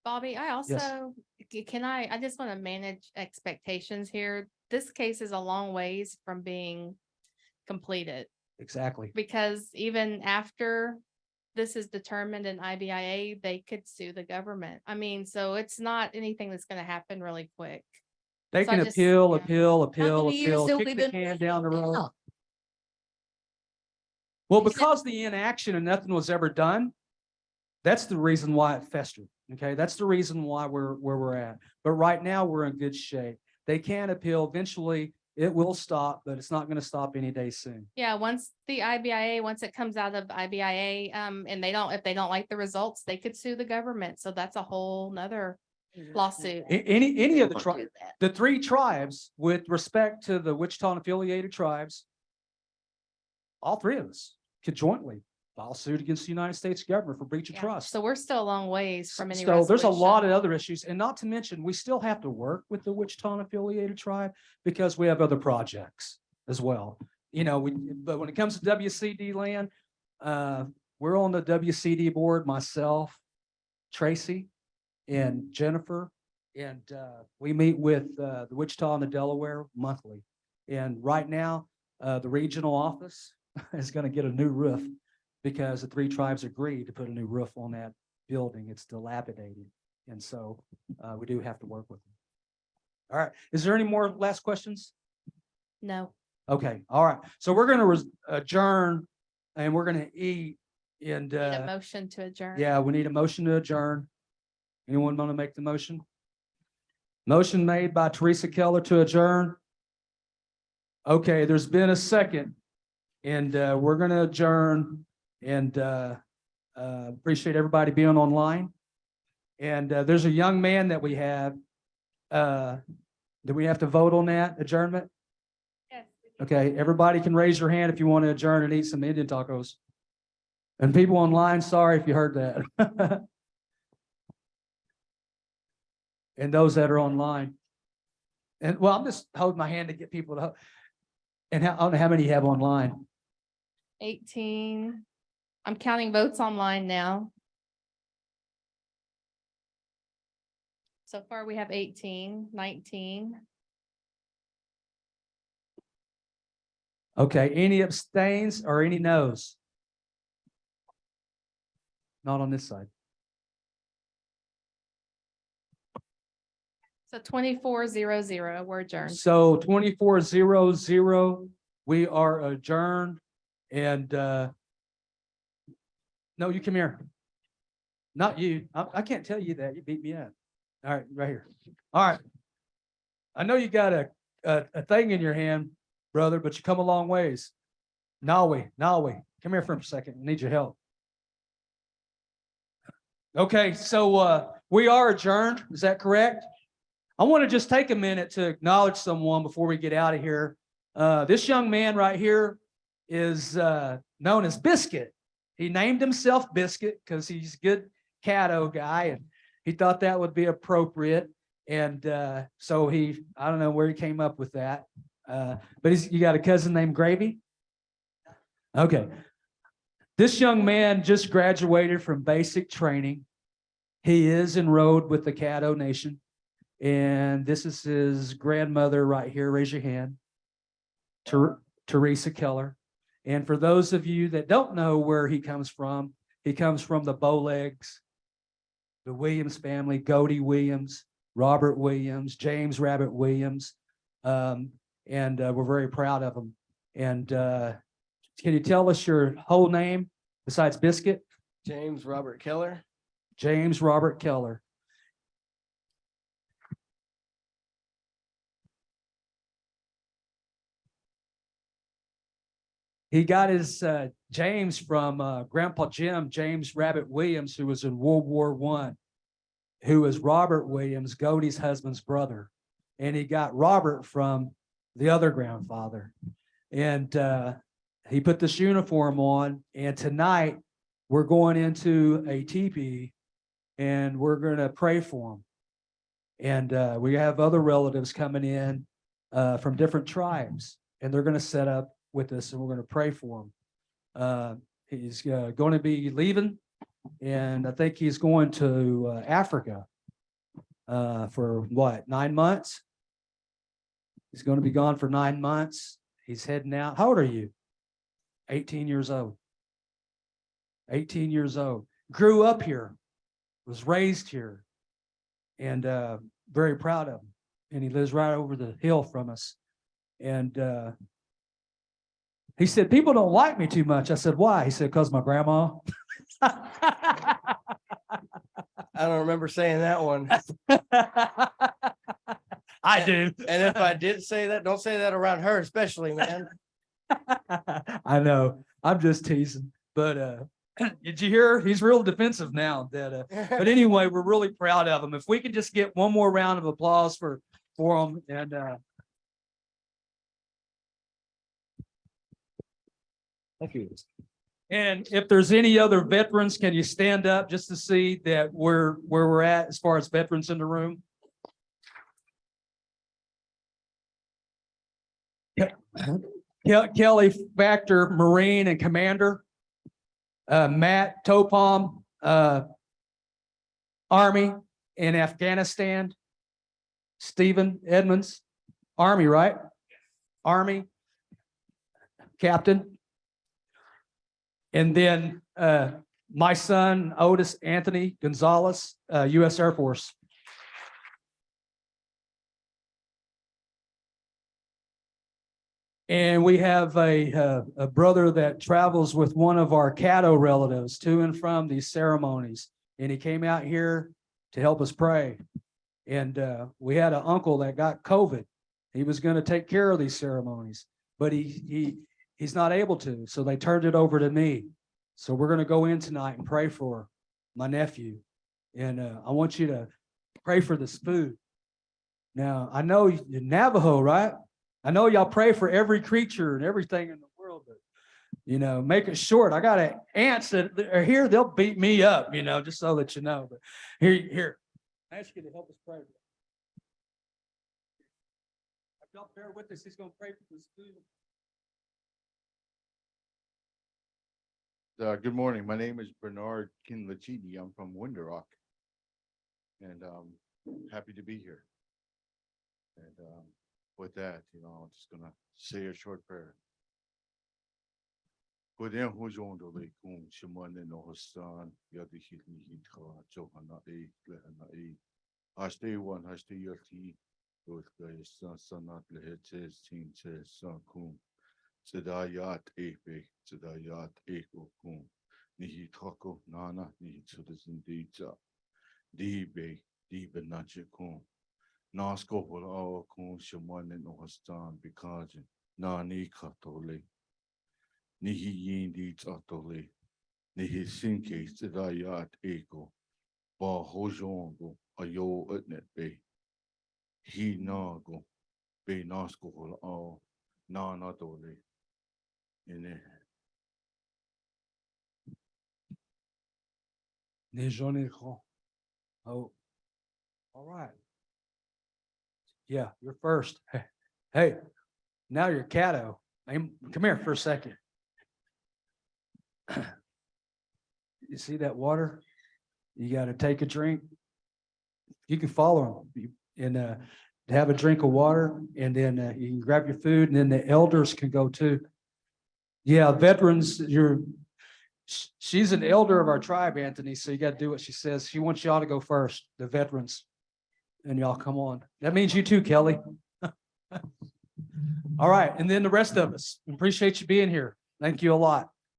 Bobby, I also, I just want to manage expectations here. This case is a long ways from being completed. Exactly. Because even after this is determined in IBIA, they could sue the government. I mean, so it's not anything that's going to happen really quick. They So I can just- appeal, yeah. appeal, many years have we kick the been can waiting down the road. now? Well, because the inaction and nothing was ever done, that's the reason why it festered. Okay, that's the reason why we're where we're at. But right now we're in good shape. They can appeal. Eventually it will stop, but it's not going to stop any day soon. Yeah, once it comes out of IBIA, and if they don't like the results, they could sue the government. So that's a whole nother lawsuit. Any of the Don't tribes, do that. the three tribes, with respect to the Wichita affiliated tribes, all three of us could jointly file suit against the United States government for breach of Yeah, trust. so we're still a long ways from any So there's a lot of resolution. other issues, and not to mention, we still have to work with the Wichita affiliated tribe because we have other projects as well. But when it comes to WCD land, we're on the WCD board, myself, Tracy, and Jennifer, and we meet with the Wichita and the Delaware monthly. And right now, the regional office is going to get a new roof because the three tribes agreed to put a new roof on that building. It's dilapidated. And so we do have to work with them. All right. Is there any more last questions? No. Okay. All right. So we're going to adjourn and we're going to eat. And Need a motion to adjourn. yeah, we need a motion to adjourn. Anyone want to make the motion? Motion made by Teresa Keller to adjourn. Okay, there's been a second. And we're going to adjourn and appreciate everybody being online. And there's a young man that we have Do we have to vote on that adjournment? Yes. Okay, everybody can raise your hand if you want to adjourn and eat some Indian tacos. And people online, sorry if you heard that. And those that are online. And well, I'm just holding my hand to get people to. And I don't know how many you have online. 18. I'm counting votes online now. So far, we have 18, 19. Okay, any abstains or any noes? Not on this side. So 24-0-0, we're adjourned. So 24-0-0, we are adjourned. And no, you come here. Not you. I can't tell you that. You beat me up. All right, right here. All right. I know you got a thing in your hand, brother, but you come a long ways. Nawi, come here for a second. I need your help. Okay, so we are adjourned. Is that correct? I want to just take a minute to acknowledge someone before we get out of here. This young man right here is known as Biscuit. He named himself Biscuit because he's a good Caddo guy, and he thought that would be appropriate. And so I don't know where he came up with that. But you got a cousin named Gravy? Okay. This young man just graduated from basic training. He is enrolled with the Caddo Nation. And this is his grandmother right here. Raise your hand. Teresa Keller. And for those of you that don't know where he comes from the Bowlegs, the Williams family, Godey Williams, Robert Williams, James Rabbit Williams. And we're very proud of him. And can you tell us your whole name besides Biscuit? James Robert Keller. James Robert Keller. He got his James from Grandpa Jim, James Rabbit Williams, who was in World War I, who was Robert Williams, Godey's husband's brother. And he got Robert from the other grandfather. And he put this uniform on. And tonight we're going into a teepee and we're going to pray for him. And we have other relatives coming in from different tribes, and they're going to set up with us, and we're going to pray for him. He's going to be leaving, and I think he's going to Africa for what, 9 months? He's going to be gone for 9 months. He's heading out. How old are you? 18 years old. 18 years old. Grew up here, was raised here, and very proud of him. And he lives right over the hill from us. And he said, people don't like me too much. I said, why? He said, because my grandma. I don't remember saying that one. I do. And if I did say that, don't say that around her, especially, man. I know. I'm just teasing. But did you hear? He's real defensive now. But anyway, we're really proud of him. If we can just get one more round of applause for him. And thank you. And if there's any other veterans, can you stand up just to see that where we're at as far as veterans in the room? Kelly Factor, Marine and Commander. Matt Topom, Army in Afghanistan. Stephen Edmonds, Army, right? Army Captain. And then my son, Otis Anthony Gonzalez, U.S. Air Force. And we have a brother that travels with one of our Caddo relatives to and from these ceremonies. And he came out here to help us pray. And we had an uncle that got COVID. He was going to take care of these ceremonies, but he's not able to. So they turned it over to me. So we're going to go in tonight and pray for my nephew. And I want you to pray for this food. Now, I know you're Navajo, right? I know y'all pray for every creature and everything in the world, but you know, make it short. I got ants that are here, they'll beat me up, you know, just so that you know. But here, I ask you to help us pray. If y'all bear with us, he's gonna pray for this food. Good morning. My name is Bernard Kinlachidi. I'm from Winter Rock. And happy to be here. And with that, I'm just gonna say a short prayer. Kodem hujondo le kum shimane no hosan yadihi hitra johana lehana hashte one hashte yati with guys sanat lehete sin che sankum Sedayat epe Sedayat eko kum nihi tako nana nihi citizen dita dibe nache kum nasko hol awa kum shimane no hostan bikajan nani katole Nihi yindi tatole, nihi sinke sedayat eko, ba hojongo ayo etnet be, he nago, be nasko hol ao, na natole, ine. Oh, all right. Yeah, you're first. Hey, now you're Caddo. Come here for a second. You see that water? You got to take a drink. You can follow him and have a drink of water, and then you can grab your food, and then the elders can go too. Yeah, veterans, she's an elder of our tribe, Anthony, so you got to do what she says. She wants y'all to go first, the veterans, and y'all come on. That means you too, Kelly. All right, and then the rest of us. Appreciate you being here. Thank you a lot.